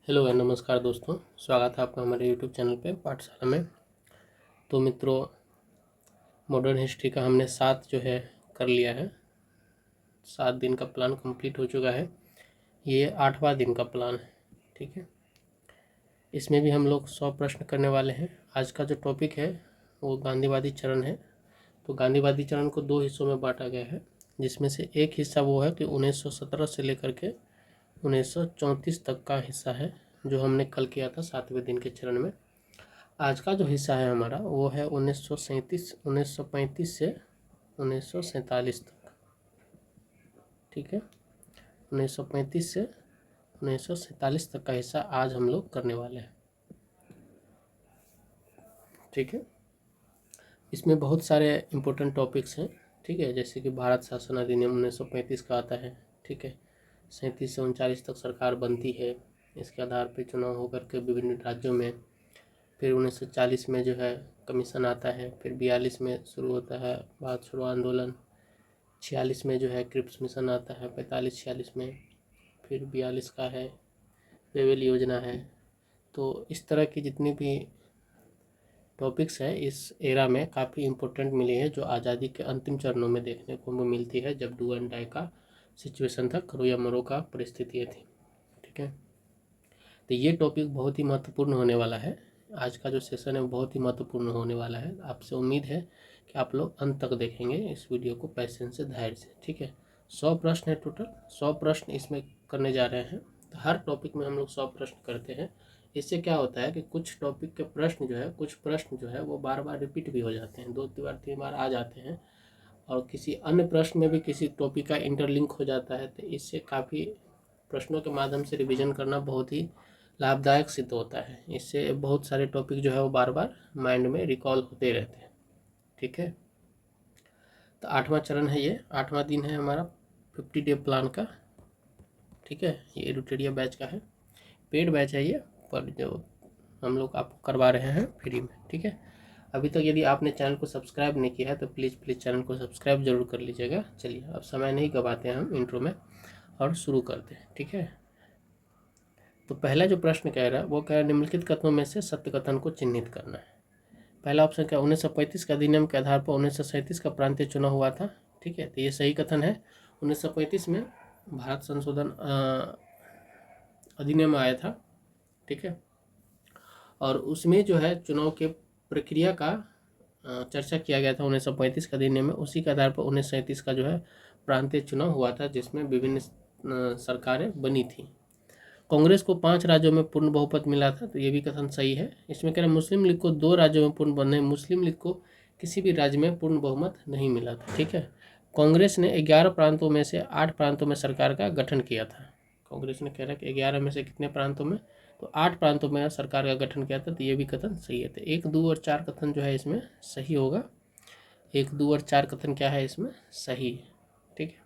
Hello and नमस्कार दोस्तों, स्वागत है आपका हमारे यूट्यूब चैनल पे पाठशाला में। तो मित्रों, मॉडर्न हिस्ट्री का हमने 7 जो है कर लिया है। 7 दिन का प्लान कंप्लीट हो चुका है। ये 8वां दिन का प्लान है, ठीक है। इसमें भी हम लोग 100 प्रश्न करने वाले हैं। आज का जो टॉपिक है वो गांधीवादी चरण है। तो गांधीवादी चरण को 2 हिस्सों में बांटा गया है, जिसमें से एक हिस्सा वो है कि 1917 से लेकर के 1934 तक का हिस्सा है, जो हमने कल किया था 7वें दिन के चरण में। आज का जो हिस्सा है हमारा वो है 1935 से 1947 तक, ठीक है। 1935 से 1947 तक का हिस्सा आज हम लोग करने वाले हैं, ठीक है। इसमें बहुत सारे इम्पोर्टेंट टॉपिक्स हैं, ठीक है, जैसे कि भारत शासन अधिनियम 1935 का आता है, ठीक है। 37 से 39 तक सरकार बनती है, इसके आधार पर चुनाव होकर के विभिन्न राज्यों में। फिर 1940 में जो है कमीशन आता है। फिर 42 में शुरू होता है भारत छोड़ो आंदोलन। 46 में जो है क्रिप्स मिशन आता है, 45-46 में। फिर 42 का है वेवेल योजना है। तो इस तरह की जितनी भी टॉपिक्स है इस एरा में काफ़ी इम्पोर्टेंट मिली है, जो आज़ादी के अंतिम चरणों में देखने को मिलती है, जब डू एंड डाई का सिचुएशन था, करो या मरो का परिस्थितियाँ थी, ठीक है। तो ये टॉपिक बहुत ही महत्वपूर्ण होने वाला है। आज का जो सेशन है वो बहुत ही महत्वपूर्ण होने वाला है। आपसे उम्मीद है कि आप लोग अंत तक देखेंगे इस वीडियो को पेशेंस से, धैर्य से, ठीक है। 100 प्रश्न है टोटल, 100 प्रश्न इसमें करने जा रहे हैं। तो हर टॉपिक में हम लोग 100 प्रश्न करते हैं। इससे क्या होता है कि कुछ टॉपिक के प्रश्न जो है, कुछ प्रश्न जो है वो बार बार रिपीट भी हो जाते हैं, 2-3 बार आ जाते हैं, और किसी अन्य प्रश्न में भी किसी टॉपिक का इंटरलिंक हो जाता है। तो इससे काफ़ी प्रश्नों के माध्यम से रिवीजन करना बहुत ही लाभदायक सिद्ध होता है। इससे बहुत सारे टॉपिक जो है वो बार बार माइंड में रिकॉल होते रहते हैं, ठीक है। तो 8वां चरण है ये, 8वां दिन है हमारा 50 डे प्लान का, ठीक है। ये एडुटेरिया बैच का है, पेड बैच है ये, पर जो हम लोग आपको करवा रहे हैं फ्री में, ठीक है। अभी तक यदि आपने चैनल को सब्सक्राइब नहीं किया है तो प्लीज़ चैनल को सब्सक्राइब जरूर कर लीजिएगा। चलिए अब समय नहीं गवाते हैं हम इंट्रो में और शुरू करते हैं, ठीक है। तो पहला जो प्रश्न कह रहा है वो कह रहा है निम्नलिखित कथनों में से सत्य कथन को चिन्हित करना है। पहला ऑप्शन क्या, 1935 का अधिनियम के आधार पर 1937 का प्रांतीय चुनाव हुआ था, ठीक है। तो ये सही कथन है। 1935 में भारत संशोधन अधिनियम आया था, ठीक है, और उसमें जो है चुनाव के प्रक्रिया का चर्चा किया गया था 1935 का अधिनियम में। उसी के आधार पर 1937 का जो है प्रांतीय चुनाव हुआ था, जिसमें विभिन्न सरकारें बनी थी। कांग्रेस को 5 राज्यों में पूर्ण बहुमत मिला था, तो ये भी कथन सही है। इसमें कह रहे हैं मुस्लिम लीग को 2 राज्यों में पूर्ण बहुमत नहीं, मुस्लिम लीग को किसी भी राज्य में पूर्ण बहुमत नहीं मिला था, ठीक है। कांग्रेस ने 11 प्रांतों में से 8 प्रांतों में सरकार का गठन किया था। कांग्रेस ने कह रहा है कि 11 में से कितने प्रांतों में, तो 8 प्रांतों में सरकार का गठन किया था, तो ये भी कथन सही है। तो 1, 2 और 4 कथन जो है इसमें सही होगा। 1, 2 और 4 कथन क्या है इसमें सही है, ठीक है।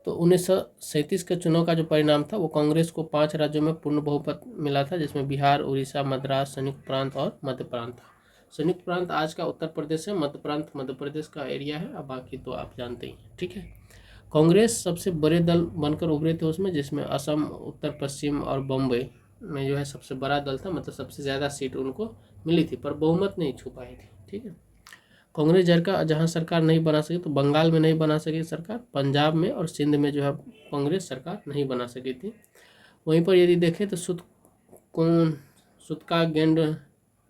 तो 1937 के चुनाव का जो परिणाम था वो कांग्रेस को 5 राज्यों में पूर्ण बहुमत मिला था, जिसमें बिहार, उड़ीसा, मद्रास, संयुक्त प्रांत और मध्य प्रांत था। संयुक्त प्रांत आज का उत्तर प्रदेश है, मध्य प्रांत मध्य प्रदेश का एरिया है, अब बाकी तो आप जानते ही हैं, ठीक है। कांग्रेस सबसे बड़े दल बनकर उभरे थे उसमें, जिसमें असम, उत्तर पश्चिम और बम्बई में जो है सबसे बड़ा दल था, मतलब सबसे ज़्यादा सीट उनको मिली थी, पर बहुमत नहीं छू पाई थी, ठीक है। कांग्रेस जहाँ सरकार नहीं बना सकी, तो बंगाल में नहीं बना सकी सरकार, पंजाब में और सिंध में जो है कांग्रेस सरकार नहीं बना सकी थी। वहीं पर यदि देखें तो सुतका गेंड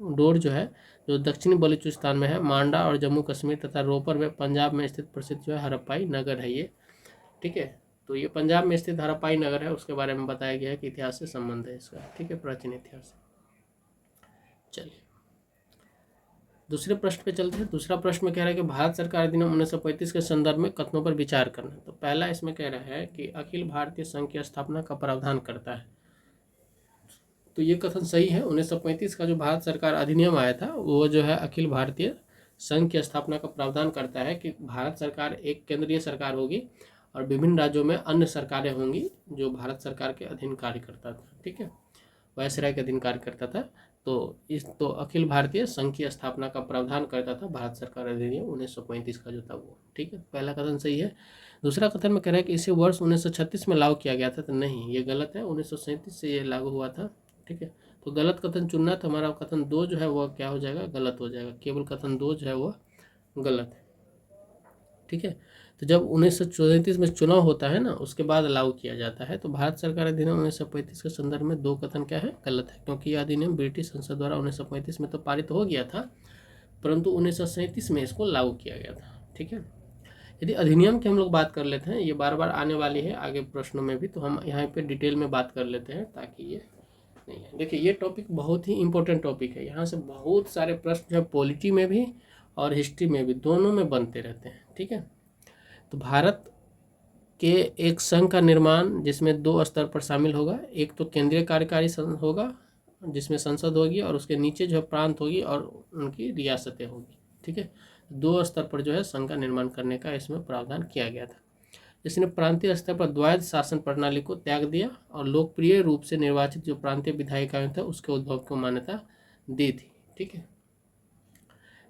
डोर जो है, जो दक्षिणी बलूचिस्तान में है, मांडा और जम्मू कश्मीर तथा रोपर में पंजाब में स्थित प्रसिद्ध जो है हड़प्पाई नगर है ये, ठीक है। तो ये पंजाब में स्थित हड़प्पाई नगर है, उसके बारे में बताया गया है कि इतिहास से संबंध है इसका, ठीक है, प्राचीन इतिहास से। चलिए दूसरे प्रश्न पे चलते हैं। दूसरा प्रश्न में कह रहा है कि भारत सरकार अधिनियम 1935 के संदर्भ में कथनों पर विचार करना। तो पहला इसमें कह रहा है कि अखिल भारतीय संघ की स्थापना का प्रावधान करता है, तो ये कथन सही है। 1935 का जो भारत सरकार अधिनियम आया था वो जो है अखिल भारतीय संघ की स्थापना का प्रावधान करता है कि भारत सरकार एक केंद्रीय सरकार होगी और विभिन्न राज्यों में अन्य सरकारें होंगी जो भारत सरकार के अधीन कार्य करता था, ठीक है, वायसराय के अधीन कार्य करता था। तो अखिल भारतीय संघ की स्थापना का प्रावधान करता था भारत सरकार अधिनियम 1935 का जो था वो। ठीक है, पहला कथन सही है। दूसरा कथन में कह रहा है कि इसे वर्ष 1936 में लागू किया गया था, तो नहीं, ये गलत है, 1937 से ये लागू हुआ था। ठीक है, तो गलत कथन चुनना, तो हमारा कथन 2 जो है वह क्या हो जाएगा, गलत हो जाएगा। केवल कथन 2 जो है वह गलत है। ठीक है, तो जब 1934 में चुनाव होता है ना, उसके बाद लागू किया जाता है। तो भारत सरकार अधिनियम 1935 के संदर्भ में 2 कथन क्या है, गलत है, क्योंकि यह अधिनियम ब्रिटिश संसद द्वारा 1935 में तो पारित हो गया था, परंतु 1937 में इसको लागू किया गया था। ठीक है, यदि अधिनियम की हम लोग बात कर लेते हैं, ये बार बार आने वाली है आगे प्रश्नों में भी, तो हम यहाँ पे डिटेल में बात कर लेते हैं ताकि ये नहीं है। देखिए, ये टॉपिक बहुत ही इंपॉर्टेंट टॉपिक है, यहाँ से बहुत सारे प्रश्न जो है पॉलिटी में भी और हिस्ट्री में भी, दोनों में बनते रहते हैं। ठीक है, तो भारत के एक संघ का निर्माण जिसमें 2 स्तर पर शामिल होगा, एक तो केंद्रीय कार्यकारी संघ होगा जिसमें संसद होगी, और उसके नीचे जो है प्रांत होगी और उनकी रियासतें होगी। ठीक है, 2 स्तर पर जो है संघ का निर्माण करने का इसमें प्रावधान किया गया था। इसने प्रांतीय स्तर पर द्वैध शासन प्रणाली को त्याग दिया और लोकप्रिय रूप से निर्वाचित जो प्रांतीय विधायिकाएं थे उसके उद्भव को मान्यता दी थी। ठीक है,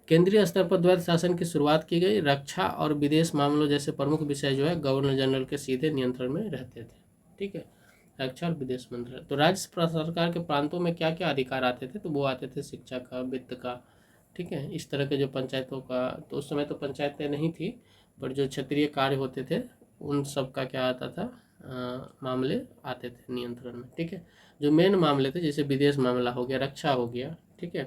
केंद्रीय स्तर पर द्वैध शासन की शुरुआत की गई। रक्षा और विदेश मामलों जैसे प्रमुख विषय जो है गवर्नर जनरल के सीधे नियंत्रण में रहते थे। ठीक है, रक्षा और विदेश मंत्रालय। तो राज्य सरकार के प्रांतों में क्या क्या अधिकार आते थे, तो वो आते थे शिक्षा का, वित्त का, ठीक है, इस तरह के जो पंचायतों का, तो उस समय तो पंचायतें नहीं थी, पर जो क्षेत्रीय कार्य होते थे उन सब का क्या आता था, मामले आते थे नियंत्रण में। ठीक है, जो मेन मामले थे जैसे विदेश मामला हो गया, रक्षा हो गया, ठीक है,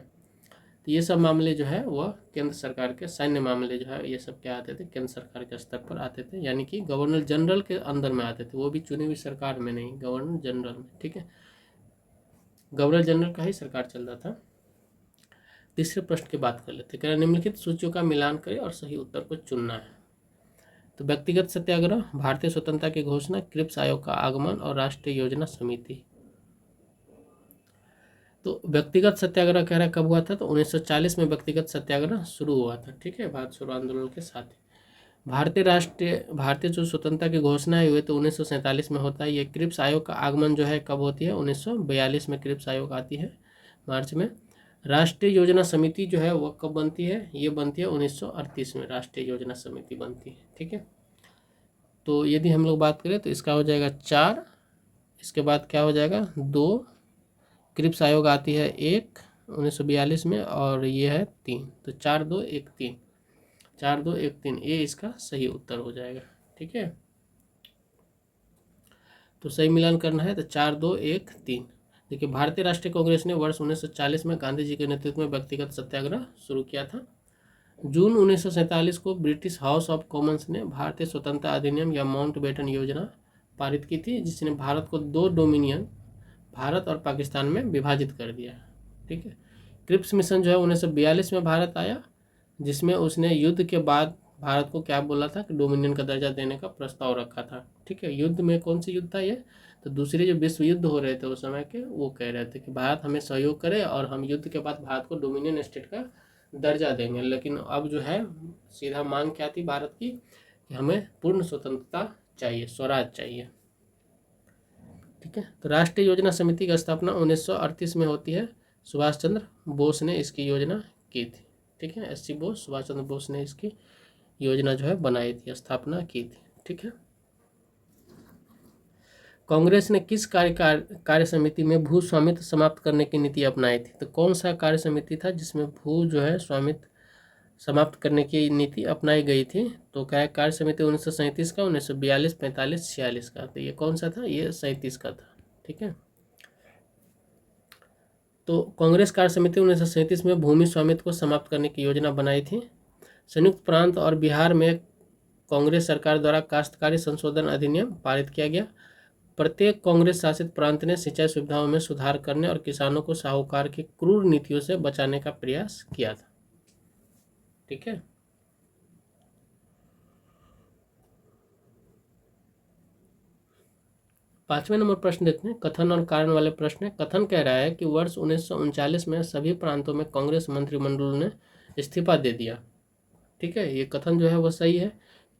तो ये सब मामले जो है वह केंद्र सरकार के, सैन्य मामले जो है ये सब क्या आते थे, केंद्र सरकार के स्तर पर आते थे, यानी कि गवर्नर जनरल के अंदर में आते थे, वो भी चुनी हुई सरकार में नहीं, गवर्नर जनरल में। ठीक है, गवर्नर जनरल का ही सरकार चल रहा था। तीसरे प्रश्न की बात कर लेते हैं, निम्नलिखित सूचियों का मिलान करें और सही उत्तर को चुनना है। तो व्यक्तिगत सत्याग्रह, भारतीय स्वतंत्रता की घोषणा, क्रिप्स आयोग का आगमन और राष्ट्रीय योजना समिति। तो व्यक्तिगत सत्याग्रह कह रहा कब हुआ था, तो 1940 में व्यक्तिगत सत्याग्रह शुरू हुआ था। ठीक है, भारत छोड़ो आंदोलन के साथ ही भारतीय जो स्वतंत्रता की घोषणा हुई तो 1947 में होता है। ये क्रिप्स आयोग का आगमन जो है कब होती है, 1942 में क्रिप्स आयोग आती है, मार्च में। राष्ट्रीय योजना समिति जो है वह कब बनती है, ये बनती है 1938 में राष्ट्रीय योजना समिति बनती है। ठीक है, तो यदि हम लोग बात करें तो इसका हो जाएगा 4, इसके बाद क्या हो जाएगा 2, क्रिप्स आयोग आती है 1 1942 में, और ये है 3, तो 4 2 1 3, 4 2 1 3, ये इसका सही उत्तर हो जाएगा। ठीक है, तो सही मिलान करना है तो 4 2 1 3। देखिए, भारतीय राष्ट्रीय कांग्रेस ने वर्ष 1940 में गांधी जी के नेतृत्व में व्यक्तिगत सत्याग्रह शुरू किया था। जून 1947 को ब्रिटिश हाउस ऑफ कॉमन्स ने भारतीय स्वतंत्रता अधिनियम या माउंटबेटन योजना पारित की थी, जिसने भारत को 2 डोमिनियन, भारत और पाकिस्तान में विभाजित कर दिया। ठीक है, क्रिप्स मिशन जो है 1942 में भारत आया, जिसमें उसने युद्ध के बाद भारत को क्या बोला था कि डोमिनियन का दर्जा देने का प्रस्ताव रखा था। ठीक है, युद्ध में कौन सी युद्ध था ये, तो दूसरे जो विश्व युद्ध हो रहे थे उस समय के, वो कह रहे थे कि भारत हमें सहयोग करे और हम युद्ध के बाद भारत को डोमिनियन स्टेट का दर्जा देंगे। लेकिन अब जो है सीधा मांग क्या थी भारत की, कि हमें पूर्ण स्वतंत्रता चाहिए, स्वराज चाहिए। ठीक है, तो राष्ट्रीय योजना समिति की स्थापना 1938 में होती है। सुभाष चंद्र बोस ने इसकी योजना की थी। ठीक है, एस.सी. बोस, सुभाष चंद्र बोस ने इसकी योजना जो है बनाई थी, स्थापना की थी। ठीक है, कांग्रेस ने किस कार्य समिति में भू स्वामित्व समाप्त करने की नीति अपनाई थी, तो कौन सा कार्य समिति था जिसमें भू जो है स्वामित्व समाप्त करने की नीति अपनाई गई थी, तो क्या कार्य समिति 1937 का, 1942, 45, 46 का, तो ये कौन सा था, ये 37 का था। ठीक है, तो कांग्रेस कार्य समिति 1937 में भूमि स्वामित्व को समाप्त करने की योजना बनाई थी। संयुक्त प्रांत और बिहार में कांग्रेस सरकार द्वारा काश्तकारी संशोधन अधिनियम पारित किया गया। प्रत्येक कांग्रेस शासित प्रांत ने सिंचाई सुविधाओं में सुधार करने और किसानों को साहूकार की क्रूर नीतियों से बचाने का प्रयास किया था। ठीक है, पांचवें नंबर प्रश्न देखते हैं, कथन और कारण वाले प्रश्न है। कथन कह रहा है कि वर्ष 1939 में सभी प्रांतों में कांग्रेस मंत्रिमंडल ने इस्तीफा दे दिया। ठीक है, ये कथन जो है वो सही है।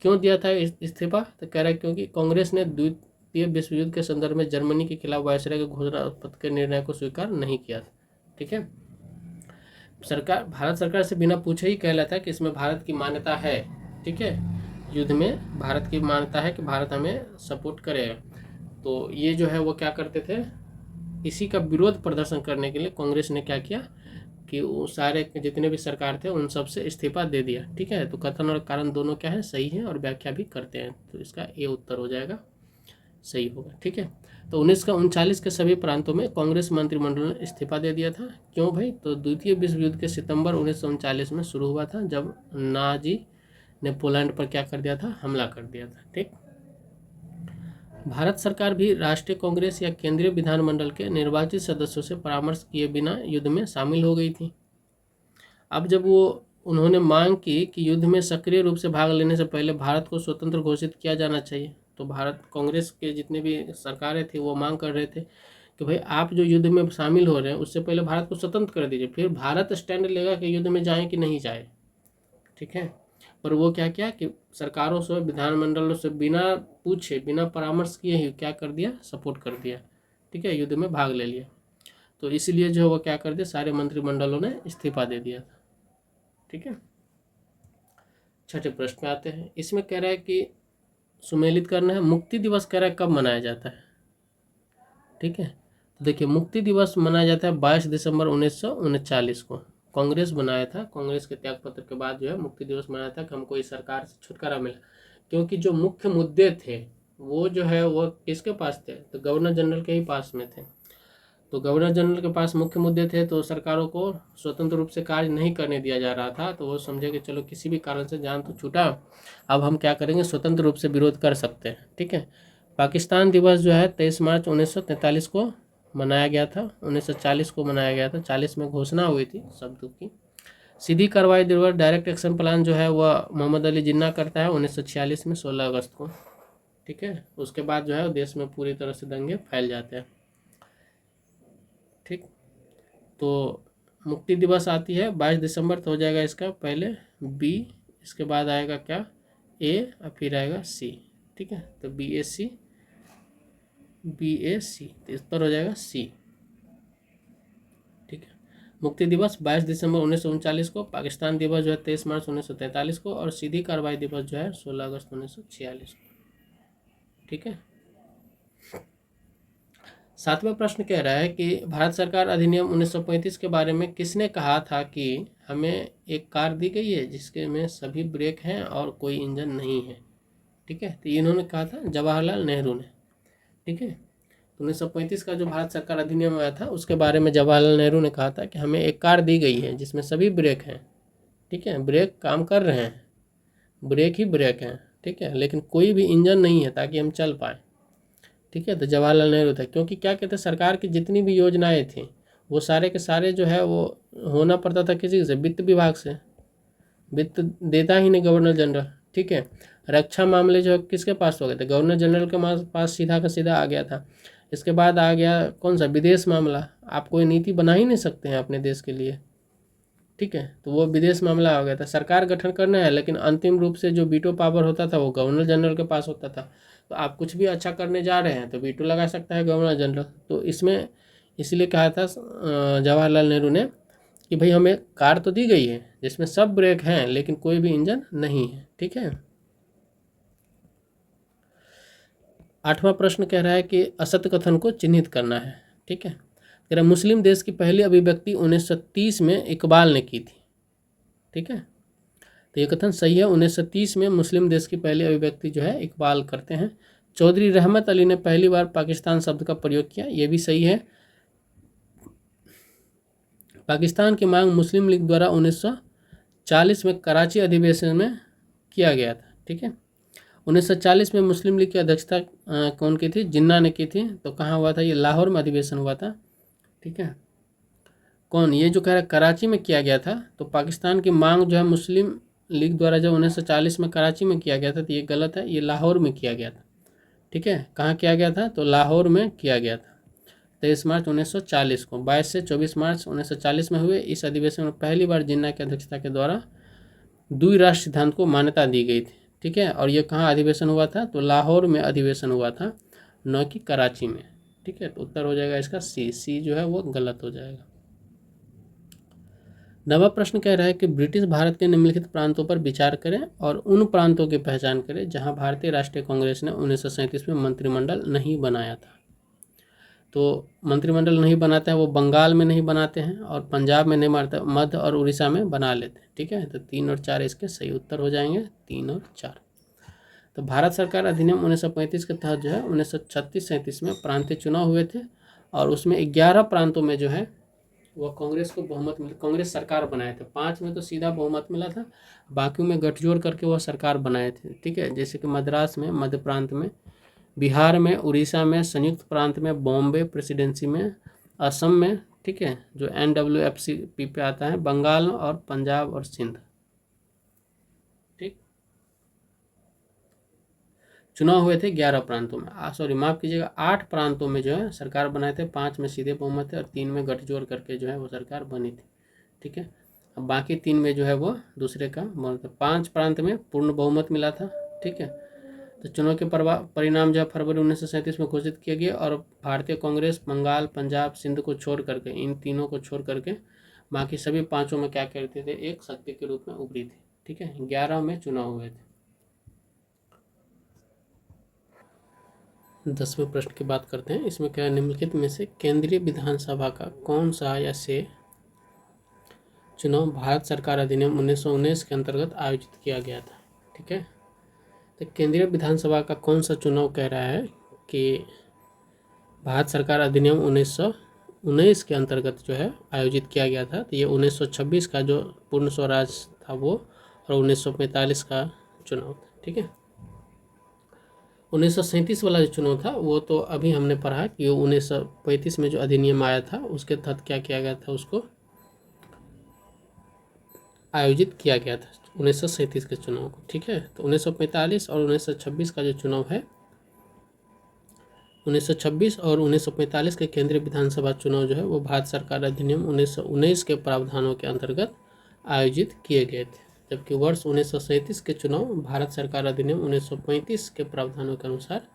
क्यों दिया था इस्तीफा, तो कह रहा है क्योंकि कांग्रेस ने द्वितीय विश्व युद्ध के संदर्भ में जर्मनी के खिलाफ वायसराय के घोषणा पत्र के निर्णय को स्वीकार नहीं किया था। ठीक है, भारत सरकार से बिना पूछे ही कह लेता है कि इसमें भारत की मान्यता है, ठीक है, युद्ध में भारत की मान्यता है कि भारत हमें सपोर्ट करेगा। तो ये जो है वो क्या करते थे, इसी का विरोध प्रदर्शन करने के लिए कांग्रेस ने क्या किया कि वो सारे जितने भी सरकार थे उन सब से इस्तीफा दे दिया, ठीक है। तो कथन और कारण दोनों क्या है, सही है और व्याख्या भी करते हैं, तो इसका ये उत्तर हो जाएगा, सही होगा, ठीक है। तो 1939 के सभी प्रांतों में कांग्रेस मंत्रिमंडल ने इस्तीफा दे दिया था। क्यों भाई, तो द्वितीय विश्व युद्ध के सितंबर 1939 में शुरू हुआ था, जब नाजी ने पोलैंड पर क्या कर दिया था, हमला कर दिया था, ठीक। भारत सरकार भी राष्ट्रीय कांग्रेस या केंद्रीय विधानमंडल के निर्वाचित सदस्यों से परामर्श किए बिना युद्ध में शामिल हो गई थी। अब जब उन्होंने मांग की कि युद्ध में सक्रिय रूप से भाग लेने से पहले भारत को स्वतंत्र घोषित किया जाना चाहिए, तो भारत कांग्रेस के जितने भी सरकारें थी वो मांग कर रहे थे कि भाई आप जो युद्ध में शामिल हो रहे हैं उससे पहले भारत को स्वतंत्र कर दीजिए, फिर भारत स्टैंड लेगा कि युद्ध में जाए कि नहीं जाए, ठीक है। पर वो क्या किया कि सरकारों से, विधानमंडलों से बिना पूछे, बिना परामर्श किए ही क्या कर दिया, सपोर्ट कर दिया, ठीक है, युद्ध में भाग ले लिया। तो इसलिए जो है वो क्या कर दिया, सारे मंत्रिमंडलों ने इस्तीफा दे दिया था, ठीक है। छठे प्रश्न में आते हैं। इसमें कह रहा है कि सुमेलित करना है, मुक्ति दिवस कह रहा है कब मनाया जाता है, ठीक है। तो देखिए, मुक्ति दिवस मनाया जाता है 22 दिसंबर 1939 को। कांग्रेस बनाया था, कांग्रेस के त्यागपत्र के बाद जो है मुक्ति दिवस मनाया था कि हमको इस सरकार से छुटकारा मिला, क्योंकि जो मुख्य मुद्दे थे वो जो है वो किसके पास थे, तो गवर्नर जनरल के ही पास में थे। तो गवर्नर जनरल के पास मुख्य मुद्दे थे, तो सरकारों को स्वतंत्र रूप से कार्य नहीं करने दिया जा रहा था। तो वो समझे कि चलो किसी भी कारण से जान तो छूटा, अब हम क्या करेंगे, स्वतंत्र रूप से विरोध कर सकते हैं, ठीक है। पाकिस्तान दिवस जो है 23 मार्च 1943 को मनाया गया था, 1940 को मनाया गया था, 40 में घोषणा हुई थी शब्दों की। सीधी कार्रवाई दिवस, डायरेक्ट एक्शन प्लान जो है वह मोहम्मद अली जिन्ना करता है 1946 में 16 अगस्त को, ठीक है। उसके बाद जो है देश में पूरी तरह से दंगे फैल जाते हैं, ठीक। तो मुक्ति दिवस आती है 22 दिसंबर, तो हो जाएगा इसका पहले बी, इसके बाद आएगा क्या, ए, और फिर आएगा सी, ठीक है। तो BAC, तो इस पर हो जाएगा सी, ठीक है। मुक्ति दिवस 22 दिसंबर 1939 को, पाकिस्तान दिवस जो है 23 मार्च 1943 को, और सीधी कार्रवाई दिवस जो है 16 अगस्त 1946 को, ठीक है। सातवां प्रश्न कह रहा है कि भारत सरकार अधिनियम 1935 के बारे में किसने कहा था कि हमें एक कार दी गई है जिसके में सभी ब्रेक हैं और कोई इंजन नहीं है, ठीक है। तो इन्होंने कहा था जवाहरलाल नेहरू ने, ठीक है। 1935 का जो भारत सरकार अधिनियम आया था उसके बारे में जवाहरलाल नेहरू ने कहा था कि हमें एक कार दी गई है जिसमें सभी ब्रेक हैं, ठीक है, ब्रेक काम कर रहे हैं, ब्रेक ही ब्रेक हैं, ठीक है, लेकिन कोई भी इंजन नहीं है ताकि हम चल पाएँ, ठीक है। तो जवाहरलाल नेहरू था, क्योंकि क्या कहते हैं, सरकार की जितनी भी योजनाएं थी वो सारे के सारे जो है वो होना पड़ता था किसी से, वित्त विभाग से, वित्त देता ही नहीं गवर्नर जनरल, ठीक है। रक्षा मामले जो है किसके पास हो गए थे, गवर्नर जनरल के पास सीधा का सीधा आ गया था। इसके बाद आ गया कौन सा, विदेश मामला, आप कोई नीति बना ही नहीं सकते हैं अपने देश के लिए, ठीक है। तो वो विदेश मामला हो गया था। सरकार गठन करना है लेकिन अंतिम रूप से जो वीटो पावर होता था वो गवर्नर जनरल के पास होता था। तो आप कुछ भी अच्छा करने जा रहे हैं तो वीटो लगा सकता है गवर्नर जनरल। तो इसमें इसलिए कहा था जवाहरलाल नेहरू ने कि भाई हमें कार तो दी गई है जिसमें सब ब्रेक हैं लेकिन कोई भी इंजन नहीं है, ठीक है। आठवां प्रश्न कह रहा है कि असत्य कथन को चिन्हित करना है, ठीक है। कह रहा मुस्लिम देश की पहली अभिव्यक्ति 1930 में इकबाल ने की थी, ठीक है। तो ये कथन सही है, 1930 में मुस्लिम देश की पहली अभिव्यक्ति जो है इकबाल करते हैं। चौधरी रहमत अली ने पहली बार पाकिस्तान शब्द का प्रयोग किया, ये भी सही है। पाकिस्तान की मांग मुस्लिम लीग द्वारा 1940 में कराची अधिवेशन में किया गया था, ठीक है। 1940 में मुस्लिम लीग की अध्यक्षता कौन की थी, जिन्ना ने की थी। तो कहाँ हुआ था, ये लाहौर में अधिवेशन हुआ था, ठीक है। कौन, ये जो कह रहा है कराची में किया गया था, तो पाकिस्तान की मांग जो है मुस्लिम लीग द्वारा जब 1940 में कराची में किया गया था तो ये गलत है, ये लाहौर में किया गया था, ठीक है। कहाँ किया गया था, तो लाहौर में किया गया था 23 मार्च 1940 को। 22 से 24 मार्च 1940 में हुए इस अधिवेशन में पहली बार जिन्ना की अध्यक्षता के द्वारा द्विराष्ट्र सिद्धांत को मान्यता दी गई थी, ठीक है। और ये कहाँ अधिवेशन हुआ था, तो लाहौर में अधिवेशन हुआ था, न कि कराची में, ठीक है। तो उत्तर हो जाएगा इसका सी जो है वो गलत हो जाएगा। नवा प्रश्न कह रहा है कि ब्रिटिश भारत के निम्नलिखित प्रांतों पर विचार करें और उन प्रांतों की पहचान करें जहां भारतीय राष्ट्रीय कांग्रेस ने 1937 में मंत्रिमंडल नहीं बनाया था। तो मंत्रिमंडल नहीं बनाते हैं वो बंगाल में नहीं बनाते हैं और पंजाब में नहीं बनाते, मध्य और उड़ीसा में बना लेते हैं। ठीक है, तो 3 और 4 इसके सही उत्तर हो जाएंगे, 3 और 4। तो भारत सरकार अधिनियम 1935 के तहत जो है 1936-37 में प्रांतीय चुनाव हुए थे और उसमें 11 प्रांतों में जो है वह कांग्रेस को बहुमत मिला, कांग्रेस सरकार बनाए थे। 5 में तो सीधा बहुमत मिला था, बाकी में गठजोड़ करके वह सरकार बनाए थे। ठीक है, जैसे कि मद्रास में, मध्य प्रांत में, बिहार में, उड़ीसा में, संयुक्त प्रांत में, बॉम्बे प्रेसिडेंसी में, असम में, ठीक है, जो NWFCP पे आता है, बंगाल और पंजाब और सिंध। ठीक, चुनाव हुए थे 11 प्रांतों में, सॉरी माफ कीजिएगा 8 प्रांतों में जो है सरकार बनाए थे, 5 में सीधे बहुमत है और 3 में गठजोड़ करके जो है वो सरकार बनी थी। ठीक है, अब बाकी 3 में जो है वो दूसरे का बहुमत। 5 प्रांत में पूर्ण बहुमत मिला था। ठीक है, तो चुनाव के परिणाम जो है फरवरी 1937 में घोषित किए गए और भारतीय कांग्रेस बंगाल, पंजाब, सिंध को छोड़ करके, इन तीनों को छोड़ करके बाकी सभी 5 में क्या करते थे, एक शक्ति के रूप में उभरी थी। ठीक है, 11 में चुनाव हुए थे। 10वें प्रश्न की बात करते हैं। इसमें क्या, निम्नलिखित में से केंद्रीय विधानसभा का कौन सा या से चुनाव भारत सरकार अधिनियम 1919 के अंतर्गत आयोजित किया गया था। ठीक है, तो केंद्रीय विधानसभा का कौन सा चुनाव कह रहा है कि भारत सरकार अधिनियम 1919 के अंतर्गत जो है आयोजित किया गया था। तो ये 1926 का जो पूर्ण स्वराज था वो, और 1945 का चुनाव था। ठीक है, 1937 वाला जो चुनाव था वो तो अभी हमने पढ़ा कि 1935 में जो अधिनियम आया था उसके तहत क्या किया गया था, उसको आयोजित किया गया था 1937 के चुनाव को। ठीक है, तो 1945 और 1926 का जो चुनाव है, 1926 और 1945 के केंद्रीय विधानसभा चुनाव जो है वो भारत सरकार अधिनियम 1919 के प्रावधानों के अंतर्गत आयोजित किए गए थे, जबकि वर्ष 1937 के चुनाव भारत सरकार अधिनियम 1935 के प्रावधानों के अनुसार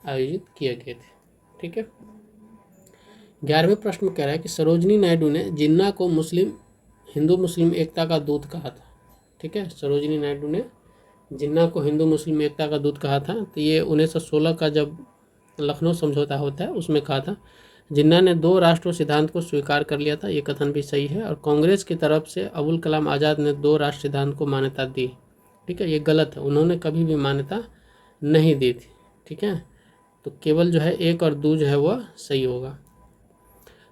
आयोजित किए गए थे। ठीक है, 11वें प्रश्न में कह रहा है कि सरोजिनी नायडू ने जिन्ना को हिंदू मुस्लिम एकता का दूत कहा था। ठीक है, सरोजिनी नायडू ने जिन्ना को हिंदू मुस्लिम एकता का दूत कहा था। तो ये 1916 का जब लखनऊ समझौता होता है उसमें कहा था। जिन्ना ने 2 राष्ट्रों सिद्धांत को स्वीकार कर लिया था, ये कथन भी सही है। और कांग्रेस की तरफ से अबुल कलाम आज़ाद ने 2 राष्ट्र सिद्धांत को मान्यता दी। ठीक है, ये गलत है, उन्होंने कभी भी मान्यता नहीं दी थी। ठीक है, तो केवल जो है 1 और 2 जो है वह सही होगा।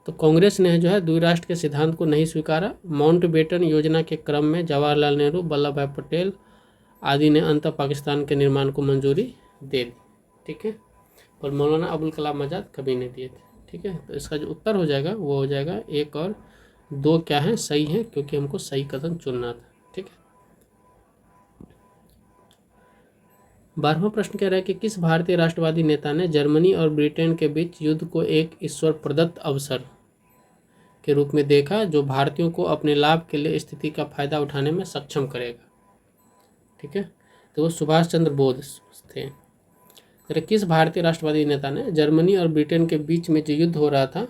तो कांग्रेस ने जो है द्विराष्ट्र के सिद्धांत को नहीं स्वीकारा। माउंटबेटन योजना के क्रम में जवाहरलाल नेहरू, वल्लभ भाई पटेल आदि ने अंततः पाकिस्तान के निर्माण को मंजूरी दे दी। ठीक है, और मौलाना अबुल कलाम आज़ाद कभी नहीं दिए थे। ठीक है, तो इसका जो उत्तर हो जाएगा वो हो जाएगा 1 और 2 क्या है, सही है, क्योंकि हमको सही कथन चुनना था। ठीक है, 12वां प्रश्न कह रहा है कि किस भारतीय राष्ट्रवादी नेता ने जर्मनी और ब्रिटेन के बीच युद्ध को एक ईश्वर प्रदत्त अवसर के रूप में देखा जो भारतीयों को अपने लाभ के लिए स्थिति का फायदा उठाने में सक्षम करेगा। ठीक है, तो वो सुभाष चंद्र बोस थे। तो किस भारतीय राष्ट्रवादी नेता ने जर्मनी और ब्रिटेन के बीच में जो युद्ध हो रहा था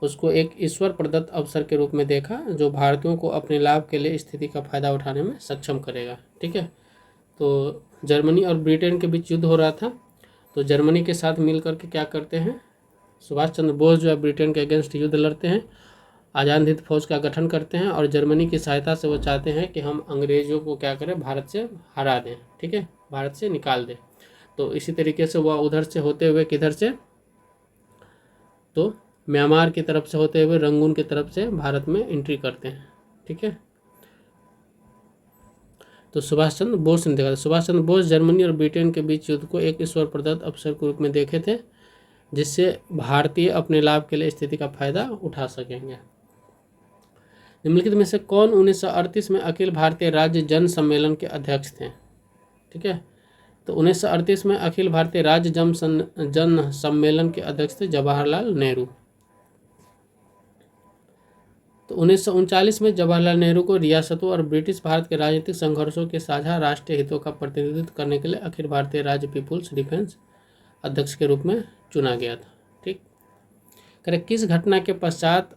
उसको एक ईश्वर प्रदत्त अवसर के रूप में देखा जो भारतीयों को अपने लाभ के लिए स्थिति का फायदा उठाने में सक्षम करेगा। ठीक है, तो जर्मनी और ब्रिटेन के बीच युद्ध हो रहा था, तो जर्मनी के साथ मिल करके क्या करते हैं, सुभाष चंद्र बोस जो है ब्रिटेन के अगेंस्ट युद्ध लड़ते हैं, आज़ाद हिंद फौज का गठन करते हैं और जर्मनी की सहायता से वो चाहते हैं कि हम अंग्रेज़ों को क्या करें, भारत से हरा दें। ठीक है, भारत से निकाल दें। तो इसी तरीके से वह उधर से होते हुए किधर से, तो म्यांमार की तरफ से होते हुए रंगून की तरफ से भारत में एंट्री करते हैं। ठीक है, तो सुभाष चंद्र बोस ने देखा। सुभाष चंद्र बोस जर्मनी और ब्रिटेन के बीच युद्ध को एक ईश्वर प्रदत्त अवसर के रूप में देखे थे जिससे भारतीय अपने लाभ के लिए स्थिति का फायदा उठा सकेंगे। निम्नलिखित में से कौन 1938 में अखिल भारतीय राज्य जन सम्मेलन के अध्यक्ष थे। ठीक है, तो 1938 में अखिल भारतीय राज्य जन सम्मेलन के अध्यक्ष थे जवाहरलाल नेहरू। तो 1939 में जवाहरलाल नेहरू को रियासतों और ब्रिटिश भारत के राजनीतिक संघर्षों के साझा राष्ट्रीय हितों का प्रतिनिधित्व करने के लिए अखिल भारतीय राज्य पीपुल्स डिफेंस अध्यक्ष के रूप में चुना गया था। ठीक, करें किस घटना के पश्चात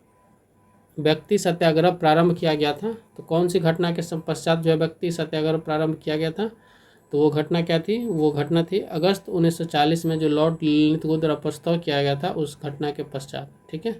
व्यक्ति सत्याग्रह प्रारंभ किया गया था? तो कौन सी घटना के पश्चात जो है व्यक्ति सत्याग्रह प्रारंभ किया गया था? तो वो घटना क्या थी? वो घटना थी अगस्त 1940 में, जो लॉर्ड लिलिथगो द्वारा प्रस्ताव किया गया था उस घटना के पश्चात। ठीक है,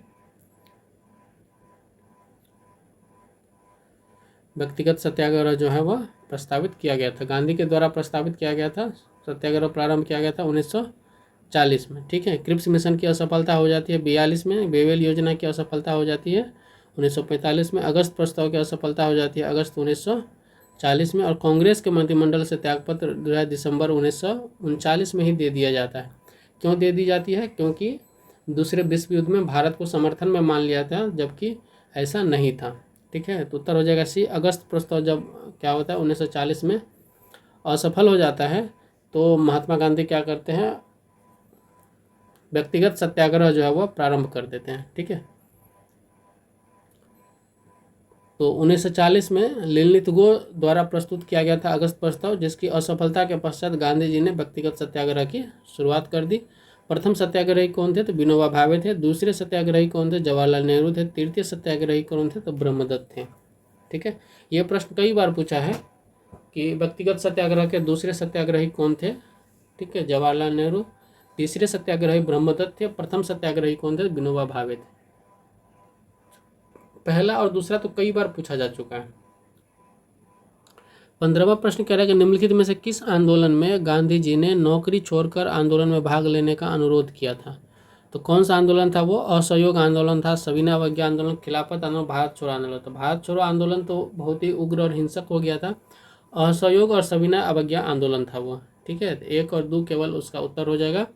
व्यक्तिगत सत्याग्रह जो है वह प्रस्तावित किया गया था, गांधी के द्वारा प्रस्तावित किया गया था। सत्याग्रह प्रारंभ किया गया था 1940 में। ठीक है, क्रिप्स मिशन की असफलता हो जाती है 42 में, बेवेल योजना की असफलता हो जाती है 1945 में, अगस्त प्रस्ताव की असफलता हो जाती है अगस्त 1940 में, और कांग्रेस के मंत्रिमंडल से त्यागपत्र जो है दिसंबर 1939 में ही दे दिया जाता है। क्यों दे दी जाती है? क्योंकि दूसरे विश्व युद्ध में भारत को समर्थन में मान लिया था, जबकि ऐसा नहीं था। ठीक है, तो उत्तर हो जाएगा सी। अगस्त प्रस्ताव जब क्या होता है 1940 में असफल हो जाता है, तो महात्मा गांधी क्या करते हैं? व्यक्तिगत सत्याग्रह जो है वह प्रारंभ कर देते हैं। ठीक है, तो 1940 में लिलिथगो द्वारा प्रस्तुत किया गया था अगस्त प्रस्ताव, जिसकी असफलता के पश्चात गांधी जी ने व्यक्तिगत सत्याग्रह की शुरुआत कर दी। प्रथम सत्याग्रही कौन थे? तो विनोबा भावे थे। दूसरे सत्याग्रही कौन थे? जवाहरलाल नेहरू थे। तृतीय सत्याग्रही कौन थे? तो ब्रह्मदत्त थे। ठीक है, ये प्रश्न कई बार पूछा है कि व्यक्तिगत सत्याग्रह के दूसरे सत्याग्रही कौन थे? ठीक है, जवाहरलाल नेहरू। तीसरे सत्याग्रही ब्रह्मदत्त थे। प्रथम सत्याग्रही कौन थे? विनोबा भावे थे। पहला और दूसरा तो कई बार पूछा जा चुका है। 15वां प्रश्न कह रहा है कि निम्नलिखित में से किस आंदोलन में गांधी जी ने नौकरी छोड़कर आंदोलन में भाग लेने का अनुरोध किया था? तो कौन सा आंदोलन था वो? असहयोग आंदोलन था, सविनय अवज्ञा आंदोलन, खिलाफत आंदोलन, भारत छोड़ो आंदोलन। तो भारत छोड़ो आंदोलन तो बहुत ही उग्र और हिंसक हो गया था। असहयोग और सविनय अवज्ञा आंदोलन था वो। ठीक है, 1 और 2 केवल उसका उत्तर हो जाएगा।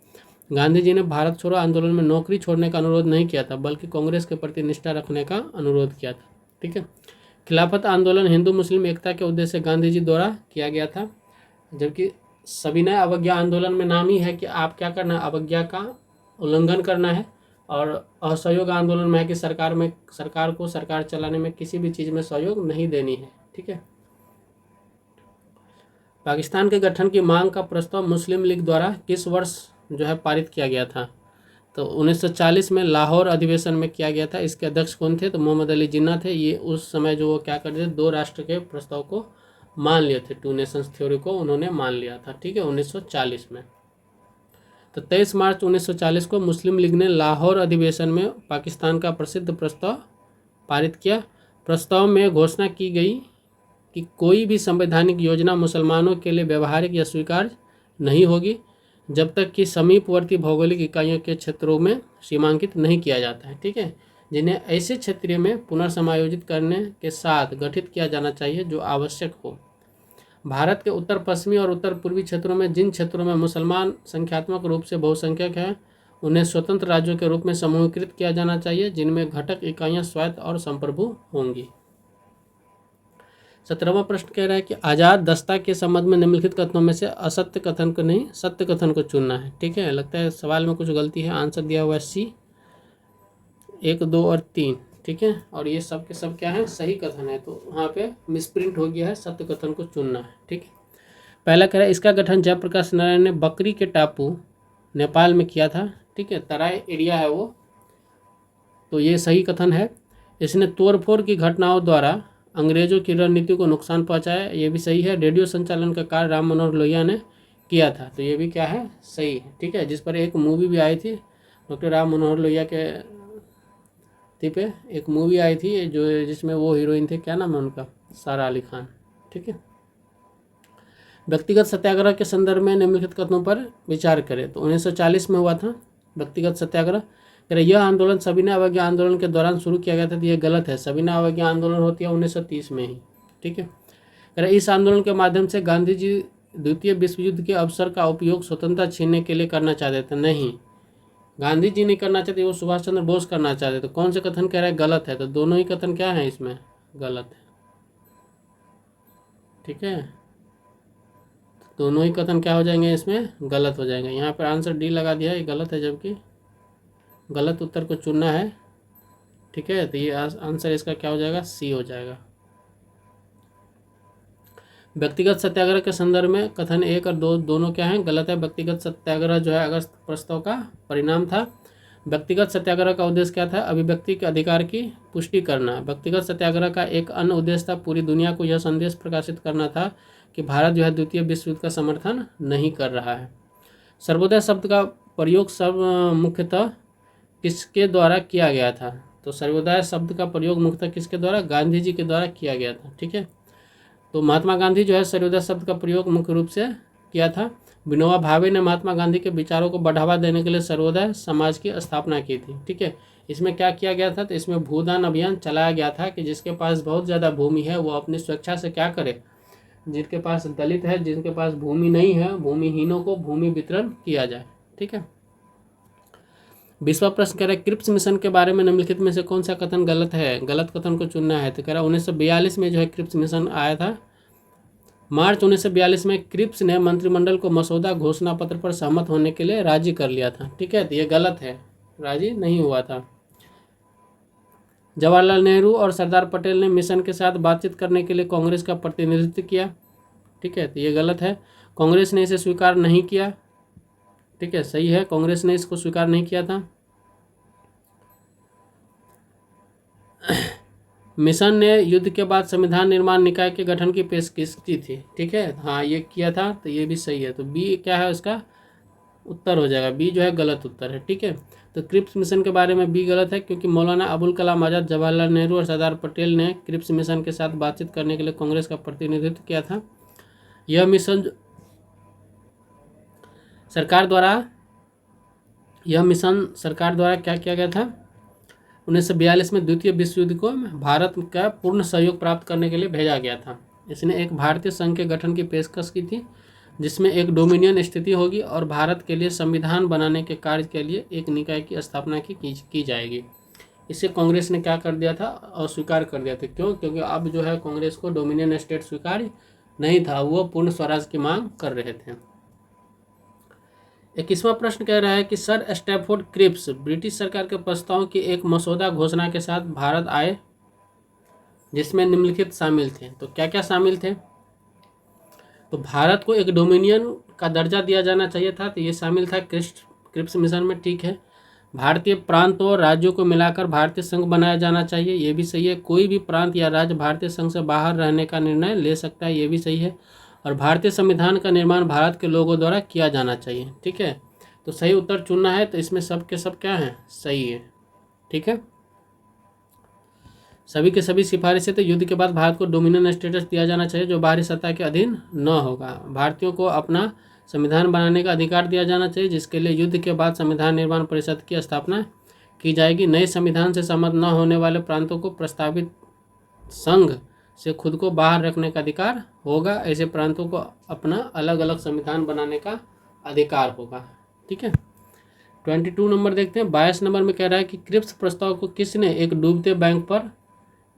गांधी जी ने भारत छोड़ो आंदोलन में नौकरी छोड़ने का अनुरोध नहीं किया था, बल्कि कांग्रेस के प्रति निष्ठा रखने का अनुरोध किया था। ठीक है, खिलाफत आंदोलन हिंदू मुस्लिम एकता के उद्देश्य से गांधी जी द्वारा किया गया था, जबकि सविनय अवज्ञा आंदोलन में नाम ही है कि आप क्या करना है? अवज्ञा का उल्लंघन करना है। और असहयोग आंदोलन में है कि सरकार को सरकार चलाने में किसी भी चीज़ में सहयोग नहीं देनी है। ठीक है, पाकिस्तान के गठन की मांग का प्रस्ताव मुस्लिम लीग द्वारा किस वर्ष जो है पारित किया गया था? तो 1940 में लाहौर अधिवेशन में किया गया था। इसके अध्यक्ष कौन थे? तो मोहम्मद अली जिन्ना थे। ये उस समय जो वो क्या करते थे, 2 राष्ट्र के प्रस्ताव को मान लिए थे, 2 नेशंस थ्योरी को उन्होंने मान लिया था। ठीक है, 1940 में। तो 23 मार्च 1940 को मुस्लिम लीग ने लाहौर अधिवेशन में पाकिस्तान का प्रसिद्ध प्रस्ताव पारित किया। प्रस्ताव में घोषणा की गई कि कोई भी संवैधानिक योजना मुसलमानों के लिए व्यवहारिक या स्वीकार्य नहीं होगी जब तक कि समीपवर्ती भौगोलिक इकाइयों के क्षेत्रों में सीमांकित नहीं किया जाता है। ठीक है, जिन्हें ऐसे क्षेत्रों में पुनर्समायोजित करने के साथ गठित किया जाना चाहिए जो आवश्यक हो। भारत के उत्तर पश्चिमी और उत्तर पूर्वी क्षेत्रों में जिन क्षेत्रों में मुसलमान संख्यात्मक रूप से बहुसंख्यक हैं, उन्हें स्वतंत्र राज्यों के रूप में समूहीकृत किया जाना चाहिए, जिनमें घटक इकाइयां स्वायत्त और संप्रभु होंगी। 17वां प्रश्न कह रहा है कि आज़ाद दस्ता के संबंध में निम्नलिखित कथनों में से असत्य कथन को नहीं, सत्य कथन को चुनना है। ठीक है, लगता है सवाल में कुछ गलती है। आंसर दिया हुआ है सी, 1, 2 और 3। ठीक है, और ये सब के सब क्या है? सही कथन है। तो वहाँ पे मिसप्रिंट हो गया है, सत्य कथन को चुनना है। ठीक है, पहला कह रहा है इसका गठन जयप्रकाश नारायण ने बकरी के टापू नेपाल में किया था। ठीक है, तराई एरिया है वो, तो ये सही कथन है। इसने तोड़फोड़ की घटनाओं द्वारा अंग्रेजों की रणनीति को नुकसान पहुंचाया, ये भी सही है। रेडियो संचालन का कार्य राम मनोहर लोहिया ने किया था, तो ये भी क्या है? सही है। ठीक है, जिस पर एक मूवी भी आई थी, डॉक्टर राम मनोहर लोहिया के पे एक मूवी आई थी जो जिसमें वो हीरोइन थे, क्या नाम है उनका? सारा अली खान। ठीक है, व्यक्तिगत सत्याग्रह के संदर्भ में निम्नलिखित कथनों पर विचार करें। तो 1940 में हुआ था व्यक्तिगत सत्याग्रह। यह आंदोलन सविनय अवज्ञा आंदोलन के दौरान शुरू किया गया था, तो यह गलत है। सविनय अवज्ञा आंदोलन होती है 1930 में ही। ठीक है, इस आंदोलन के माध्यम से गांधी जी द्वितीय विश्व युद्ध के अवसर का उपयोग स्वतंत्रता छीनने के लिए करना चाहते थे। नहीं, गांधी जी नहीं करना चाहते, वो सुभाष चंद्र बोस करना चाहते। तो कौन से कथन कह रहा है? गलत है। तो दोनों ही कथन क्या है इसमें? गलत है। ठीक है, दोनों ही कथन क्या हो जाएंगे? इसमें गलत हो जाएंगे। यहाँ पर आंसर डी लगा दिया, ये गलत है, जबकि गलत उत्तर को चुनना है। ठीक है, तो ये आंसर इसका क्या हो जाएगा? सी हो जाएगा। व्यक्तिगत सत्याग्रह के संदर्भ में कथन 1 और 2 दोनों क्या हैं? गलत है। व्यक्तिगत सत्याग्रह जो है अगस्त प्रस्ताव का परिणाम था। व्यक्तिगत सत्याग्रह का उद्देश्य क्या था? अभिव्यक्ति के अधिकार की पुष्टि करना। व्यक्तिगत सत्याग्रह का एक अन्य उद्देश्य था पूरी दुनिया को यह संदेश प्रकाशित करना था कि भारत जो है द्वितीय विश्व युद्ध का समर्थन नहीं कर रहा है। सर्वोदय शब्द का प्रयोग सब मुख्यतः किसके द्वारा किया गया था? तो सर्वोदय शब्द का प्रयोग मुख्यतः किसके द्वारा? गांधी जी के द्वारा किया गया था। ठीक है, तो महात्मा गांधी जो है सर्वोदय शब्द का प्रयोग मुख्य रूप से किया था। विनोबा भावे ने महात्मा गांधी के विचारों को बढ़ावा देने के लिए सर्वोदय समाज की स्थापना की थी। ठीक है, इसमें क्या किया गया था? तो इसमें भूदान अभियान चलाया गया था कि जिसके पास बहुत ज़्यादा भूमि है वो अपनी स्वेच्छा से क्या करे, जिनके पास दलित है, जिनके पास भूमि नहीं है, भूमिहीनों को भूमि वितरण किया जाए। ठीक है, 20वां प्रश्न कह रहा है क्रिप्स मिशन के बारे में निम्नलिखित में से कौन सा कथन गलत है? गलत कथन को चुनना है। तो कह रहा है 1942 में जो है क्रिप्स मिशन आया था। मार्च 1942 में क्रिप्स ने मंत्रिमंडल को मसौदा घोषणा पत्र पर सहमत होने के लिए राजी कर लिया था। ठीक है, तो ये गलत है, राजी नहीं हुआ था। जवाहरलाल नेहरू और सरदार पटेल ने मिशन के साथ बातचीत करने के लिए कांग्रेस का प्रतिनिधित्व किया। ठीक है, तो ये गलत है, कांग्रेस ने इसे स्वीकार नहीं किया। ठीक है, सही है, कांग्रेस ने इसको स्वीकार नहीं किया था। मिशन ने युद्ध के बाद संविधान निर्माण निकाय के गठन की पेशकश की थी। ठीक है, हाँ ये किया था, तो ये भी सही है। तो बी क्या है उसका उत्तर हो जाएगा, बी जो है गलत उत्तर है। ठीक है, तो क्रिप्स मिशन के बारे में बी गलत है क्योंकि मौलाना अबुल कलाम आज़ाद, जवाहरलाल नेहरू और सरदार पटेल ने क्रिप्स मिशन के साथ बातचीत करने के लिए कांग्रेस का प्रतिनिधित्व किया था। यह मिशन सरकार द्वारा क्या किया गया था? 1942 में द्वितीय विश्व युद्ध को भारत का पूर्ण सहयोग प्राप्त करने के लिए भेजा गया था। इसने एक भारतीय संघ के गठन की पेशकश की थी जिसमें एक डोमिनियन स्थिति होगी और भारत के लिए संविधान बनाने के कार्य के लिए एक निकाय की स्थापना की जाएगी। इसे कांग्रेस ने क्या कर दिया था? अस्वीकार कर दिया था। क्यों? क्योंकि अब जो है कांग्रेस को डोमिनियन स्टेट स्वीकार नहीं था, वो पूर्ण स्वराज की मांग कर रहे थे। 21वां प्रश्न कह रहा है कि सर स्टैफोर्ड क्रिप्स ब्रिटिश सरकार के प्रस्ताव की एक मसौदा घोषणा के साथ भारत आए जिसमें निम्नलिखित शामिल थे। तो क्या क्या शामिल थे? तो भारत को एक डोमिनियन का दर्जा दिया जाना चाहिए था, तो ये शामिल था क्रिप्स मिशन में। ठीक है, भारतीय प्रांतों और राज्यों को मिलाकर भारतीय संघ बनाया जाना चाहिए, ये भी सही है। कोई भी प्रांत या राज्य भारतीय संघ से बाहर रहने का निर्णय ले सकता है, ये भी सही है। और भारतीय संविधान का निर्माण भारत के लोगों द्वारा किया जाना चाहिए। ठीक है, तो सही उत्तर चुनना है, तो इसमें सब के सब क्या है? सही है। ठीक है, सभी के सभी सिफारिशें। तो युद्ध के बाद भारत को डोमिनियन स्टेटस दिया जाना चाहिए जो बाहरी सत्ता के अधीन न होगा। भारतीयों को अपना संविधान बनाने का अधिकार दिया जाना चाहिए जिसके लिए युद्ध के बाद संविधान निर्माण परिषद की स्थापना की जाएगी। नए संविधान से सहमत न होने वाले प्रांतों को प्रस्तावित संघ से खुद को बाहर रखने का अधिकार होगा। ऐसे प्रांतों को अपना अलग अलग संविधान बनाने का अधिकार होगा। ठीक है, 22 नंबर देखते हैं। 22 नंबर में कह रहा है कि क्रिप्स प्रस्ताव को किसने एक डूबते बैंक पर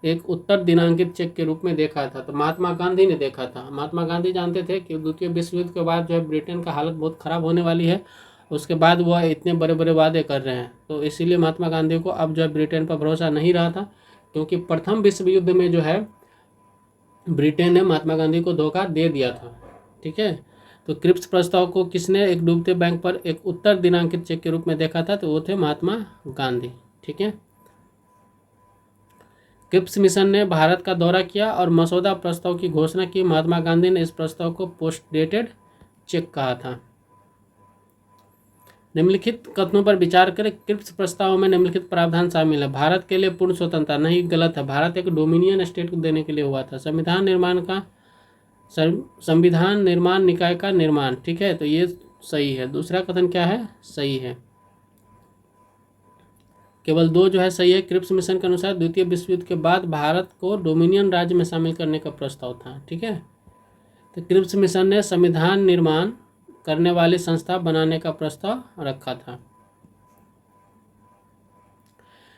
एक उत्तर दिनांकित चेक के रूप में देखा था? तो महात्मा गांधी ने देखा था। महात्मा गांधी जानते थे कि द्वितीय विश्व युद्ध के बाद जो है ब्रिटेन का हालत बहुत ख़राब होने वाली है, उसके बाद वह इतने बड़े बड़े वादे कर रहे हैं, तो इसीलिए महात्मा गांधी को अब जो है ब्रिटेन पर भरोसा नहीं रहा था क्योंकि प्रथम विश्व युद्ध में जो है ब्रिटेन ने महात्मा गांधी को धोखा दे दिया था। ठीक है, तो क्रिप्स प्रस्ताव को किसने एक डूबते बैंक पर एक उत्तर दिनांकित चेक के रूप में देखा था? तो वो थे महात्मा गांधी। ठीक है, क्रिप्स मिशन ने भारत का दौरा किया और मसौदा प्रस्ताव की घोषणा की। महात्मा गांधी ने इस प्रस्ताव को पोस्ट डेटेड चेक कहा था। निम्नलिखित कथनों पर विचार करें। क्रिप्स प्रस्ताव में निम्नलिखित प्रावधान शामिल है। भारत के लिए पूर्ण स्वतंत्रता नहीं, गलत है। भारत एक डोमिनियन स्टेट को देने के लिए हुआ था। संविधान निर्माण निकाय का निर्माण। ठीक है, तो ये सही है। दूसरा कथन क्या है? सही है। केवल 2 जो है सही है। क्रिप्स मिशन के अनुसार द्वितीय विश्व युद्ध के बाद भारत को डोमिनियन राज्य में शामिल करने का प्रस्ताव था। ठीक है, तो क्रिप्स मिशन ने संविधान निर्माण करने वाली संस्था बनाने का प्रस्ताव रखा था।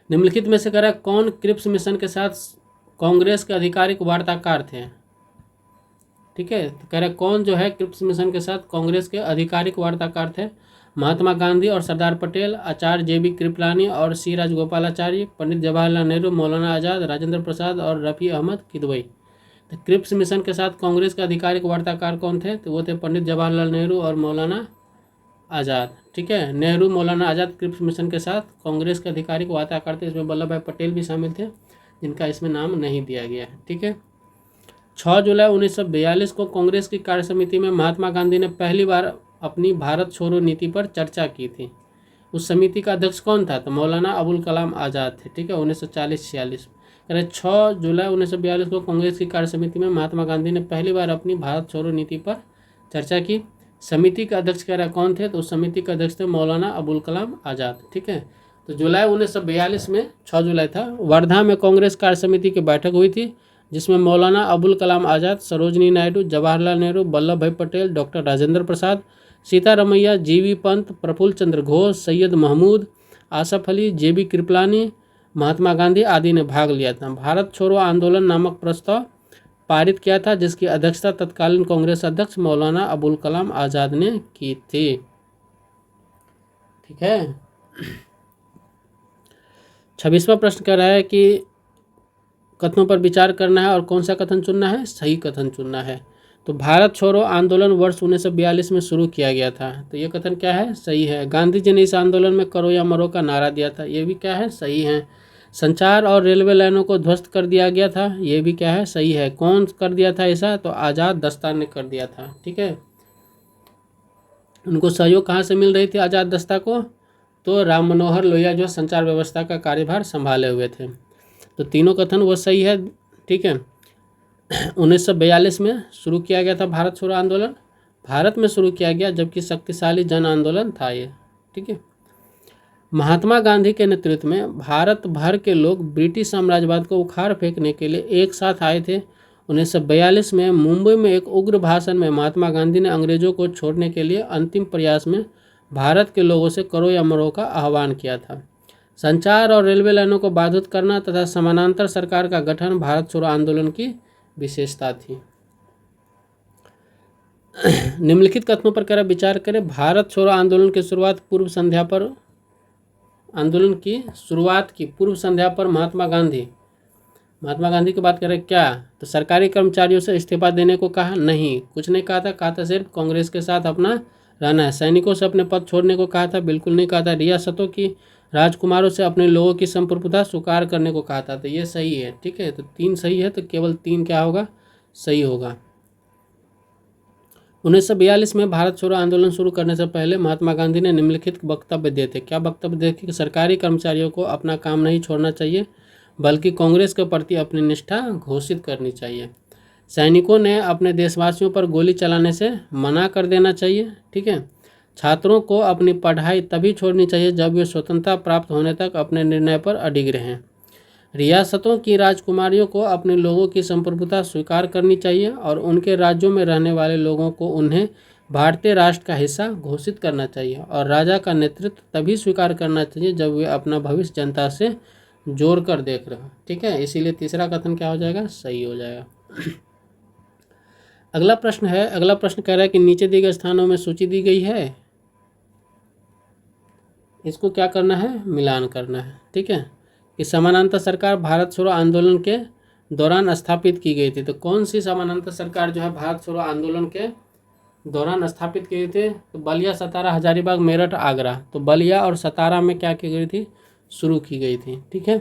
निम्नलिखित में से कह रहा है कौन क्रिप्स मिशन के साथ कांग्रेस के आधिकारिक वार्ताकार थे? ठीक है, तो कह रहा है कौन जो है क्रिप्स मिशन के साथ कांग्रेस के आधिकारिक वार्ताकार थे? महात्मा गांधी और सरदार पटेल, आचार्य JB कृपलानी और C राजगोपालाचारी, पंडित जवाहरलाल नेहरू, मौलाना आज़ाद, राजेंद्र प्रसाद और रफ़ी अहमद किदवई। तो क्रिप्स मिशन के साथ कांग्रेस के आधिकारिक वार्ताकार कौन थे? तो वो थे पंडित जवाहरलाल नेहरू और मौलाना आज़ाद, ठीक है। नेहरू मौलाना आज़ाद क्रिप्स मिशन के साथ कांग्रेस के अधिकारी को वार्ता करते, इसमें वल्लभ भाई पटेल भी शामिल थे, जिनका इसमें नाम नहीं दिया गया है, ठीक है। 6 जुलाई 1942 को कांग्रेस की कार्यसमिति में महात्मा गांधी ने पहली बार अपनी भारत छोड़ो नीति पर चर्चा की थी। उस समिति का अध्यक्ष कौन था? तो मौलाना अबुल कलाम आज़ाद थे, ठीक है, 1940-46। कह रहे 6 जुलाई 1942 को कांग्रेस की कार्यसमिति में महात्मा गांधी ने पहली बार अपनी भारत छोड़ो नीति पर चर्चा की। समिति का अध्यक्ष कह रहा कौन थे? तो उस समिति के अध्यक्ष थे मौलाना अबुल कलाम आज़ाद, ठीक है। तो जुलाई 1942 में 6 जुलाई था, वर्धा में कांग्रेस कार्यसमिति की बैठक हुई थी, जिसमें मौलाना अबुल कलाम आज़ाद, सरोजनी नायडू, जवाहरलाल नेहरू, वल्लभ भाई पटेल, डॉक्टर राजेंद्र प्रसाद, सीतारमैया, जीवी पंत, प्रफुल्ल चंद्र घोष, सैयद महमूद, आसफ अली, जेबी कृपलानी, महात्मा गांधी आदि ने भाग लिया था। भारत छोड़ो आंदोलन नामक प्रस्ताव पारित किया था, जिसकी अध्यक्षता तत्कालीन कांग्रेस अध्यक्ष मौलाना अबुल कलाम आज़ाद ने की थी, ठीक है। 26वां प्रश्न कह रहा है कि कथनों पर विचार करना है और कौन सा कथन चुनना है? सही कथन चुनना है। तो भारत छोड़ो आंदोलन वर्ष 1942 में शुरू किया गया था, तो ये कथन क्या है? सही है। गांधी जी ने इस आंदोलन में करो या मरो का नारा दिया था, ये भी क्या है? सही है। संचार और रेलवे लाइनों को ध्वस्त कर दिया गया था, ये भी क्या है? सही है। कौन कर दिया था ऐसा? तो आज़ाद दस्ता ने कर दिया था, ठीक है। उनको सहयोग कहाँ से मिल रही थी आज़ाद दस्ता को? तो राम मनोहर लोहिया जो संचार व्यवस्था का कार्यभार संभाले हुए थे। तो तीनों कथन वो सही है, ठीक है। 1942 में शुरू किया गया था भारत छोड़ो आंदोलन, भारत में शुरू किया गया, जबकि शक्तिशाली जन आंदोलन था ये, ठीक है। महात्मा गांधी के नेतृत्व में भारत भर के लोग ब्रिटिश साम्राज्यवाद को उखाड़ फेंकने के लिए एक साथ आए थे। 1942 में मुंबई में एक उग्र भाषण में महात्मा गांधी ने अंग्रेजों को छोड़ने के लिए अंतिम प्रयास में भारत के लोगों से करो या मरो का आह्वान किया था। संचार और रेलवे लाइनों को बाधित करना तथा समानांतर सरकार का गठन भारत छोड़ो आंदोलन की विशेषता थी। निम्नलिखित कथनों पर कर विचार करें। भारत छोड़ो आंदोलन की शुरुआत पूर्व संध्या पर महात्मा गांधी की बात करें क्या? तो सरकारी कर्मचारियों से इस्तीफा देने को कहा? नहीं, कुछ नहीं कहा था सिर्फ कांग्रेस के साथ अपना रहना है। सैनिकों से अपने पद छोड़ने को कहा था? बिल्कुल नहीं कहा था। रियासतों की राजकुमारों से अपने लोगों की संप्रभुता स्वीकार करने को कहा था। तो ये सही है, ठीक है। तो 3 सही है, तो केवल 3 क्या होगा? सही होगा। 1942 में भारत छोड़ो आंदोलन शुरू करने से पहले महात्मा गांधी ने निम्नलिखित वक्तव्य दिए थे। क्या वक्तव्य दिए थे? कि सरकारी कर्मचारियों को अपना काम नहीं छोड़ना चाहिए, बल्कि कांग्रेस के प्रति अपनी निष्ठा घोषित करनी चाहिए। सैनिकों ने अपने देशवासियों पर गोली चलाने से मना कर देना चाहिए, ठीक है। छात्रों को अपनी पढ़ाई तभी छोड़नी चाहिए जब वे स्वतंत्रता प्राप्त होने तक अपने निर्णय पर अडिग रहें। रियासतों की राजकुमारियों को अपने लोगों की संप्रभुता स्वीकार करनी चाहिए और उनके राज्यों में रहने वाले लोगों को उन्हें भारतीय राष्ट्र का हिस्सा घोषित करना चाहिए और राजा का नेतृत्व तभी स्वीकार करना चाहिए जब वे अपना भविष्य जनता से जोड़ कर देख रहे हो, ठीक है। इसीलिए तीसरा कथन क्या हो जाएगा? सही हो जाएगा। अगला प्रश्न कह रहा है कि नीचे दिए गए स्थानों में सूची दी गई है, इसको क्या करना है? मिलान करना है, ठीक है। कि समानांतर सरकार भारत छोड़ो आंदोलन के दौरान स्थापित की गई थी। तो कौन सी समानांतर सरकार जो है भारत छोड़ो आंदोलन के दौरान स्थापित की गई थी? तो बलिया, सतारा, हजारीबाग, मेरठ, आगरा। तो बलिया और सतारा में क्या की गई थी? शुरू की गई थी, ठीक है।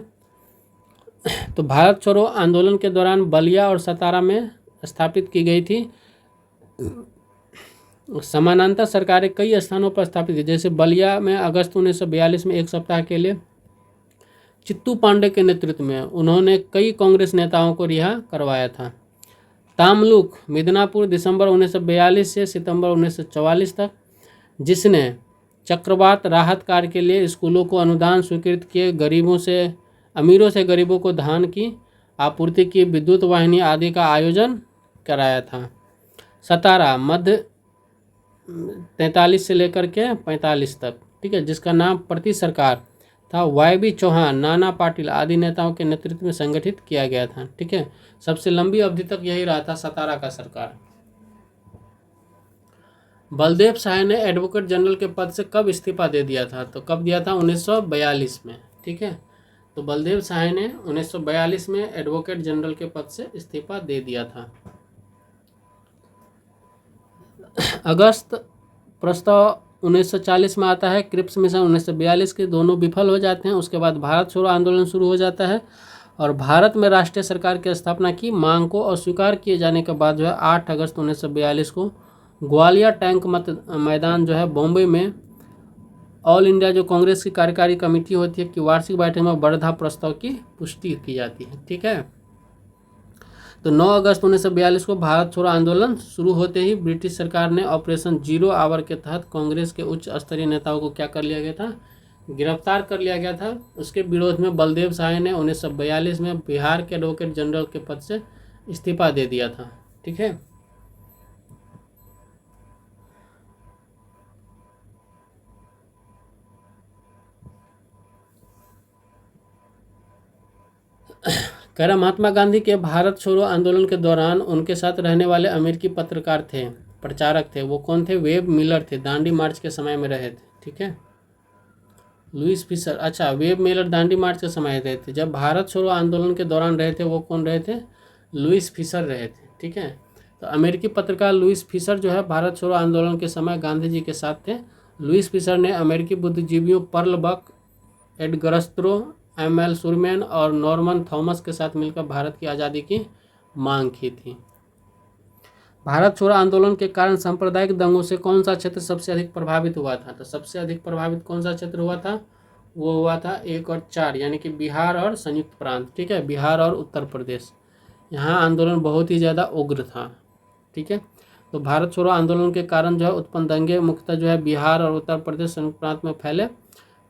तो भारत छोड़ो आंदोलन के दौरान बलिया और सतारा में स्थापित की गई थी। समानांतर सरकारें कई स्थानों पर स्थापित की, जैसे बलिया में अगस्त 1942 में 1 सप्ताह के लिए चित्तू पांडे के नेतृत्व में उन्होंने कई कांग्रेस नेताओं को रिहा करवाया था। तामलुक, मिदनापुर, दिसंबर 1942 से सितंबर 1944 तक, जिसने चक्रवात राहत कार्य के लिए स्कूलों को अनुदान स्वीकृत किए, अमीरों से गरीबों को धान की आपूर्ति की, विद्युत वाहिनी आदि का आयोजन कराया था। सतारा, मध्य 43 से लेकर के 45 तक, ठीक है, जिसका नाम प्रति सरकार था, वाई.बी. चौहान, नाना पाटिल आदि नेताओं के नेतृत्व में संगठित किया गया था, ठीक है। सबसे लंबी अवधि तक यही रहा था सतारा का सरकार। बलदेव सहाय ने एडवोकेट जनरल के पद से कब इस्तीफा दे दिया था? तो कब दिया था? 1942 में, ठीक है। तो बलदेव सहाय ने 1942 में एडवोकेट जनरल के पद से इस्तीफा दे दिया था। अगस्त प्रस्ताव 1940 में आता है, क्रिप्स मिशन 1942 के, दोनों विफल हो जाते हैं। उसके बाद भारत छोड़ो आंदोलन शुरू हो जाता है और भारत में राष्ट्रीय सरकार की स्थापना की मांग को अस्वीकार किए जाने के बाद जो है 8 अगस्त 1942 को ग्वालियर टैंक मैदान जो है बॉम्बे में ऑल इंडिया जो कांग्रेस की कार्यकारी कमेटी होती है कि वार्षिक बैठक में वर्धा प्रस्ताव की पुष्टि की जाती है। ठीक है, तो 9 अगस्त 1942 को भारत छोड़ो आंदोलन शुरू होते ही ब्रिटिश सरकार ने ऑपरेशन जीरो आवर के तहत कांग्रेस के उच्च स्तरीय नेताओं को क्या कर लिया गया था, गिरफ्तार कर लिया गया था। उसके विरोध में बलदेव सहाय ने 1942 में बिहार के एडवोकेट जनरल के पद से इस्तीफा दे दिया था। ठीक है, कह रहा महात्मा गांधी के भारत छोड़ो आंदोलन के दौरान उनके साथ रहने वाले अमेरिकी पत्रकार थे, प्रचारक थे, वो कौन थे, वेब मिलर थे, दांडी मार्च के समय में रहे थे। ठीक है, लुइस फिशर, अच्छा वेब मिलर दांडी मार्च के समय रहे थे। जब भारत छोड़ो आंदोलन के दौरान रहे थे वो कौन रहे थे, लुइस फिशर रहे थे। ठीक है, तो अमेरिकी पत्रकार लुइस फिशर जो है भारत छोड़ो आंदोलन के समय गांधी जी के साथ थे। लुइस फिशर ने अमेरिकी बुद्धिजीवियों पर्ल बक, एडगरस्त्रो, एम.एल. सुरमैन और नॉर्मन थॉमस के साथ मिलकर भारत की आज़ादी की मांग की थी। भारत छोड़ो आंदोलन के कारण सांप्रदायिक दंगों से कौन सा क्षेत्र सबसे अधिक प्रभावित हुआ था, तो सबसे अधिक प्रभावित कौन सा क्षेत्र हुआ था, वो हुआ था 1 और 4 यानी कि बिहार और संयुक्त प्रांत। ठीक है, बिहार और उत्तर प्रदेश, यहाँ आंदोलन बहुत ही ज़्यादा उग्र था। ठीक है, तो भारत छोड़ो आंदोलन के कारण जो है उत्पन्न दंगे मुख्यतः जो है बिहार और उत्तर प्रदेश संयुक्त प्रांत में फैले।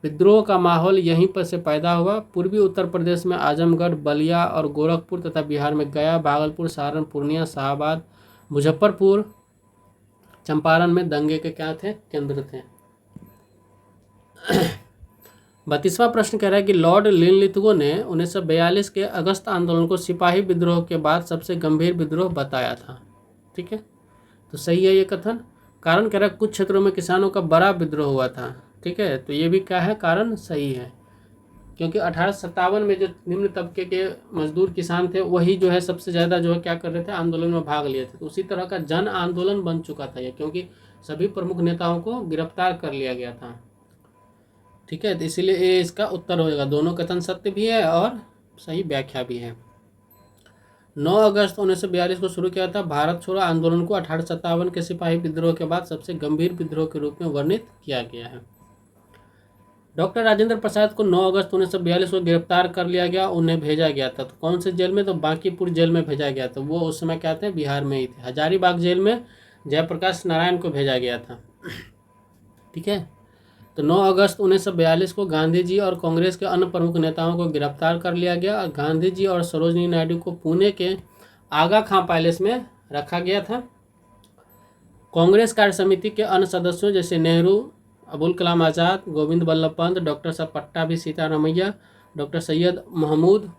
विद्रोह का माहौल यहीं पर से पैदा हुआ। पूर्वी उत्तर प्रदेश में आजमगढ़, बलिया और गोरखपुर तथा बिहार में गया, भागलपुर, सारण, पूर्णिया, शाहाबाद, मुजफ्फरपुर, चंपारण में दंगे के क्या थे, केंद्र थे। 32वां प्रश्न कह रहा है कि लॉर्ड लिनलिथगो ने 1942 के अगस्त आंदोलन को सिपाही विद्रोह के बाद सबसे गंभीर विद्रोह बताया था। ठीक है, तो सही है ये कथन। कारण कह रहा है कुछ क्षेत्रों में किसानों का बड़ा विद्रोह हुआ था। ठीक है, तो ये भी क्या है, कारण सही है, क्योंकि 1857 में जो निम्न तबके के मजदूर किसान थे वही जो है सबसे ज़्यादा जो है क्या कर रहे थे, आंदोलन में भाग लिए थे। तो उसी तरह का जन आंदोलन बन चुका था ये, क्योंकि सभी प्रमुख नेताओं को गिरफ्तार कर लिया गया था। ठीक है, तो इसीलिए ये इसका उत्तर होगा। दोनों कथन सत्य भी है और सही व्याख्या भी है। 9 अगस्त 1942 को शुरू किया था भारत छोड़ो आंदोलन को 1857 के सिपाही विद्रोह के बाद सबसे गंभीर विद्रोह के रूप में वर्णित किया गया है। डॉक्टर राजेंद्र प्रसाद को 9 अगस्त 1942 को गिरफ्तार कर लिया गया, उन्हें भेजा गया था। तो कौन से जेल में, तो बांकीपुर जेल में भेजा गया था। वो उस समय क्या थे, बिहार में ही थे। हजारीबाग जेल में जयप्रकाश नारायण को भेजा गया था। ठीक है, तो 9 अगस्त 1942 को गांधी जी और कांग्रेस के अन्य प्रमुख नेताओं को गिरफ्तार कर लिया गया और गांधी जी और सरोजनी नायडू को पुणे के आगा खां पैलेस में रखा गया था। कांग्रेस कार्य समिति के अन्य सदस्यों जैसे नेहरू, अबुल कलाम आज़ाद, गोविंद बल्लभ पंत, डॉक्टर साहब पट्टाभी सीतारामैया, डॉक्टर सैयद महमूद,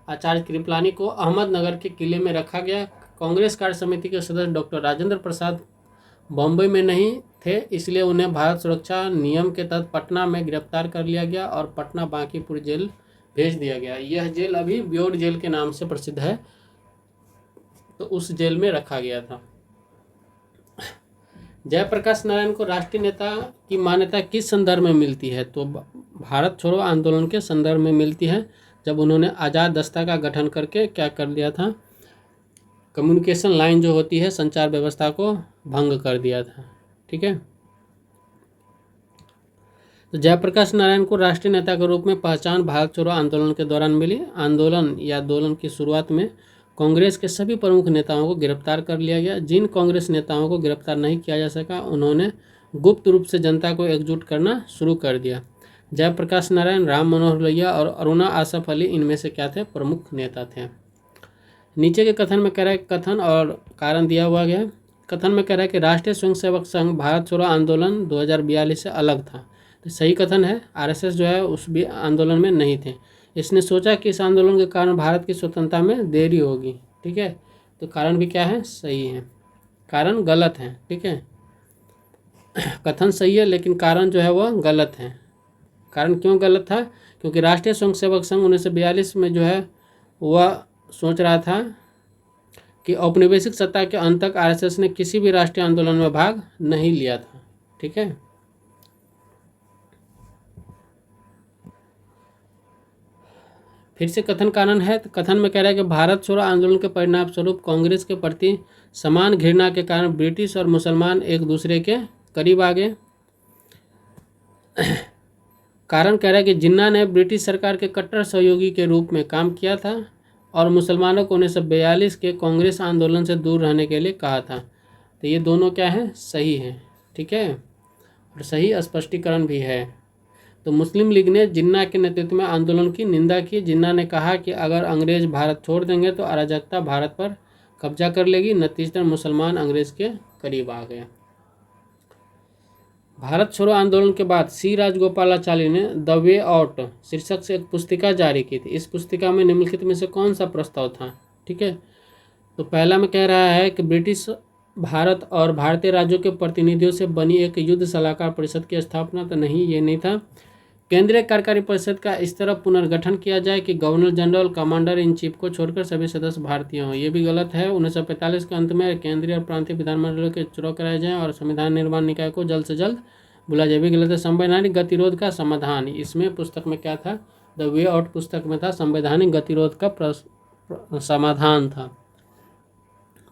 आचार्य कृपलानी को अहमदनगर के किले में रखा गया। कांग्रेस कार्य समिति के सदस्य डॉक्टर राजेंद्र प्रसाद बॉम्बे में नहीं थे, इसलिए उन्हें भारत सुरक्षा नियम के तहत पटना में गिरफ्तार कर लिया गया और पटना बांकीपुर जेल भेज दिया गया। यह जेल अभी ब्योर जेल के नाम से प्रसिद्ध है, तो उस जेल में रखा गया था। जयप्रकाश नारायण को राष्ट्रीय नेता की मान्यता किस संदर्भ में मिलती है, तो भारत छोड़ो आंदोलन के संदर्भ में मिलती है, जब उन्होंने आज़ाद दस्ता का गठन करके क्या कर दिया था, कम्युनिकेशन लाइन जो होती है संचार व्यवस्था को भंग कर दिया था। ठीक है, तो जयप्रकाश नारायण को राष्ट्रीय नेता के रूप में पहचान भारत छोड़ो आंदोलन के दौरान मिली। आंदोलन या दोलन की शुरुआत में कांग्रेस के सभी प्रमुख नेताओं को गिरफ्तार कर लिया गया। जिन कांग्रेस नेताओं को गिरफ्तार नहीं किया जा सका उन्होंने गुप्त रूप से जनता को एकजुट करना शुरू कर दिया। जयप्रकाश नारायण, राम मनोहर लोहिया और अरुणा आसफ अली इनमें से क्या थे, प्रमुख नेता थे। नीचे के कथन में कह रहा है, कथन और कारण दिया हुआ गया। कथन में कह रहा है कि राष्ट्रीय स्वयंसेवक संघ भारत छोड़ो आंदोलन 2042 से अलग था। तो सही कथन है, आरएसएस जो है उस भी आंदोलन में नहीं थे। इसने सोचा कि इस आंदोलन के कारण भारत की स्वतंत्रता में देरी होगी। ठीक है, तो कारण भी क्या है, सही है, कारण गलत है। ठीक है, कथन सही है लेकिन कारण जो है वह गलत है। कारण क्यों गलत था, क्योंकि राष्ट्रीय स्वयंसेवक संघ 1942 में जो है वह सोच रहा था कि औपनिवेशिक सत्ता के अंत तक आरएसएस ने किसी भी राष्ट्रीय आंदोलन में भाग नहीं लिया था। ठीक है, फिर से कथन कारण है, तो कथन में कह रहा है कि भारत छोड़ो आंदोलन के परिणाम स्वरूप कांग्रेस के प्रति समान घृणा के कारण ब्रिटिश और मुसलमान एक दूसरे के करीब आ गए। कारण कह रहा है कि जिन्ना ने ब्रिटिश सरकार के कट्टर सहयोगी के रूप में काम किया था और मुसलमानों को 1942 के कांग्रेस आंदोलन से दूर रहने के लिए कहा था। तो ये दोनों क्या है, सही है, ठीक है, और सही स्पष्टीकरण भी है। तो मुस्लिम लीग ने जिन्ना के नेतृत्व में आंदोलन की निंदा की। जिन्ना ने कहा कि अगर अंग्रेज भारत छोड़ देंगे तो अराजकता भारत पर कब्जा कर लेगी। नतीजतन मुसलमान अंग्रेज के करीब आ गए। भारत छोड़ो आंदोलन के बाद सी राजगोपालाचारी ने द वे आउट शीर्षक से एक पुस्तिका जारी की थी। इस पुस्तिका में निम्नलिखित में से कौन सा प्रस्ताव था, ठीक है। तो पहला में कह रहा है कि ब्रिटिश भारत और भारतीय राज्यों के प्रतिनिधियों से बनी एक युद्ध सलाहकार परिषद की स्थापना। तो नहीं, ये नहीं था। केंद्रीय कार्यकारी परिषद का इस तरह पुनर्गठन किया जाए कि governor general, commander in chief को छोड़कर सभी सदस्य भारतीय हों। ये भी गलत है। 1945 के अंत में केंद्रीय और प्रांतीय विधानमंडलों के चुनाव कराए जाएं और संविधान निर्माण निकाय को जल्द से जल्द बुलाया जाए। भी गलत है। संवैधानिक गतिरोध का समाधान, इसमें पुस्तक में क्या था, द वे आउट पुस्तक में था संवैधानिक गतिरोध का समाधान था,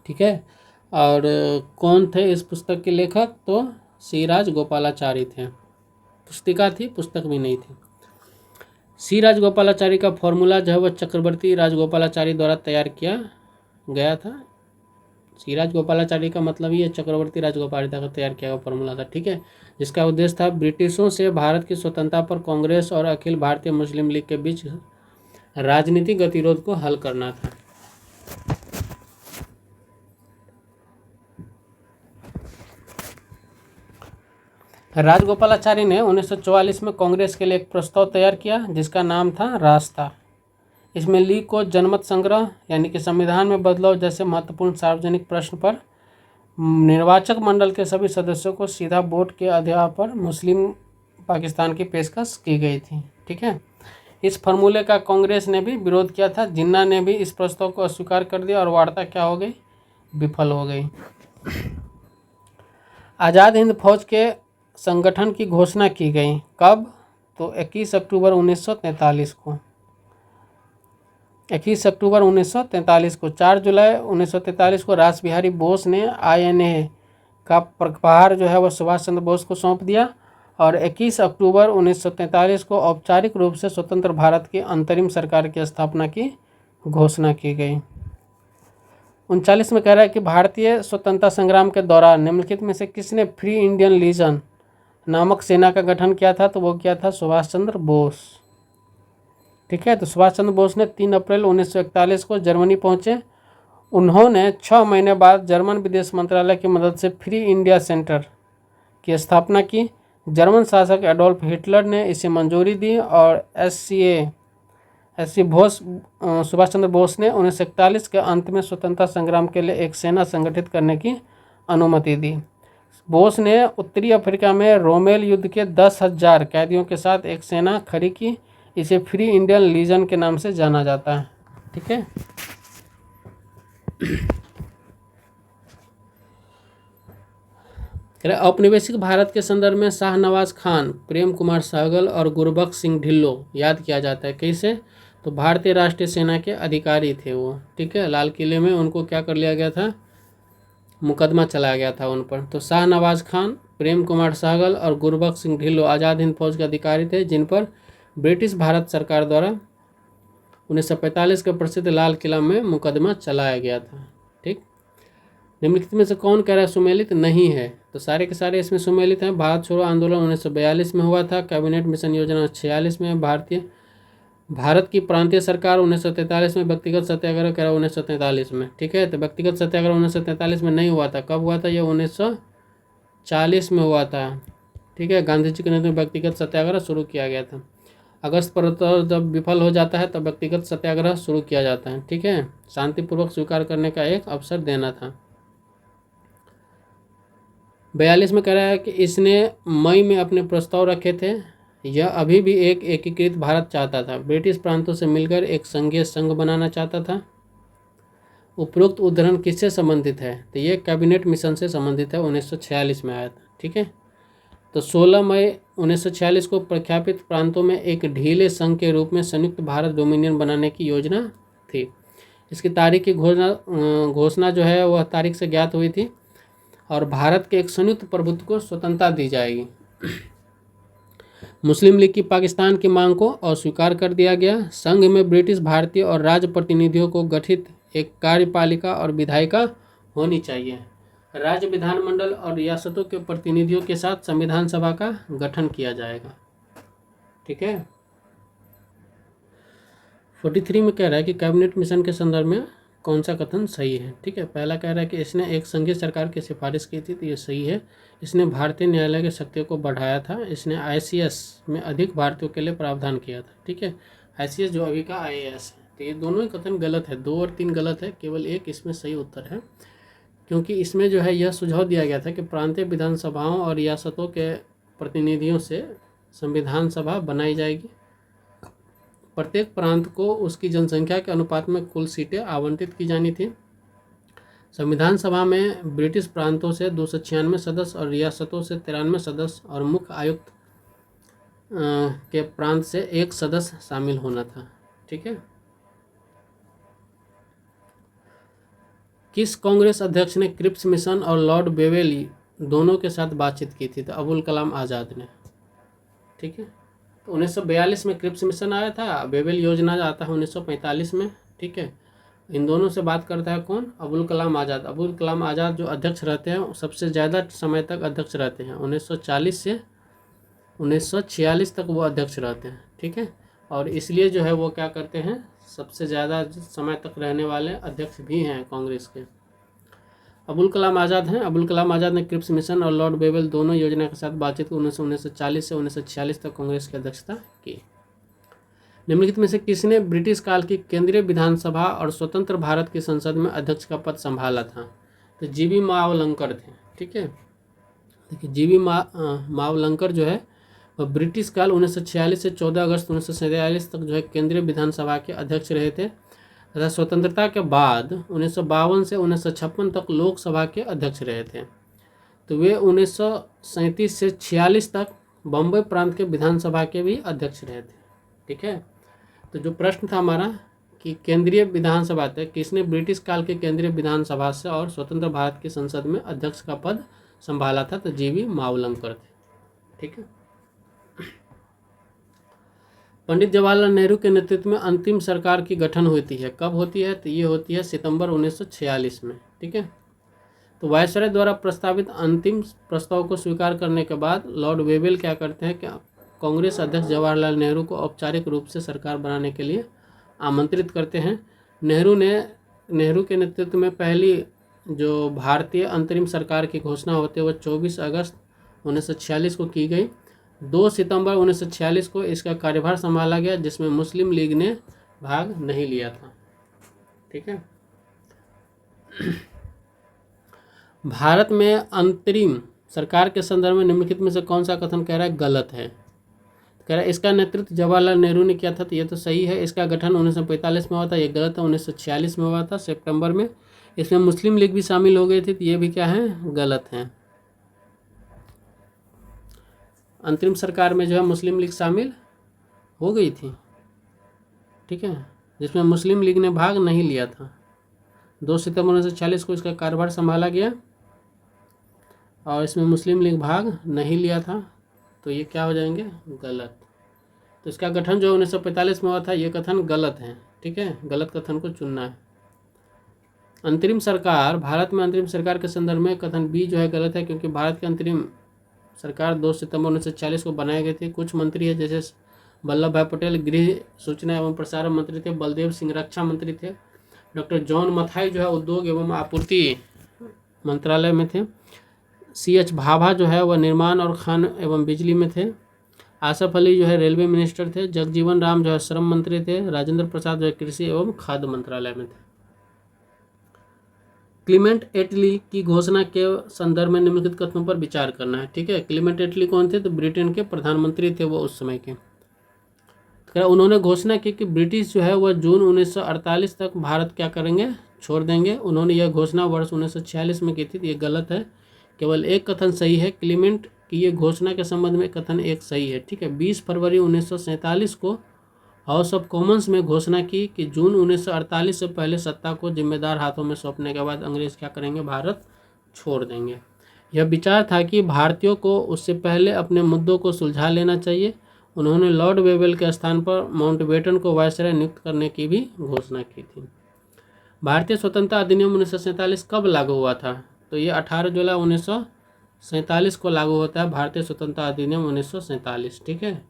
ठीक है। और कौन थे इस पुस्तक के लेखक, तो सी राजगोपालाचारी थे। पुस्तिका थी, पुस्तक भी नहीं थी। सी राजगोपालाचारी का फॉर्मूला जो है वह चक्रवर्ती राजगोपालाचारी द्वारा तैयार किया गया था। सी राजगोपालाचारी का मतलब ये चक्रवर्ती राजगोपालाचारी का तैयार किया गया फॉर्मूला था, ठीक है, जिसका उद्देश्य था ब्रिटिशों से भारत की स्वतंत्रता पर कांग्रेस और अखिल भारतीय मुस्लिम लीग के बीच राजनीतिक गतिरोध को हल करना था। राजगोपालाचारी ने 1944 में कांग्रेस के लिए एक प्रस्ताव तैयार किया जिसका नाम था रास्ता। इसमें लीग को जनमत संग्रह यानी कि संविधान में बदलाव जैसे महत्वपूर्ण सार्वजनिक प्रश्न पर निर्वाचक मंडल के सभी सदस्यों को सीधा वोट के आधार पर मुस्लिम पाकिस्तान की पेशकश की गई थी, ठीक है। इस फार्मूले का कांग्रेस ने भी विरोध किया था। जिन्ना ने भी इस प्रस्ताव को अस्वीकार कर दिया और वार्ता क्या हो गई, विफल हो गई। आज़ाद हिंद फौज के संगठन की घोषणा की गई। कब, तो 21 अक्टूबर 1943 को। 21 अक्टूबर 1943 को। 4 जुलाई 1943 को रास बिहारी बोस ने INA का प्रभार जो है वह सुभाष चंद्र बोस को सौंप दिया और 21 अक्टूबर 1943 को औपचारिक रूप से स्वतंत्र भारत की अंतरिम सरकार की स्थापना की घोषणा की गई। 39 में कह रहा है कि भारतीय स्वतंत्रता संग्राम के दौरान निम्नलिखित में से किसने फ्री इंडियन लीजन नामक सेना का गठन किया था, तो वो किया था सुभाष चंद्र बोस, ठीक है। तो सुभाष चंद्र बोस ने 3 अप्रैल 1941 को जर्मनी पहुंचे। उन्होंने 6 महीने बाद जर्मन विदेश मंत्रालय की मदद से फ्री इंडिया सेंटर की स्थापना की। जर्मन शासक एडोल्फ हिटलर ने इसे मंजूरी दी और सुभाष चंद्र बोस ने 1941 के अंत में स्वतंत्रता संग्राम के लिए एक सेना संगठित करने की अनुमति दी। बोस ने उत्तरी अफ्रीका में रोमेल युद्ध के 10,000 कैदियों के साथ एक सेना खड़ी की। इसे फ्री इंडियन लीजन के नाम से जाना जाता है, ठीक है। औपनिवेशिक भारत के संदर्भ में शाहनवाज खान, प्रेम कुमार सहगल और गुरबख्श सिंह ढिल्लो याद किया जाता है। कैसे, तो भारतीय राष्ट्रीय सेना के अधिकारी थे वो, ठीक है। लाल किले में उनको क्या कर लिया गया था, मुकदमा चलाया गया था उन पर। तो शाहनवाज खान, प्रेम कुमार सहगल और गुरबख्श सिंह ढिल्लो आज़ाद हिंद फौज के अधिकारी थे जिन पर ब्रिटिश भारत सरकार द्वारा 1945 के प्रसिद्ध लाल किला में मुकदमा चलाया गया था, ठीक। निम्नलिखित में से कौन कह रहा है सुमेलित नहीं है, तो सारे के सारे इसमें सुमेलित हैं। भारत छोड़ो आंदोलन 1942 में हुआ था। कैबिनेट मिशन योजना 46 में। भारत की प्रांतीय सरकार 1943 में। व्यक्तिगत सत्याग्रह करा 1943 में, ठीक है। तो व्यक्तिगत सत्याग्रह 1943 में नहीं हुआ था। कब हुआ था, ये 1940 में हुआ था, ठीक है। गांधी जी के नेतृत्व में व्यक्तिगत सत्याग्रह शुरू किया गया था। अगस्त पर तो जब विफल हो जाता है तब व्यक्तिगत सत्याग्रह शुरू किया जाता है, ठीक है। शांतिपूर्वक स्वीकार करने का एक अवसर देना था। 42 में कह रहा है कि इसने मई में अपने प्रस्ताव रखे थे। यह अभी भी एक एकीकृत भारत चाहता था। ब्रिटिश प्रांतों से मिलकर एक संघीय संघ बनाना चाहता था। उपरोक्त उद्धरण किससे संबंधित है, तो ये कैबिनेट मिशन से संबंधित है, 1946 में आया था, ठीक है। तो 16 मई 1946 को प्रख्यापित प्रांतों में एक ढीले संघ के रूप में संयुक्त भारत डोमिनियन बनाने की योजना थी। इसकी तारीख की घोषणा जो है वह तारीख से ज्ञात हुई थी और भारत के एक संयुक्त प्रभुत्व को स्वतंत्रता दी जाएगी। मुस्लिम लीग की पाकिस्तान की मांग को अस्वीकार कर दिया गया। संघ में ब्रिटिश, भारतीय और राज्य प्रतिनिधियों को गठित एक कार्यपालिका और विधायिका होनी चाहिए। राज्य विधानमंडल और रियासतों के प्रतिनिधियों के साथ संविधान सभा का गठन किया जाएगा। ठीक है। 43 में कह रहा है कि कैबिनेट मिशन के संदर्भ में कौन सा कथन सही है। ठीक है। पहला कह रहा है कि इसने एक संघीय सरकार की सिफारिश की थी, तो ये सही है। इसने भारतीय न्यायालय की शक्तियों को बढ़ाया था। इसने ICS में अधिक भारतीयों के लिए प्रावधान किया था। ठीक है। ICS जो अभी का IAS है। तो ये दोनों ही कथन गलत है, 2 और 3 गलत है, केवल एक इसमें सही उत्तर है, क्योंकि इसमें जो है यह सुझाव दिया गया था कि प्रांतीय विधानसभाओं और रियासतों के प्रतिनिधियों से संविधान सभा बनाई जाएगी। प्रत्येक प्रांत को उसकी जनसंख्या के अनुपात में कुल सीटें आवंटित की जानी थी। संविधान सभा में ब्रिटिश प्रांतों से 296 सदस्य और रियासतों से 93 सदस्य और मुख्य आयुक्त के प्रांत से 1 सदस्य शामिल होना था। ठीक है। किस कांग्रेस अध्यक्ष ने क्रिप्स मिशन और लॉर्ड बेवेल दोनों के साथ बातचीत की थी? तो अबुल कलाम आज़ाद ने। ठीक है। तो 1942 में क्रिप्स मिशन आया था, बेवेल योजना आता है 1945 में। ठीक है। इन दोनों से बात करता है कौन? अबुल कलाम आज़ाद। अबुल कलाम आज़ाद जो अध्यक्ष रहते हैं सबसे ज़्यादा समय तक अध्यक्ष रहते हैं, 1940 से 1946 तक वो अध्यक्ष रहते हैं। ठीक है। और इसलिए जो है वो क्या करते हैं, सबसे ज़्यादा समय तक रहने वाले अध्यक्ष भी हैं कांग्रेस के, अबुल कलाम आज़ाद हैं। अबुल कलाम आज़ाद ने क्रिप्स मिशन और लॉर्ड बेवेल दोनों योजना के साथ बातचीत 1940 से 1946 तक कांग्रेस की अध्यक्षता की। निम्नलिखित में से किसने ब्रिटिश काल की केंद्रीय विधानसभा और स्वतंत्र भारत की संसद में अध्यक्ष का पद संभाला था? तो GV मावलंकर थे। ठीक है। देखिए GV मावलंकर जो है वह ब्रिटिश काल 1946 से 14 अगस्त 1947 तक जो है केंद्रीय विधानसभा के अध्यक्ष रहे थे तथा स्वतंत्रता के बाद 1952 से 1956 तक लोकसभा के अध्यक्ष रहे थे। तो वे 1937 से 46 तक बम्बई प्रांत के विधानसभा के भी अध्यक्ष रहे थे। ठीक है। तो जो प्रश्न था हमारा कि केंद्रीय विधानसभा थे, किसने ब्रिटिश काल के केंद्रीय विधानसभा से और स्वतंत्र भारत की संसद में अध्यक्ष का पद संभाला था? तो GV मावलंकर थे। ठीक है। पंडित जवाहरलाल नेहरू के नेतृत्व में अंतिम सरकार की गठन होती है, कब होती है? तो ये होती है सितंबर 1946 में। ठीक है। तो वायसराय द्वारा प्रस्तावित अंतिम प्रस्ताव को स्वीकार करने के बाद लॉर्ड वेवेल क्या करते हैं कि कांग्रेस अध्यक्ष जवाहरलाल नेहरू को औपचारिक रूप से सरकार बनाने के लिए आमंत्रित करते हैं। नेहरू के नेतृत्व में पहली जो भारतीय अंतरिम सरकार की घोषणा होती है वह 24 अगस्त 1946 को की गई। 2 सितंबर 1946 को इसका कार्यभार संभाला गया, जिसमें मुस्लिम लीग ने भाग नहीं लिया था। ठीक है। भारत में अंतरिम सरकार के संदर्भ में निम्नलिखित में से कौन सा कथन कह रहा है गलत है? कह रहा है इसका नेतृत्व जवाहरलाल नेहरू ने किया था, तो ये तो सही है। इसका गठन 1945 में हुआ था, ये गलत है। 1946 में हुआ था सितंबर में। इसमें मुस्लिम लीग भी शामिल हो गई थी, तो ये भी क्या है, गलत है। अंतरिम सरकार में जो है मुस्लिम लीग शामिल हो गई थी। ठीक है। जिसमें मुस्लिम लीग ने भाग नहीं लिया था। 2 सितंबर 1946 को इसका कार्यभार संभाला गया और इसमें मुस्लिम लीग भाग नहीं लिया था, तो ये क्या हो जाएंगे, गलत। तो इसका गठन जो 1945 में हुआ था ये कथन गलत है। ठीक है। गलत कथन को चुनना है। अंतरिम सरकार, भारत में अंतरिम सरकार के संदर्भ में कथन बी जो है गलत है, क्योंकि भारत की अंतरिम सरकार 2 सितंबर 1940 को बनाए गए थे। कुछ मंत्री है जैसे वल्लभ भाई पटेल गृह सूचना एवं प्रसारण मंत्री थे, बलदेव सिंह रक्षा मंत्री थे, डॉक्टर जॉन मथाई जो है उद्योग एवं आपूर्ति मंत्रालय में थे, CH भाभा जो है वह निर्माण और खान एवं बिजली में थे, आसफ अली जो है रेलवे मिनिस्टर थे, जगजीवन राम जो है श्रम मंत्री थे, राजेंद्र प्रसाद जो है कृषि एवं खाद्य मंत्रालय में थे। क्लीमेंट एटली की घोषणा के संदर्भ में निम्नलिखित कथनों पर विचार करना है। ठीक है। क्लीमेंट एटली कौन थे? तो ब्रिटेन के प्रधानमंत्री थे वो उस समय के। उन्होंने घोषणा की कि ब्रिटिश जो है वह जून 1948 तक भारत क्या करेंगे, छोड़ देंगे। उन्होंने यह घोषणा वर्ष 1946 में की थी, ये गलत है। केवल एक कथन सही है। क्लीमेंट कि ये घोषणा के संबंध में कथन एक सही है। ठीक है, 20 फरवरी 1947 को हाउस ऑफ कॉमन्स में घोषणा की कि जून 1948 से पहले सत्ता को जिम्मेदार हाथों में सौंपने के बाद अंग्रेज क्या करेंगे, भारत छोड़ देंगे। यह विचार था कि भारतीयों को उससे पहले अपने मुद्दों को सुलझा लेना चाहिए। उन्होंने लॉर्ड वेवेल के स्थान पर माउंटबेटन को वायसराय नियुक्त करने की भी घोषणा की थी। भारतीय स्वतंत्रता अधिनियम 1947 कब लागू हुआ था? तो ये 18 जुलाई 1947 को लागू होता है भारतीय स्वतंत्रता अधिनियम 1947। ठीक है,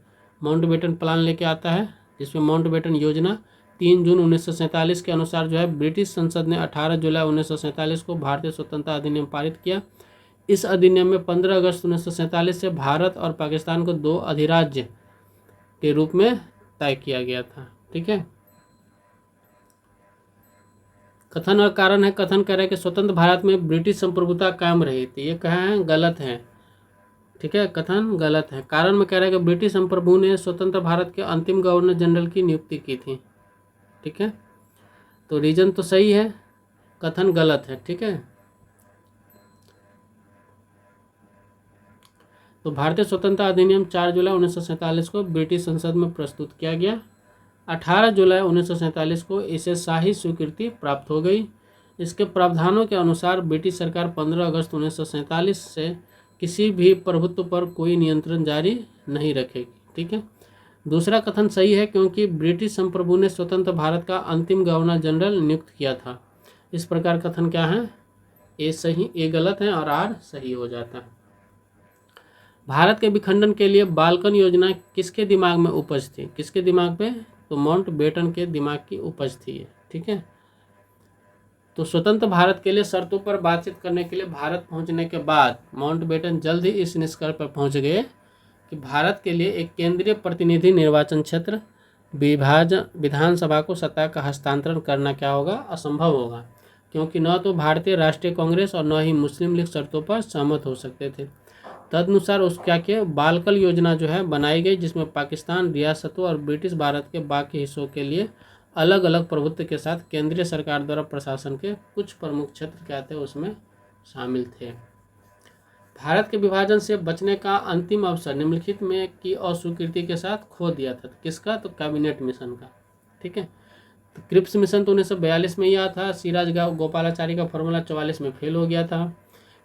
माउंटबेटन प्लान लेके आता है, जिसमें माउंटबेटन योजना 3 जून 1947 के अनुसार जो है ब्रिटिश संसद ने 18 जुलाई 1947 को भारतीय स्वतंत्रता अधिनियम पारित किया। इस अधिनियम में 15 अगस्त 1947 से भारत और पाकिस्तान को 2 अधिराज्य के रूप में तय किया गया था। ठीक है, कथन और कारण है। कथन कह रहा है कि स्वतंत्र भारत में ब्रिटिश संप्रभुता कायम रही थी, ये कहा है गलत है। ठीक है, कथन गलत है। कारण में कह रहा है कि ब्रिटिश संप्रभु ने स्वतंत्र भारत के अंतिम गवर्नर जनरल की नियुक्ति की थी। ठीक है, तो रीजन तो सही है, कथन गलत है। ठीक है, तो भारतीय स्वतंत्रता अधिनियम 4 जुलाई 1947 को ब्रिटिश संसद में प्रस्तुत किया गया। 18 जुलाई 1947 को इसे शाही स्वीकृति प्राप्त हो गई। इसके प्रावधानों के अनुसार ब्रिटिश सरकार 15 अगस्त 1947 से किसी भी प्रभुत्व पर कोई नियंत्रण जारी नहीं रखेगी। ठीक है, दूसरा कथन सही है क्योंकि ब्रिटिश संप्रभु ने स्वतंत्र भारत का अंतिम गवर्नर जनरल नियुक्त किया था। इस प्रकार कथन क्या है, ए सही, ए गलत है और आर सही हो जाता है। भारत के विखंडन के लिए बाल्कन योजना किसके दिमाग में उपज थी? किसके दिमाग पे? तो माउंटबेटन के दिमाग की उपज थी। ठीक है, तो स्वतंत्र भारत के लिए शर्तों पर बातचीत करने के लिए भारत पहुंचने के बाद माउंटबेटन जल्द ही इस निष्कर्ष पर पहुंच गए कि भारत के लिए एक केंद्रीय प्रतिनिधि निर्वाचन क्षेत्र विधानसभा को सत्ता का हस्तांतरण करना क्या होगा, असंभव होगा, क्योंकि न तो भारतीय राष्ट्रीय कांग्रेस और न ही मुस्लिम लीग शर्तों पर सहमत हो सकते थे। तदनुसार उस क्या किया, बालकल योजना जो है बनाई गई, जिसमें पाकिस्तान रियासतों और ब्रिटिश भारत के बाकी हिस्सों के लिए अलग अलग प्रभुत्व के साथ केंद्रीय सरकार द्वारा प्रशासन के कुछ प्रमुख क्षेत्र क्या थे उसमें शामिल थे। भारत के विभाजन से बचने का अंतिम अवसर निम्नलिखित में की अस्वीकृति के साथ खो दिया था। किसका? तो कैबिनेट मिशन का। ठीक है, तो क्रिप्स मिशन तो 1942 में ही आया था। सिराज गोपालाचारी का फॉर्मूला 44 में फेल हो गया था।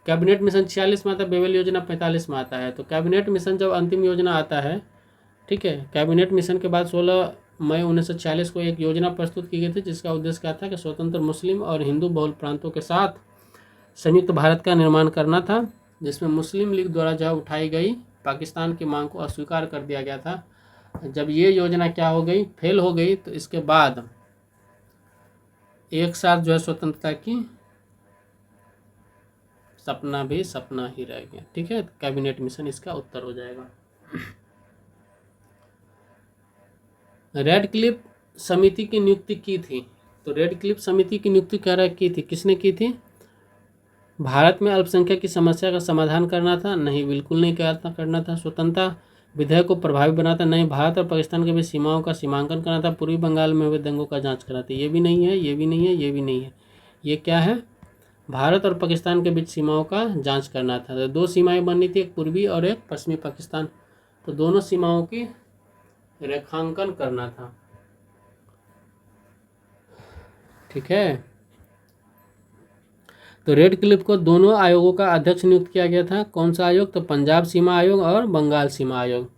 कैबिनेट मिशन 46 में आता है, बेबल योजना 45 में आता है। तो कैबिनेट मिशन जब अंतिम योजना आता है, ठीक है, कैबिनेट मिशन के बाद 16 मई 1946 को एक योजना प्रस्तुत की गई थी, जिसका उद्देश्य क्या था कि स्वतंत्र मुस्लिम और हिंदू बहुल प्रांतों के साथ संयुक्त भारत का निर्माण करना था, जिसमें मुस्लिम लीग द्वारा जो उठाई गई पाकिस्तान की मांग को अस्वीकार कर दिया गया था। जब ये योजना क्या हो गई, फेल हो गई, तो इसके बाद एक साथ जो है स्वतंत्रता की सपना भी सपना ही रह गया। ठीक है, कैबिनेट मिशन इसका उत्तर हो जाएगा। रेड क्लिफ समिति की नियुक्ति की थी। तो रेड क्लिफ समिति की नियुक्ति की थी, किसने की थी? भारत में अल्पसंख्यक की समस्या का समाधान करना था? नहीं, बिल्कुल नहीं करना था। स्वतंत्रता विधेयक को प्रभावी बनाना था? नहीं। भारत और पाकिस्तान के बीच सीमाओं का सीमांकन करना था? पूर्वी बंगाल में हुए दंगों का जांच करना था? ये भी नहीं है, ये भी नहीं है, ये भी नहीं है। ये क्या है? भारत और पाकिस्तान के बीच सीमाओं का जांच करना था। तो 2 सीमाएं बननी थी, एक पूर्वी और एक पश्चिमी पाकिस्तान। तो दोनों सीमाओं की रेखांकन करना था। ठीक है, तो रेड क्लिफ को दोनों आयोगों का अध्यक्ष नियुक्त किया गया था। कौन सा आयोग? तो पंजाब सीमा आयोग और बंगाल सीमा आयोग।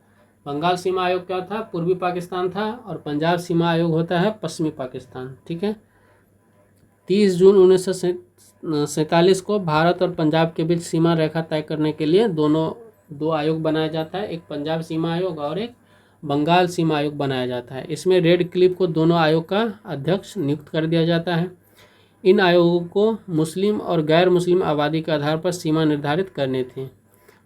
बंगाल सीमा आयोग क्या था? पूर्वी पाकिस्तान था, और पंजाब सीमा आयोग होता है पश्चिमी पाकिस्तान। ठीक है, 30 जून 1947 को भारत और पंजाब के बीच सीमा रेखा तय करने के लिए 2 आयोग बनाया जाता है, एक पंजाब सीमा आयोग और एक बंगाल सीमा आयोग बनाया जाता है। इसमें रेड क्लिफ को दोनों आयोग का अध्यक्ष नियुक्त कर दिया जाता है। इन आयोगों को मुस्लिम और गैर मुस्लिम आबादी के आधार पर सीमा निर्धारित करनी थी।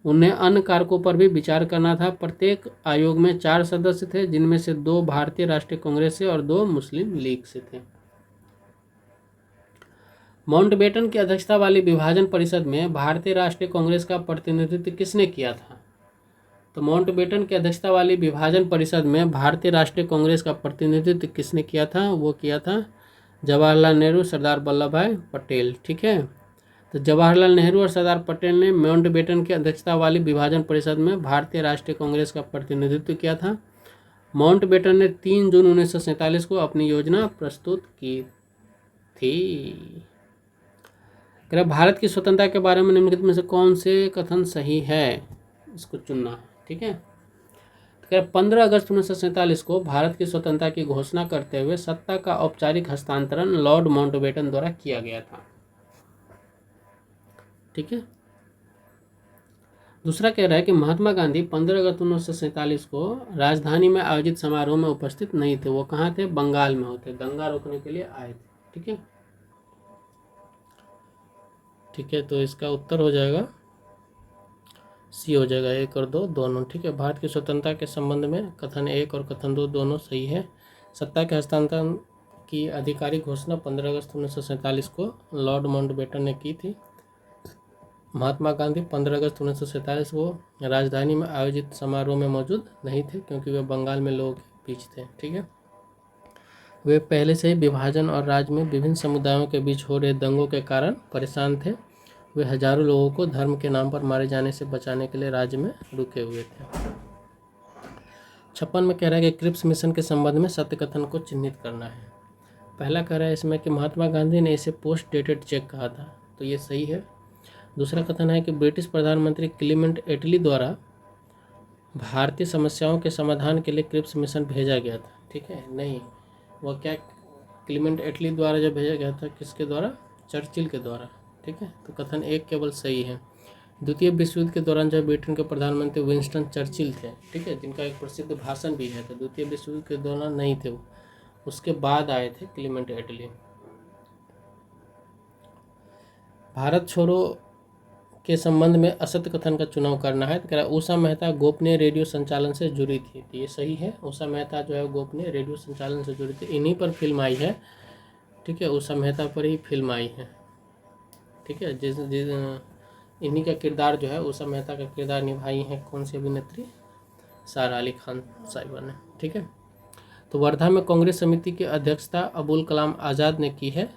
उन्हें अन्य कारकों पर भी विचार करना था। प्रत्येक आयोग में 4 सदस्य थे, जिनमें से 2 भारतीय राष्ट्रीय कांग्रेस से और 2 मुस्लिम लीग से थे। माउंटबेटन की अध्यक्षता वाली विभाजन परिषद में भारतीय राष्ट्रीय कांग्रेस का प्रतिनिधित्व किसने किया था? तो माउंटबेटन की अध्यक्षता वाली विभाजन परिषद में भारतीय राष्ट्रीय कांग्रेस का प्रतिनिधित्व किसने किया था? वो किया था जवाहरलाल नेहरू, सरदार वल्लभ भाई पटेल। ठीक है, तो जवाहरलाल नेहरू और सरदार पटेल ने माउंटबेटन की अध्यक्षता वाली विभाजन परिषद में भारतीय राष्ट्रीय कांग्रेस का प्रतिनिधित्व किया था। माउंटबेटन ने 3 जून 1947 को अपनी योजना प्रस्तुत की थी। भारत की स्वतंत्रता के बारे में निम्नलिखित में से कौन से कथन सही है, इसको चुनना। ठीक है, 15 अगस्त 1947 को भारत की स्वतंत्रता की घोषणा करते हुए सत्ता का औपचारिक हस्तांतरण लॉर्ड माउंटबेटन द्वारा किया गया था। ठीक है, दूसरा कह रहा है कि महात्मा गांधी 15 अगस्त 1947 को राजधानी में आयोजित समारोह में उपस्थित नहीं थे। वो कहाँ थे? बंगाल में होते, दंगा रोकने के लिए आए थे। ठीक है, ठीक है, तो इसका उत्तर हो जाएगा सी हो जाएगा, 1 और 2 दोनों। ठीक है, भारत की स्वतंत्रता के संबंध में कथन 1 और कथन 2 दोनों सही है। सत्ता के हस्तांतरण की आधिकारिक घोषणा 15 अगस्त 1947 को लॉर्ड माउंटबेटन ने की थी। महात्मा गांधी 15 अगस्त 1947 को राजधानी में आयोजित समारोह में मौजूद नहीं थे क्योंकि वे बंगाल में लोगों के बीच थे। ठीक है, वे पहले से ही विभाजन और राज्य में विभिन्न समुदायों के बीच हो रहे दंगों के कारण परेशान थे। वे हजारों लोगों को धर्म के नाम पर मारे जाने से बचाने के लिए राज्य में रुके हुए थे। 56 में कह रहा है कि क्रिप्स मिशन के संबंध में सत्य कथन को चिन्हित करना है। पहला कह रहा है इसमें कि महात्मा गांधी ने इसे पोस्ट डेटेड चेक कहा था, तो ये सही है। दूसरा कथन है कि ब्रिटिश प्रधानमंत्री क्लीमेंट एटली द्वारा भारतीय समस्याओं के समाधान के लिए क्रिप्स मिशन भेजा गया था। ठीक है, नहीं, वह क्या क्लीमेंट एटली द्वारा जब भेजा गया था, किसके द्वारा? चर्चिल के द्वारा। ठीक है, तो कथन 1 केवल सही है। द्वितीय विश्व युद्ध के दौरान जब ब्रिटेन के प्रधानमंत्री विंस्टन चर्चिल थे, ठीक है, जिनका एक प्रसिद्ध भाषण भी है, तो द्वितीय विश्व युद्ध के दौरान नहीं थे वो, उसके बाद आए थे क्लीमेंट एटली। भारत छोड़ो के संबंध में असत्य कथन का चुनाव करना है। तो कह रहा है उषा मेहता गोपनीय रेडियो संचालन से जुड़ी थी, तो ये सही है। उषा मेहता जो है गोपनीय रेडियो संचालन से जुड़ी थी, इन्हीं पर फिल्म आई है। ठीक है, उषा मेहता पर ही फिल्म आई है। ठीक है, जिस इन्हीं का किरदार जो है, उषा मेहता का किरदार निभाई है कौन सी अभिनेत्री? सारा अली खान साहिबा ने। ठीक है, तो वर्धा में कांग्रेस समिति की अध्यक्षता अबुल कलाम आज़ाद ने की है।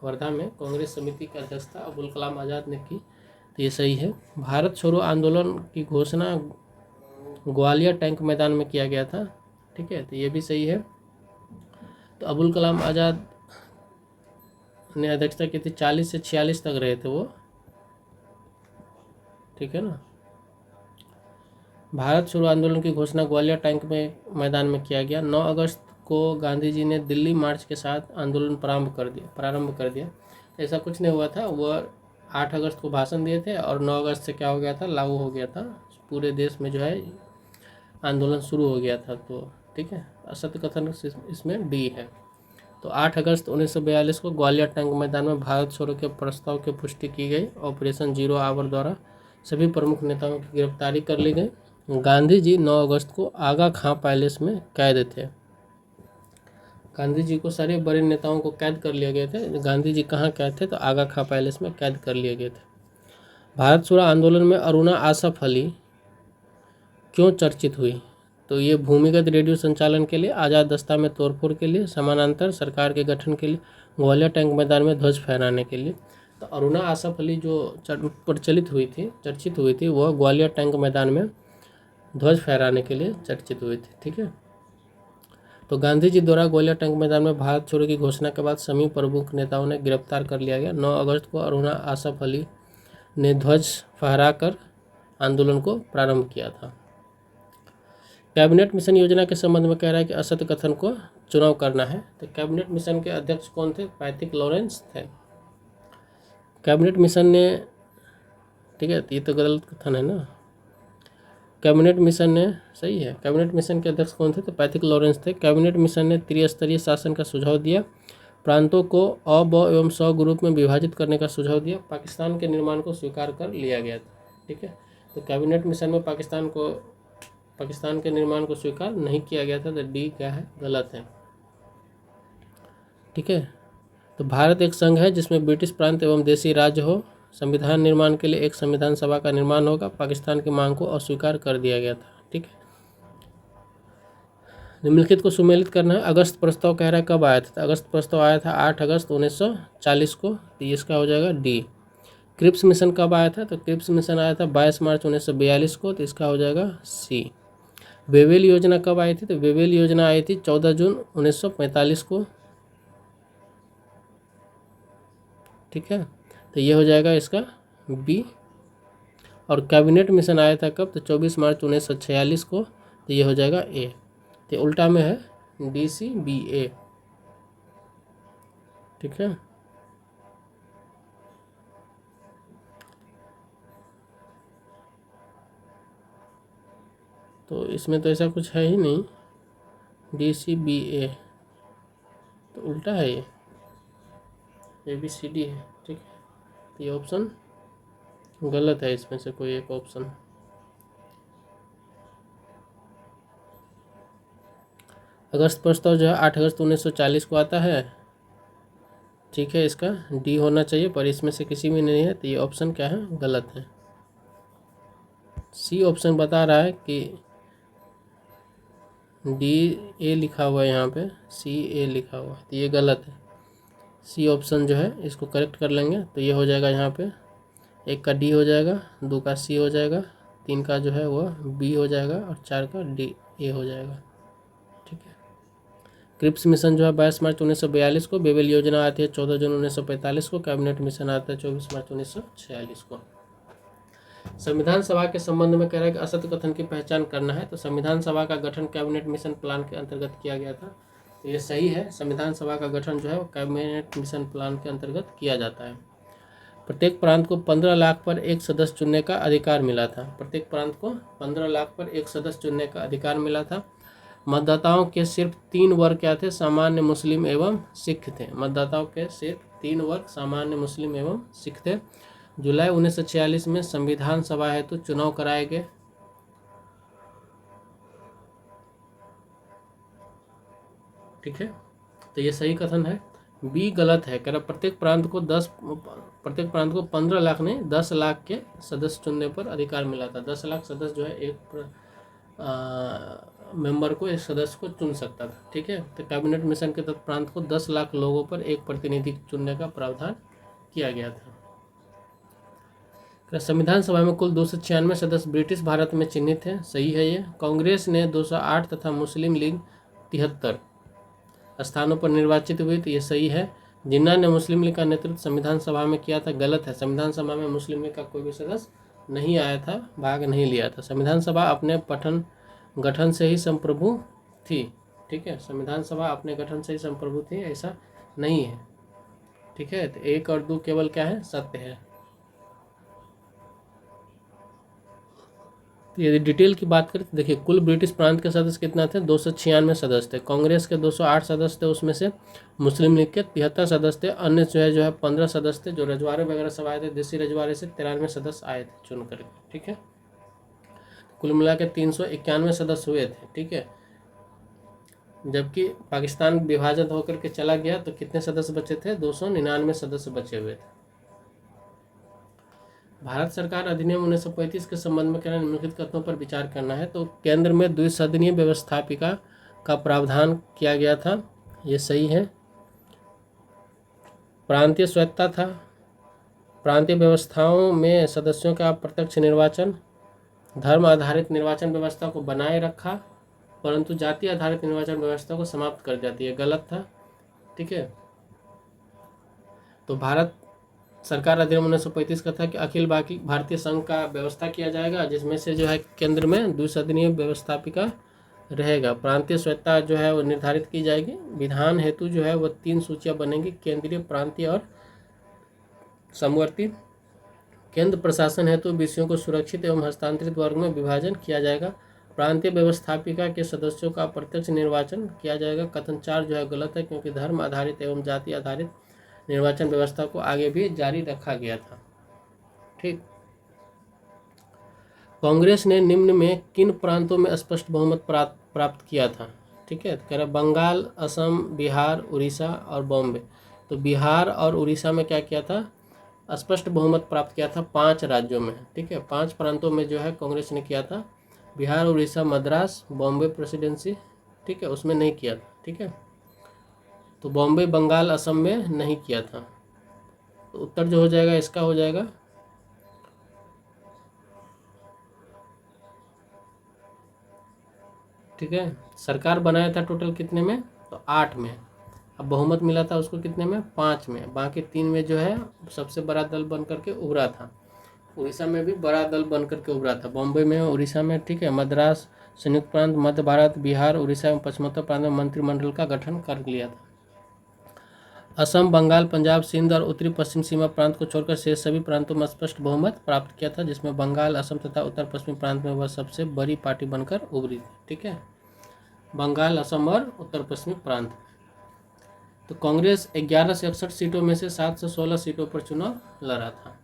वर्धा में कांग्रेस समिति की अध्यक्षता अबुल कलाम आज़ाद ने की, तो ये सही है। भारत छोड़ो आंदोलन की घोषणा ग्वालियर टैंक मैदान में किया गया था। ठीक है, तो ये भी सही है। तो अबुल कलाम आज़ाद ने अध्यक्षता की थी, 40 से 46 तक रहे थे वो। ठीक है ना, भारत छोड़ो आंदोलन की घोषणा ग्वालियर टैंक में मैदान में किया गया। 9 अगस्त को गांधी जी ने दिल्ली मार्च के साथ आंदोलन प्रारंभ कर दिया। ऐसा कुछ नहीं हुआ था, वह 8 अगस्त को भाषण दिए थे और 9 अगस्त से क्या हो गया था? लागू हो गया था, पूरे देश में जो है आंदोलन शुरू हो गया था। तो ठीक है, असत्य कथन इसमें डी है। तो 8 अगस्त 1942 को ग्वालियर टैंक मैदान में भारत छोड़ो के प्रस्ताव की पुष्टि की गई। ऑपरेशन जीरो आवर द्वारा सभी प्रमुख नेताओं की गिरफ्तारी कर ली गई। गांधी जी 9 अगस्त को आगा खां पैलेस में कैद थे। गांधी जी को सारे बड़े नेताओं को कैद कर लिए गए थे। गांधी जी कहाँ कैद थे? तो आगा खां पैलेस में कैद कर लिए गए थे। भारत छोड़ो आंदोलन में अरुणा आसफ अली क्यों चर्चित हुई? तो ये भूमिगत रेडियो संचालन के लिए, आज़ाद दस्ता में तोड़फोड़ के लिए, समानांतर सरकार के गठन के लिए, ग्वालियर टैंक मैदान में ध्वज फहराने के लिए। तो अरुणा आसफ अली जो चर्चित हुई थी वह ग्वालियर टैंक मैदान में ध्वज फहराने के लिए चर्चित हुई थी। ठीक है, तो गांधी जी द्वारा ग्वालियर टैंक मैदान में भारत छोड़ो की घोषणा के बाद सभी प्रमुख नेताओं ने गिरफ्तार कर लिया गया। 9 अगस्त को अरुणा आसफ अली ने ध्वज फहराकर आंदोलन को प्रारंभ किया था। कैबिनेट मिशन योजना के संबंध में कह रहा है कि असत्य कथन को चुनाव करना है। तो कैबिनेट मिशन के अध्यक्ष कौन थे? पैथिक लॉरेंस थे। कैबिनेट मिशन ने, ठीक है, ये तो गलत कथन है ना, कैबिनेट मिशन ने, सही है, कैबिनेट मिशन के अध्यक्ष कौन थे? तो पैथिक लॉरेंस थे। कैबिनेट मिशन ने त्रिस्तरीय शासन का सुझाव दिया, प्रांतों को अ, ब एवं स ग्रुप में विभाजित करने का सुझाव दिया, पाकिस्तान के निर्माण को स्वीकार कर लिया गया था। ठीक है, तो कैबिनेट मिशन में पाकिस्तान के निर्माण को स्वीकार नहीं किया गया था, तो डी क्या है? गलत है। ठीक है, तो भारत एक संघ है जिसमें ब्रिटिश प्रांत एवं देशी राज्य हो। संविधान निर्माण के लिए एक संविधान सभा का निर्माण होगा। पाकिस्तान की मांग को अस्वीकार कर दिया गया था। ठीक है, निम्नलिखित को सुमेलित करना है। अगस्त प्रस्ताव कह रहा है कब आया था? तो अगस्त प्रस्ताव आया था 8 अगस्त 1940 को, तो इसका हो जाएगा डी। क्रिप्स मिशन कब आया था? तो क्रिप्स मिशन आया था 22 मार्च 1942 को, तो इसका हो जाएगा सी। वेवेल योजना कब आई थी? तो वेवेल योजना आई थी 14 जून 1945 को, ठीक है, तो ये हो जाएगा इसका बी। और कैबिनेट मिशन आया था कब? तो 24 मार्च 1946 को, तो ये हो जाएगा ए। तो उल्टा में है DCBA, ठीक है। तो इसमें तो ऐसा कुछ है ही नहीं, DCBA तो उल्टा है, ये ABCD है, ठीक है। तो ये ऑप्शन गलत है, इसमें से कोई एक ऑप्शन। अगस्त प्रस्ताव जो है 8 अगस्त 1940 को आता है, ठीक है, इसका डी होना चाहिए, पर इसमें से किसी में नहीं है, तो ये ऑप्शन क्या है? गलत है। सी ऑप्शन बता रहा है कि DA लिखा हुआ है, यहाँ पे CA लिखा हुआ है, तो ये गलत है। सी ऑप्शन जो है इसको करेक्ट कर लेंगे, तो ये हो जाएगा यहाँ पे 1 का D हो जाएगा, 2 का C हो जाएगा, 3 का जो है वो B हो जाएगा, और 4 का DA हो जाएगा, ठीक है। क्रिप्स मिशन जो है 22 मार्च 1942 को, बेबेल योजना आती है 14 जून 1945 को, कैबिनेट मिशन आता है 24 मार्च 1946 को। संविधान सभा के संबंध में कह रहा है कि असत्य कथन की पहचान करना है, तो संविधान सभा का गठन कैबिनेट मिशन प्लान के अंतर्गत किया गया था, तो ये सही है। संविधान सभा का गठन जो है वो कैबिनेट मिशन प्लान के अंतर्गत किया जाता है। प्रत्येक प्रांत को 15 लाख पर एक सदस्य चुनने का अधिकार मिला था। प्रत्येक प्रांत को 15 लाख पर एक सदस्य चुनने का अधिकार मिला था। मतदाताओं के सिर्फ 3 वर्ग क्या थे? सामान्य, मुस्लिम एवं सिख थे। मतदाताओं के सिर्फ 3 वर्ग सामान्य, मुस्लिम एवं सिख थे। जुलाई 1946 में संविधान सभा हेतु चुनाव कराए गए, ठीक है, तो ये सही कथन है। बी गलत है, कह रहा प्रत्येक प्रांत को 15 लाख नहीं 10 लाख के सदस्य चुनने पर अधिकार मिला था। 10 लाख सदस्य जो है एक मेंबर को, एक सदस्य को चुन सकता था, ठीक है। तो कैबिनेट मिशन के तहत प्रांत को 10 लाख लोगों पर एक प्रतिनिधि चुनने का प्रावधान किया गया था। संविधान सभा में कुल 296 सदस्य ब्रिटिश भारत में चिन्हित हैं, सही है ये। कांग्रेस ने 208 तथा मुस्लिम लीग 73 स्थानों पर निर्वाचित हुई, तो ये सही है। जिन्ना ने मुस्लिम लीग का नेतृत्व संविधान सभा में किया था, गलत है। संविधान सभा में मुस्लिम लीग का कोई भी सदस्य नहीं आया था, भाग नहीं लिया था। संविधान सभा अपने गठन से ही संप्रभु थी, ठीक है। संविधान सभा अपने गठन से ही संप्रभु थी, ऐसा नहीं है, ठीक है। तो 1 और 2 केवल क्या है? सत्य है। यदि डिटेल की बात करें तो देखिए, कुल ब्रिटिश प्रांत के सदस्य कितना थे? 296 सदस्य थे। कांग्रेस के 208 सदस्य थे, उसमें से मुस्लिम लीग के 73 सदस्य थे। अन्य जो है 15 सदस्य थे, जो रजवाड़े वगैरह सब आए थे, देसी रजवाड़े से 93 सदस्य आए थे चुन करके, ठीक है। कुल मिला के 391 सदस्य हुए थे, ठीक है। जबकि पाकिस्तान विभाजन होकर के चला गया तो कितने सदस्य बचे थे? 299 सदस्य बचे हुए थे। भारत सरकार अधिनियम 1935 के संबंध में कहना निम्नलिखित कथनों पर विचार करना है। तो केंद्र में द्विसदनीय व्यवस्थापिका का प्रावधान किया गया था, ये सही है। प्रांतीय स्वायत्तता था। प्रांतीय व्यवस्थाओं में सदस्यों का प्रत्यक्ष निर्वाचन। धर्म आधारित निर्वाचन व्यवस्था को बनाए रखा, परंतु जाति आधारित निर्वाचन व्यवस्था को समाप्त कर दिया था, ये गलत था, ठीक है। तो भारत सरकार अधिनियम 1935 का था कि अखिल भारतीय संघ का व्यवस्था किया जाएगा, जिसमें से जो है केंद्र में द्विसदनीय व्यवस्थापिका रहेगा। प्रांतीय स्वायत्तता जो है वो निर्धारित की जाएगी। विधान हेतु जो है वो 3 सूचियां बनेंगी, केंद्रीय, प्रांतीय और समवर्ती। केंद्र प्रशासन हेतु विषयों को सुरक्षित एवं हस्तांतरित वर्ग में विभाजन किया जाएगा। प्रांतीय व्यवस्थापिका के सदस्यों का प्रत्यक्ष निर्वाचन किया जाएगा। कथन 4 जो है गलत है, क्योंकि धर्म आधारित एवं जाति आधारित निर्वाचन व्यवस्था को आगे भी जारी रखा गया था, ठीक। कांग्रेस ने निम्न में किन प्रांतों में स्पष्ट बहुमत प्राप्त किया था? ठीक है, कह रहा बंगाल, असम, बिहार, उड़ीसा और बॉम्बे। तो बिहार और उड़ीसा में क्या किया था? स्पष्ट बहुमत प्राप्त किया था 5 राज्यों में, ठीक है। 5 प्रांतों में जो है कांग्रेस ने किया था। बिहार, उड़ीसा, मद्रास, बॉम्बे प्रेसिडेंसी, ठीक है, उसमें नहीं किया था, ठीक है। तो बॉम्बे, बंगाल, असम में नहीं किया था। तो उत्तर जो हो जाएगा इसका हो जाएगा ठीक है। सरकार बनाया था टोटल कितने में, तो 8 में। अब बहुमत मिला था उसको कितने में, 5 में। बाकी 3 में जो है सबसे बड़ा दल बन करके उभरा था। उड़ीसा में भी बड़ा दल बन करके उभरा था, बॉम्बे में, उड़ीसा में, ठीक है। मद्रास, संयुक्त प्रांत, मध्य भारत, बिहार, उड़ीसा एवं पश्चिमोत्तर प्रांत में मंत्रिमंडल का गठन कर लिया था। असम, बंगाल, पंजाब, सिंध और उत्तरी पश्चिम सीमा प्रांत को छोड़कर शेष सभी प्रांतों में स्पष्ट बहुमत प्राप्त किया था, जिसमें बंगाल, असम तथा उत्तर पश्चिमी प्रांत में वह सबसे बड़ी पार्टी बनकर उभरी थी। ठीक है, बंगाल, असम और उत्तर पश्चिमी प्रांत। तो कांग्रेस 11 से 61 सीटों में से 7 से 16 सीटों पर चुनाव लड़ा था।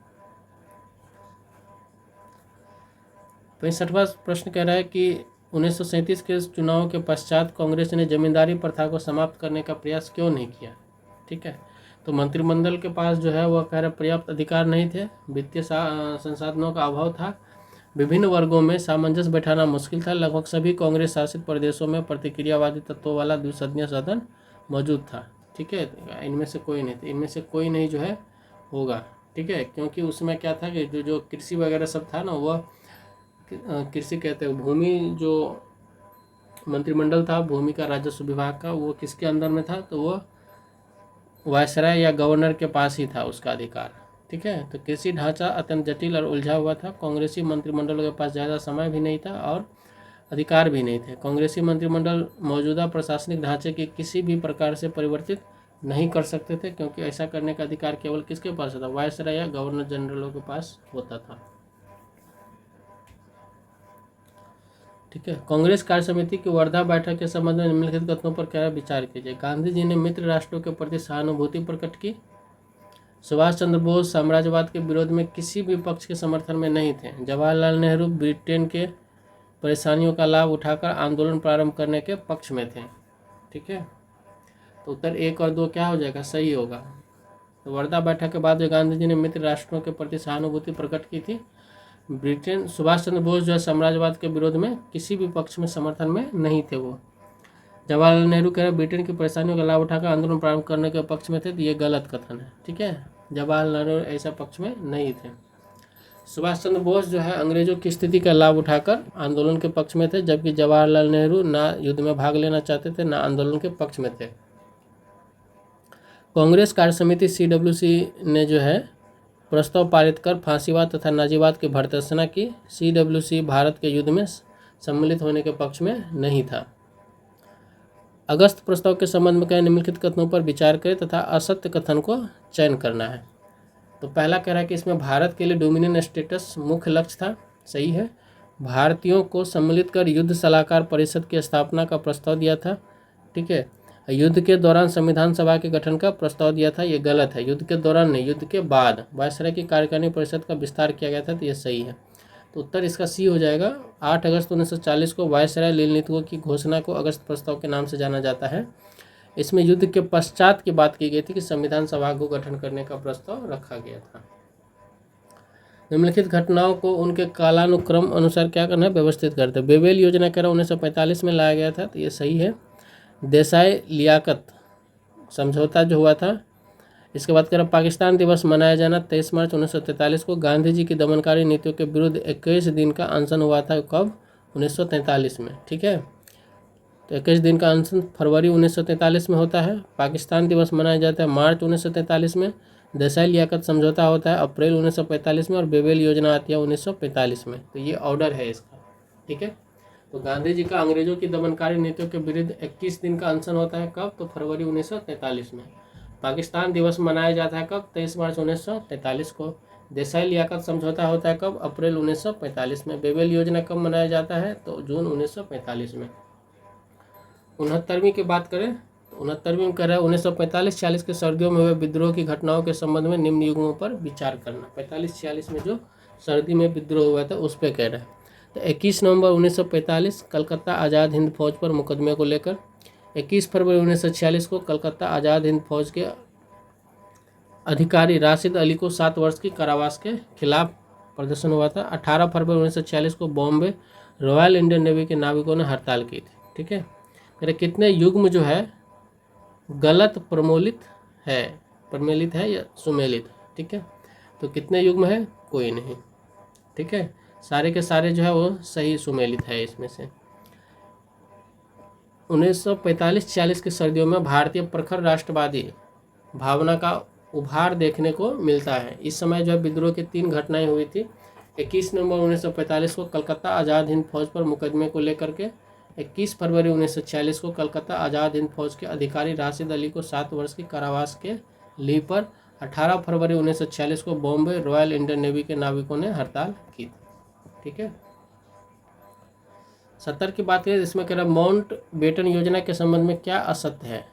65वां प्रश्न कह रहा है कि 1937 के चुनाव के पश्चात कांग्रेस ने जमींदारी प्रथा को समाप्त करने का प्रयास क्यों नहीं किया। ठीक है, तो मंत्रिमंडल के पास जो है वह कह रहे पर्याप्त अधिकार नहीं थे, वित्तीय संसाधनों का अभाव था, विभिन्न वर्गों में सामंजस्य बैठाना मुश्किल था, लगभग सभी कांग्रेस शासित प्रदेशों में प्रतिक्रियावादी तत्वों वाला द्विसदनीय सदन मौजूद था। ठीक है, इनमें से कोई नहीं था, इनमें से कोई नहीं जो है होगा। ठीक है, क्योंकि उसमें क्या था कि जो कृषि वगैरह सब था ना, वह कृषि कहते हैं, भूमि जो मंत्रिमंडल था भूमि का राजस्व विभाग का, वो किसके अंदर में था, तो वो वायसराय या गवर्नर के पास ही था उसका अधिकार। ठीक है, तो कृषि ढांचा अत्यंत जटिल और उलझा हुआ था। कांग्रेसी मंत्रिमंडल के पास ज़्यादा समय भी नहीं था और अधिकार भी नहीं थे। कांग्रेसी मंत्रिमंडल मौजूदा प्रशासनिक ढांचे के किसी भी प्रकार से परिवर्तित नहीं कर सकते थे, क्योंकि ऐसा करने का अधिकार केवल किसके पास था, वायसराय या गवर्नर जनरलों के पास होता था। ठीक है, कांग्रेस कार्य समिति की वर्धा बैठक के संबंध में निम्नलिखित कथनों पर क्या विचार कीजिए। गांधी जी ने मित्र राष्ट्रों के प्रति सहानुभूति प्रकट की। सुभाष चंद्र बोस साम्राज्यवाद के विरोध में किसी भी पक्ष के समर्थन में नहीं थे। जवाहरलाल नेहरू ब्रिटेन के परेशानियों का लाभ उठाकर आंदोलन प्रारंभ करने के पक्ष में थे। ठीक है, तो उत्तर 1 और 2 क्या हो जाएगा, सही होगा। तो वर्धा बैठक के बाद जो गांधी जी ने मित्र राष्ट्रों के प्रति सहानुभूति प्रकट की थी, ब्रिटेन, सुभाष चंद्र बोस जो है साम्राज्यवाद के विरोध में किसी भी पक्ष में समर्थन में नहीं थे। वो जवाहरलाल नेहरू कह रहे ब्रिटेन की परेशानियों का लाभ उठाकर आंदोलन प्रारंभ करने के पक्ष में थे, तो ये गलत कथन है। ठीक है, जवाहरलाल नेहरू ऐसा पक्ष में नहीं थे। सुभाष चंद्र बोस जो है अंग्रेजों की स्थिति का लाभ उठाकर आंदोलन के पक्ष में थे, जबकि जवाहरलाल नेहरू ना युद्ध में भाग लेना चाहते थे ना आंदोलन के पक्ष में थे। कांग्रेस कार्य समिति CWC ने जो है प्रस्ताव पारित कर फांसीवाद तथा नाजीवाद की भर्त्सना की। CWC भारत के युद्ध में सम्मिलित होने के पक्ष में नहीं था। अगस्त प्रस्ताव के संबंध में कई निम्नलिखित कथनों पर विचार करें तथा असत्य कथन को चयन करना है। तो पहला कह रहा है कि इसमें भारत के लिए डोमिनियन स्टेटस मुख्य लक्ष्य था, सही है। भारतीयों को सम्मिलित कर युद्ध सलाहकार परिषद की स्थापना का प्रस्ताव दिया था। ठीक है, युद्ध के दौरान संविधान सभा के गठन का प्रस्ताव दिया था, ये गलत है। युद्ध के दौरान नहीं, युद्ध के बाद वायसराय की कार्यकारिणी परिषद का विस्तार किया गया था, तो ये सही है। तो उत्तर इसका सी हो जाएगा। 8 अगस्त 1940 को वायसराय नीतियों की घोषणा को अगस्त प्रस्ताव के नाम से जाना जाता है। इसमें युद्ध के पश्चात की बात की गई थी कि संविधान सभा को गठन करने का प्रस्ताव रखा गया था। निम्नलिखित घटनाओं को उनके कालानुक्रम अनुसार क्या करना है, व्यवस्थित करते हैं। बेबेल योजना कह रहा 1945 में लाया गया था, तो ये सही है। देसाई लियाकत समझौता जो हुआ था। इसके बाद कह रहा पाकिस्तान दिवस मनाया जाना 23 मार्च 1943 को। गांधी जी की दमनकारी नीतियों के विरुद्ध 21 दिन का अनशन हुआ था, कब, 1943 में। ठीक है, तो 21 दिन का अनशन फरवरी 1943 में होता है। पाकिस्तान दिवस मनाया जाता है मार्च 1943 में। देसाई लियाकत समझौता होता है अप्रैल 1945 में और बेबेल योजना आती है 1945 में। तो ये ऑर्डर है इसका। ठीक है, तो गांधी जी का अंग्रेजों की दमनकारी नीतियों के विरुद्ध 21 दिन का अनशन होता है, कब, तो फरवरी 1943 में। पाकिस्तान दिवस मनाया जाता है कब, 23 मार्च 1943 को। देसाई लियाकत समझौता होता है कब, अप्रैल 1945 में। बेबेल योजना कब मनाया जाता है, तो जून 1945 में। 69वीं की बात करें तो 69वीं में कह रहा है 1945-46 के सर्दियों में हुए विद्रोह की घटनाओं के संबंध में निम्न युग्मों पर विचार करना। 45-46 में जो सर्दी में विद्रोह हुआ था उस पर कह रहा है। तो 21 नवंबर 1945 कलकत्ता आज़ाद हिंद फौज पर मुकदमे को लेकर। 21 फरवरी 1946 को कलकत्ता आज़ाद हिंद फौज के अधिकारी राशिद अली को 7 वर्ष की कारावास के खिलाफ प्रदर्शन हुआ था। 18 फरवरी 1946 को बॉम्बे रॉयल इंडियन नेवी के नाविकों ने हड़ताल की थी। ठीक है, कितने युग्म जो है गलत प्रमेलित है या सुमेलित। ठीक है, तो कितने युग्म है, कोई नहीं। ठीक है, सारे के सारे जो है वो सही सुमेलित है इसमें से। 1945-46 की सर्दियों में भारतीय प्रखर राष्ट्रवादी भावना का उभार देखने को मिलता है। इस समय जो है विद्रोह की 3 घटनाएं हुई थी। 21 नवंबर 1945 को कलकत्ता आज़ाद हिंद फौज पर मुकदमे को लेकर के, 21 फरवरी 1946 को कलकत्ता आज़ाद हिंद फौज के अधिकारी राशिद अली को 7 वर्ष की कारावास के लीव पर, 18 फरवरी 1946 को बॉम्बे रॉयल इंडियन नेवी के नाविकों ने हड़ताल की। ठीक है। 70 की बात करें, इसमें कह रहा माउंट बेटन योजना के संबंध में क्या असत्य है।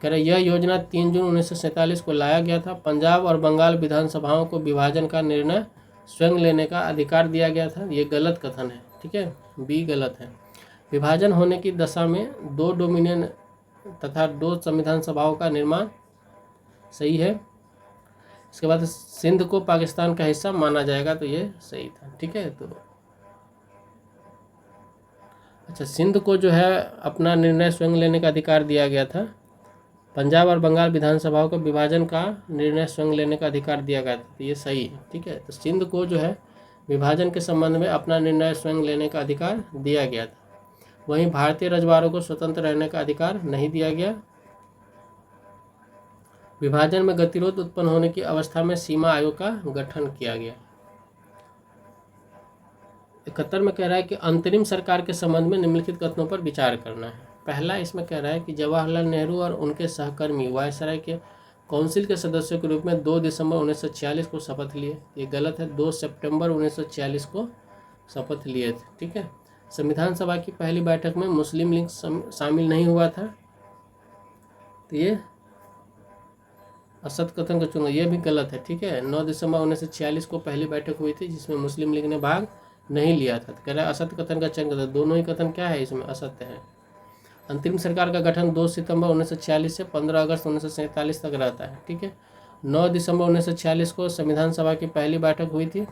कह रहे यह योजना 3 जून 1947 को लाया गया था। पंजाब और बंगाल विधानसभाओं को विभाजन का निर्णय स्वयं लेने का अधिकार दिया गया था। ये गलत कथन है। ठीक है, बी गलत है। विभाजन होने की दशा में 2 डोमिनियन तथा 2 संविधान सभाओं का निर्माण सही है। इसके बाद सिंध को पाकिस्तान का हिस्सा माना जाएगा, तो ये सही था। ठीक है, तो अच्छा, सिंध को जो है अपना निर्णय स्वयं लेने का अधिकार दिया गया था। पंजाब और बंगाल विधानसभाओं को विभाजन का निर्णय स्वयं लेने का अधिकार दिया गया था, तो ये सही है। ठीक है, तो सिंध को जो है विभाजन के संबंध में अपना निर्णय स्वयं लेने का अधिकार दिया गया था। वहीं भारतीय रजवाड़ों को स्वतंत्र रहने का अधिकार नहीं दिया गया। विभाजन में गतिरोध उत्पन्न होने की अवस्था में सीमा आयोग का गठन किया गया। 71 में कह रहा है कि अंतरिम सरकार के संबंध में निम्नलिखित कथनों पर विचार करना है। पहला इसमें कह रहा है कि जवाहरलाल नेहरू और उनके सहकर्मी वायसराय के काउंसिल के सदस्यों के रूप में 2 दिसंबर 1946 को शपथ लिए। ये गलत है, 2 सितंबर 1946 को शपथ लिए थे। ठीक है। संविधान सभा की पहली बैठक में मुस्लिम लीग शामिल नहीं हुआ था, तो ये असत कथन का चुना, ये भी गलत है। ठीक है, 9 दिसंबर 1946 को पहली बैठक हुई थी जिसमें मुस्लिम लीग ने भाग नहीं लिया था। तो कह रहा है असत्य कथन का चयन करता, दोनों ही कथन क्या है इसमें असत्य है। अंतरिम सरकार का गठन 2 सितंबर 1946 से 15 अगस्त 1947 तक रहता है। ठीक है, 9 दिसंबर 1946 को संविधान सभा की पहली बैठक हुई थी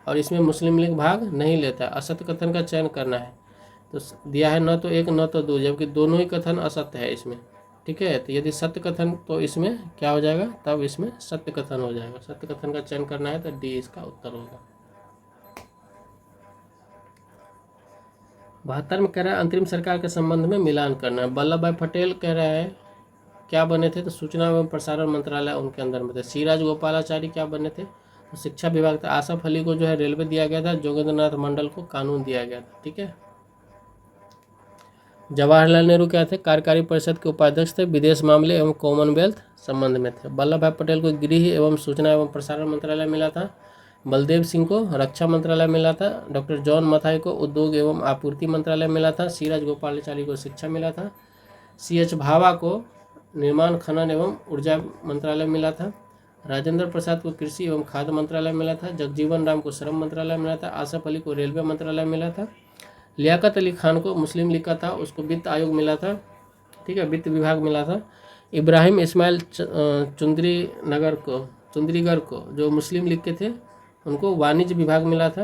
और इसमें मुस्लिम लीग भाग नहीं लेता है। असत्य कथन का चयन करना है, तो दिया है न तो 1 न तो 2, जबकि दोनों ही कथन असत्य है इसमें। ठीक है, तो यदि सत्य कथन तो इसमें क्या हो जाएगा, तब इसमें सत्य कथन हो जाएगा। सत्य कथन का चयन करना है तो डी इसका उत्तर होगा। 72 में कह रहा है अंतरिम सरकार के संबंध में मिलान करना है। वल्लभ भाई पटेल कह रहा है क्या बने थे, तो सूचना एवं प्रसारण मंत्रालय उनके अंदर में थे। सी राजगोपालाचारी क्या बने थे, तो शिक्षा विभाग था। आसफ अली को जो है रेलवे दिया गया था। जोगेंद्रनाथ मंडल को कानून दिया गया था। ठीक है। जवाहरलाल नेहरू क्या थे, कार्यकारी परिषद के उपाध्यक्ष थे। विदेश मामले एवं कॉमनवेल्थ संबंध में थे। वल्लभ भाई पटेल को गृह एवं सूचना एवं प्रसारण मंत्रालय मिला था। बलदेव सिंह को रक्षा मंत्रालय मिला था। डॉक्टर जॉन मथाई को उद्योग एवं आपूर्ति मंत्रालय मिला था। सी राजगोपालाचारी को शिक्षा मिला था। CH भाभा को निर्माण खनन एवं ऊर्जा मंत्रालय मिला था। राजेंद्र प्रसाद को कृषि एवं खाद्य मंत्रालय मिला था। जगजीवन राम को श्रम मंत्रालय मिला था। आसफ अली को रेलवे मंत्रालय मिला था। लियाकत अली खान को मुस्लिम लीग का था, उसको वित्त आयोग मिला था। ठीक है, वित्त विभाग मिला था। इब्राहिम इस्माइल चुंदरीगर को जो मुस्लिम लीग के थे उनको वाणिज्य विभाग मिला था।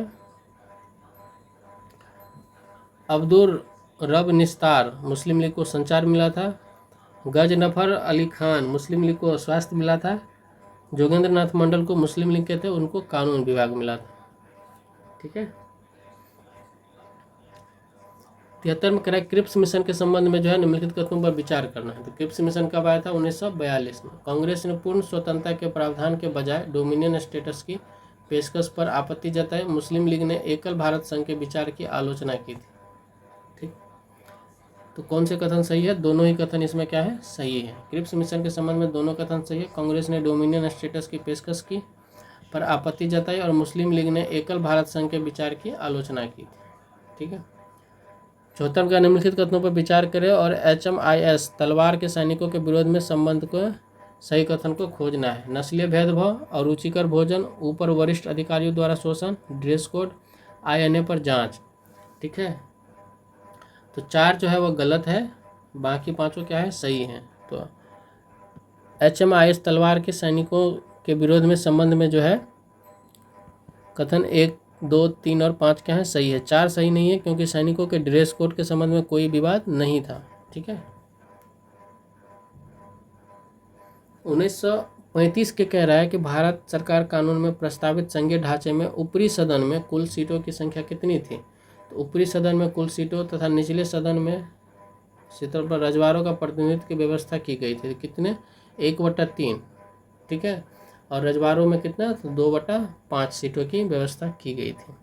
अब्दुल रब निस्तार मुस्लिम लीग को संचार मिला था। गजनफर अली खान मुस्लिम लीग को स्वास्थ्य मिला था। जोगेंद्रनाथ मंडल को मुस्लिम लीग के थे, उनको कानून विभाग मिला था। ठीक है। 73 में कह रहा है क्रिप्स मिशन के संबंध में जो है निम्नलिखित कथनों पर विचार करना है। तो क्रिप्स मिशन कब आया था, 1942 में। कांग्रेस ने पूर्ण स्वतंत्रता के प्रावधान के बजाय डोमिनियन स्टेटस की पेशकश पर आपत्ति जताई। मुस्लिम लीग ने एकल भारत संघ के विचार की आलोचना की थी। ठीक, तो कौन से कथन सही है, दोनों ही कथन इसमें क्या है, सही है। क्रिप्स मिशन के संबंध में दोनों कथन सही है। कांग्रेस ने डोमिनियन स्टेटस की पेशकश की पर आपत्ति जताई और मुस्लिम लीग ने एकल भारत संघ के विचार की आलोचना की थी। ठीक है। 74 का निम्नलिखित कथनों पर विचार करें और HMIS तलवार के सैनिकों के विरोध में संबंध को सही कथन को खोजना है। नस्लीय भेदभाव, अरुचिकर भोजन, ऊपर वरिष्ठ अधिकारियों द्वारा शोषण, ड्रेस कोड, INA पर जांच। ठीक है, तो 4 जो है वो गलत है, बाकी 5 क्या है, सही है। तो HMIS तलवार के सैनिकों के विरोध में संबंध में जो है कथन 1, 2, 3 और 5 क्या है, सही है। 4 सही नहीं है क्योंकि सैनिकों के ड्रेस कोड के संबंध में कोई विवाद नहीं था। ठीक है। 35 के कह रहा है कि भारत सरकार कानून में प्रस्तावित संघीय ढांचे में ऊपरी सदन में कुल सीटों की संख्या कितनी थी। तो ऊपरी सदन में कुल सीटों तथा निचले सदन में सीटों पर रजवाड़ों का प्रतिनिधित्व की व्यवस्था की गई थी। कितने? 1/3, ठीक है। और रजवाड़ों में कितना? 2/5 सीटों की व्यवस्था की गई थी।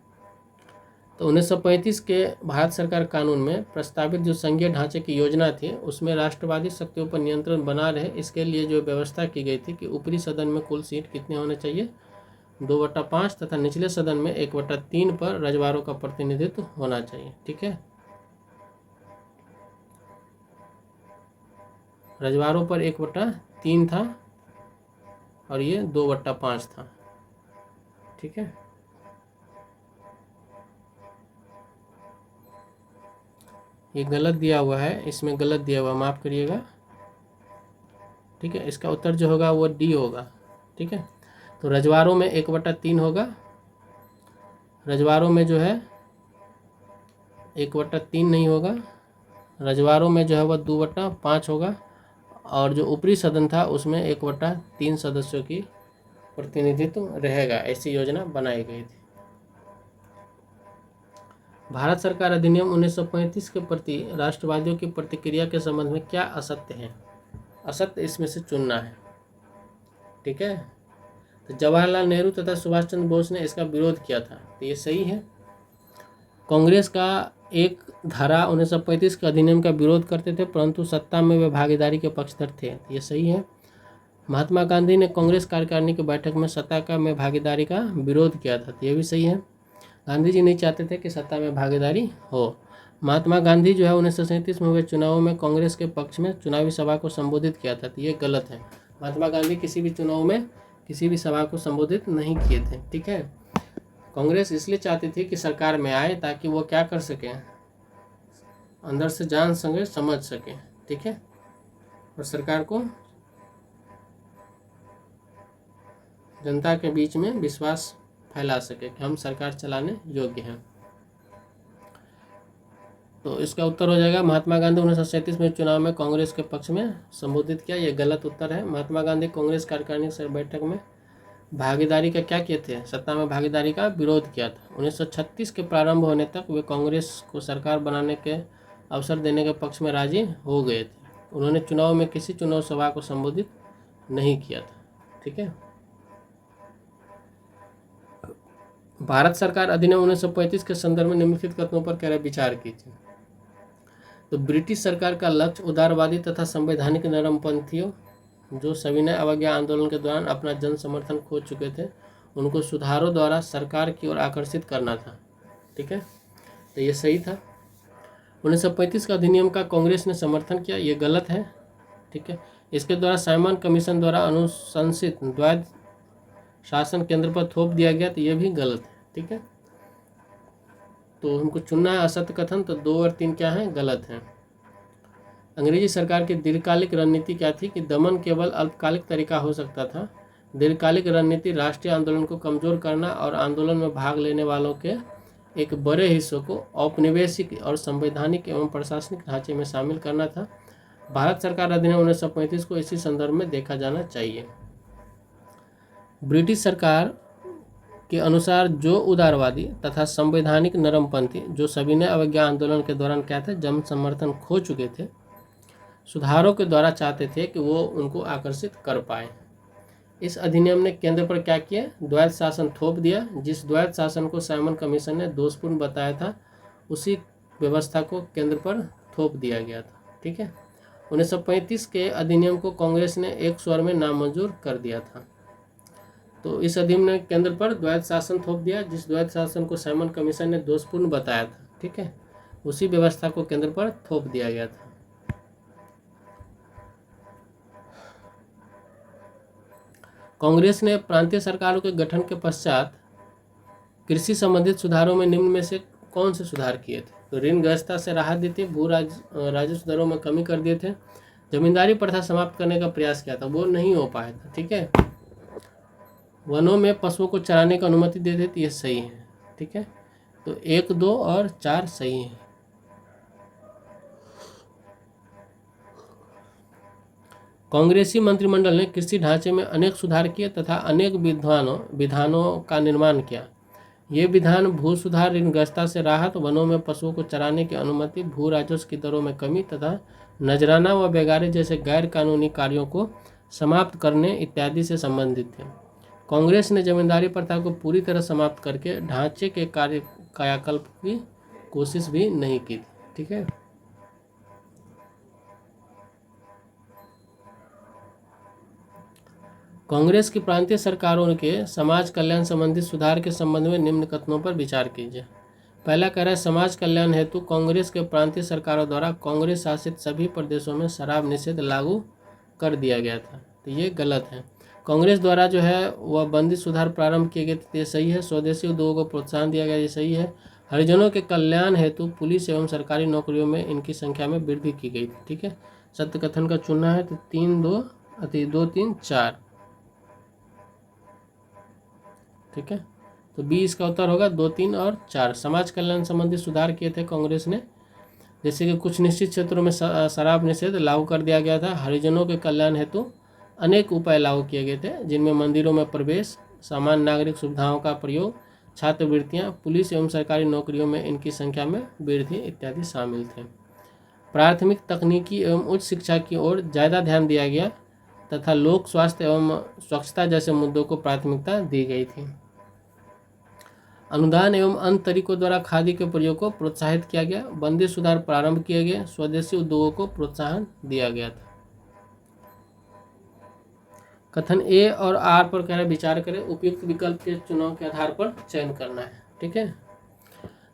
तो 1935 के भारत सरकार कानून में प्रस्तावित जो संघीय ढांचे की योजना थी उसमें राष्ट्रवादी शक्तियों पर नियंत्रण बना रहे, इसके लिए जो व्यवस्था की गई थी कि ऊपरी सदन में कुल सीट कितने होने चाहिए? 2/5 तथा निचले सदन में 1/3 पर रजवाड़ों का प्रतिनिधित्व होना चाहिए, ठीक है। रजवाड़ों पर 1/3 था और ये 2/5 था, ठीक है। ये गलत दिया हुआ है, इसमें गलत दिया हुआ, माफ़ करिएगा, ठीक है। इसका उत्तर जो होगा वो डी होगा, ठीक है। तो रजवाड़ों में 1/3 होगा, रजवाड़ों में जो है 1/3 नहीं होगा, रजवाड़ों में जो है वह 2/5 होगा, और जो ऊपरी सदन था उसमें 1/3 सदस्यों की प्रतिनिधित्व रहेगा। ऐसी योजना बनाई गई थी। भारत सरकार अधिनियम 1935 के प्रति राष्ट्रवादियों की प्रतिक्रिया के संबंध में क्या असत्य है? असत्य इसमें से चुनना है, ठीक है। तो जवाहरलाल नेहरू तथा सुभाष चंद्र बोस ने इसका विरोध किया था, तो ये सही है। कांग्रेस का एक धारा 1935 के अधिनियम का विरोध करते थे, परंतु सत्ता में वे भागीदारी के पक्षधर थे, तो ये सही है। महात्मा गांधी ने कांग्रेस कार्यकारिणी की बैठक में सत्ता में भागीदारी का विरोध किया था, तो ये भी सही है। गांधी जी नहीं चाहते थे कि सत्ता में भागीदारी हो। महात्मा गांधी जो है 1937 में हुए चुनावों में कांग्रेस के पक्ष में चुनावी सभा को संबोधित किया था, तो ये गलत है। महात्मा गांधी किसी भी चुनाव में किसी भी सभा को संबोधित नहीं किए थे, ठीक है। कांग्रेस इसलिए चाहती थी कि सरकार में आए ताकि वो क्या कर सके, अंदर से जान सके, समझ सके, ठीक है, और सरकार को जनता के बीच में विश्वास फैला सके कि हम सरकार चलाने योग्य हैं। तो इसका उत्तर हो जाएगा महात्मा गांधी 1937 में चुनाव में कांग्रेस के पक्ष में संबोधित किया, यह गलत उत्तर है। महात्मा गांधी कांग्रेस कार्यकारिणी से बैठक में भागीदारी का क्या किए थे? सत्ता में भागीदारी का विरोध किया था। 1936 के प्रारंभ होने तक वे कांग्रेस को सरकार बनाने के अवसर देने के पक्ष में राजी हो गए थे। उन्होंने चुनाव में किसी चुनाव सभा को संबोधित नहीं किया था, ठीक है। भारत सरकार अधिनियम 1935 के संदर्भ में निम्नलिखित कथनों पर क्या विचार कीजिए। तो ब्रिटिश सरकार का लक्ष्य उदारवादी तथा संवैधानिक नरमपंथियों जो सविनय अवज्ञा आंदोलन के दौरान अपना जन समर्थन खो चुके थे उनको सुधारों द्वारा सरकार की ओर आकर्षित करना था, ठीक है। तो ये सही था। 1935 का अधिनियम का कांग्रेस ने समर्थन किया, ये गलत है, ठीक है। इसके द्वारा साइमन कमीशन द्वारा अनुशंसित द्वैध शासन केंद्र पर थोप दिया गया, तो ये भी गलत है, ठीक है। तो हमको चुनना है असत्य कथन, तो 2 और 3 क्या है? गलत है। अंग्रेजी सरकार की दीर्घकालिक रणनीति क्या थी कि दमन केवल अल्पकालिक तरीका हो सकता था। दीर्घकालिक रणनीति राष्ट्रीय आंदोलन को कमजोर करना और आंदोलन में भाग लेने वालों के एक बड़े हिस्सों को औपनिवेशिक और संवैधानिक एवं प्रशासनिक ढांचे में शामिल करना था। भारत सरकार अधिनियम 1935 को इसी संदर्भ में देखा जाना चाहिए। ब्रिटिश सरकार के अनुसार जो उदारवादी तथा संवैधानिक नरमपंथी जो सविनय अवज्ञा आंदोलन के दौरान क्या थे, जन समर्थन खो चुके थे, सुधारों के द्वारा चाहते थे कि वो उनको आकर्षित कर पाए। इस अधिनियम ने केंद्र पर क्या किया? द्वैध शासन थोप दिया। जिस द्वैध शासन को साइमन कमीशन ने दोषपूर्ण बताया था उसी व्यवस्था को केंद्र पर थोप दिया गया था, ठीक है। 1935 के अधिनियम को कांग्रेस ने एक स्वर में नामंजूर कर दिया था। तो इस अधिनियम ने केंद्र पर द्वैध शासन थोप दिया। जिस द्वैध शासन को साइमन कमीशन ने दोषपूर्ण बताया था, ठीक है, उसी व्यवस्था को केंद्र पर थोप दिया गया था। कांग्रेस ने प्रांतीय सरकारों के गठन के पश्चात कृषि संबंधित सुधारों में निम्न में से कौन से सुधार किए थे? तो ऋण ग्रस्तता से राहत दी थी, भू राजस्व दरों में कमी कर दिए थे, जमींदारी प्रथा समाप्त करने का प्रयास किया था, वो नहीं हो पाया था, ठीक है। वनों में पशुओं को चराने की अनुमति दे देती, ये सही है, ठीक है। तो 1, 2 और 4 सही है। कांग्रेसी मंत्रिमंडल ने कृषि ढांचे में अनेक सुधार किए तथा अनेक विधानों का निर्माण किया। ये विधान भू सुधार, ऋणग्रस्तता से राहत, वनों में पशुओं को चराने की अनुमति, भू राजस्व की दरों में कमी तथा नजराना व बेगारे जैसे गैर कानूनी कार्यों को समाप्त करने इत्यादि से संबंधित थे। कांग्रेस ने जमींदारी प्रथा को पूरी तरह समाप्त करके ढांचे के कायाकल्प की कोशिश भी नहीं की थी। ठीक है। कांग्रेस की प्रांतीय सरकारों के समाज कल्याण संबंधी सुधार के संबंध में निम्न कथनों पर विचार कीजिए। पहला कह रहा है, समाज कल्याण हेतु कांग्रेस के प्रांतीय सरकारों द्वारा कांग्रेस शासित सभी प्रदेशों में शराब निषेध लागू कर दिया गया था। तो ये गलत है। कांग्रेस द्वारा जो है वह बंदी सुधार प्रारंभ किए गए थे, ये सही है। स्वदेशी उद्योगों को प्रोत्साहन दिया गया, ये सही है। हरिजनों के कल्याण हेतु पुलिस एवं सरकारी नौकरियों में इनकी संख्या में वृद्धि की गई थी। ठीक है। सत्य कथन का चुनना है तो 2, 3, 4। ठीक है। तो बी इसका उत्तर होगा 2, 3 और 4। समाज कल्याण संबंधी सुधार किए थे कांग्रेस ने, जैसे कि कुछ निश्चित क्षेत्रों में शराब निषेध लागू कर दिया गया था। हरिजनों के कल्याण हेतु अनेक उपाय लागू किए गए थे, जिनमें मंदिरों में प्रवेश, सामान्य नागरिक सुविधाओं का प्रयोग, छात्रवृत्तियां, पुलिस एवं सरकारी नौकरियों में इनकी संख्या में वृद्धि इत्यादि शामिल थे। प्राथमिक तकनीकी एवं उच्च शिक्षा की ओर ज़्यादा ध्यान दिया गया तथा लोक स्वास्थ्य एवं स्वच्छता जैसे मुद्दों को प्राथमिकता दी गई थी। अनुदान एवं अन्य तरीकों द्वारा खादी के प्रयोग को प्रोत्साहित किया गया। बंदी सुधार प्रारंभ किए गए। स्वदेशी उद्योगों को प्रोत्साहन दिया गया था। कथन ए और आर पर कह रहे विचार करें, उपयुक्त विकल्प के चुनाव के आधार पर चयन करना है। ठीक है।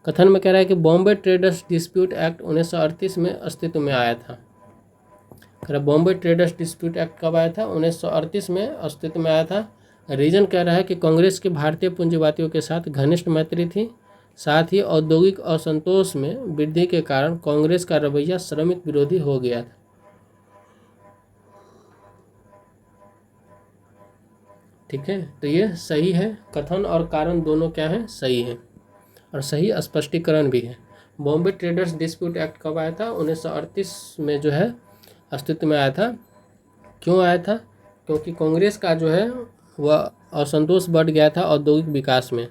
कथन में कह रहा है कि बॉम्बे ट्रेडर्स डिस्प्यूट एक्ट 1938 में अस्तित्व में आया था। कह रहा बॉम्बे ट्रेडर्स डिस्प्यूट एक्ट कब आया था? 1938 में अस्तित्व में आया था। रीजन कह रहा है कि कांग्रेस की भारतीय पूंजीवादियों के साथ घनिष्ठ मैत्री थी, साथ ही औद्योगिक असंतोष में वृद्धि के कारण कांग्रेस का रवैया श्रमिक विरोधी हो गया था। ठीक है। तो ये सही है। कथन और कारण दोनों क्या है? सही है और सही स्पष्टीकरण भी है। बॉम्बे ट्रेडर्स डिस्प्यूट एक्ट कब आया था? 1938 में जो है अस्तित्व में आया था। क्यों आया था? क्योंकि कांग्रेस का जो है वह असंतोष बढ़ गया था औद्योगिक विकास में।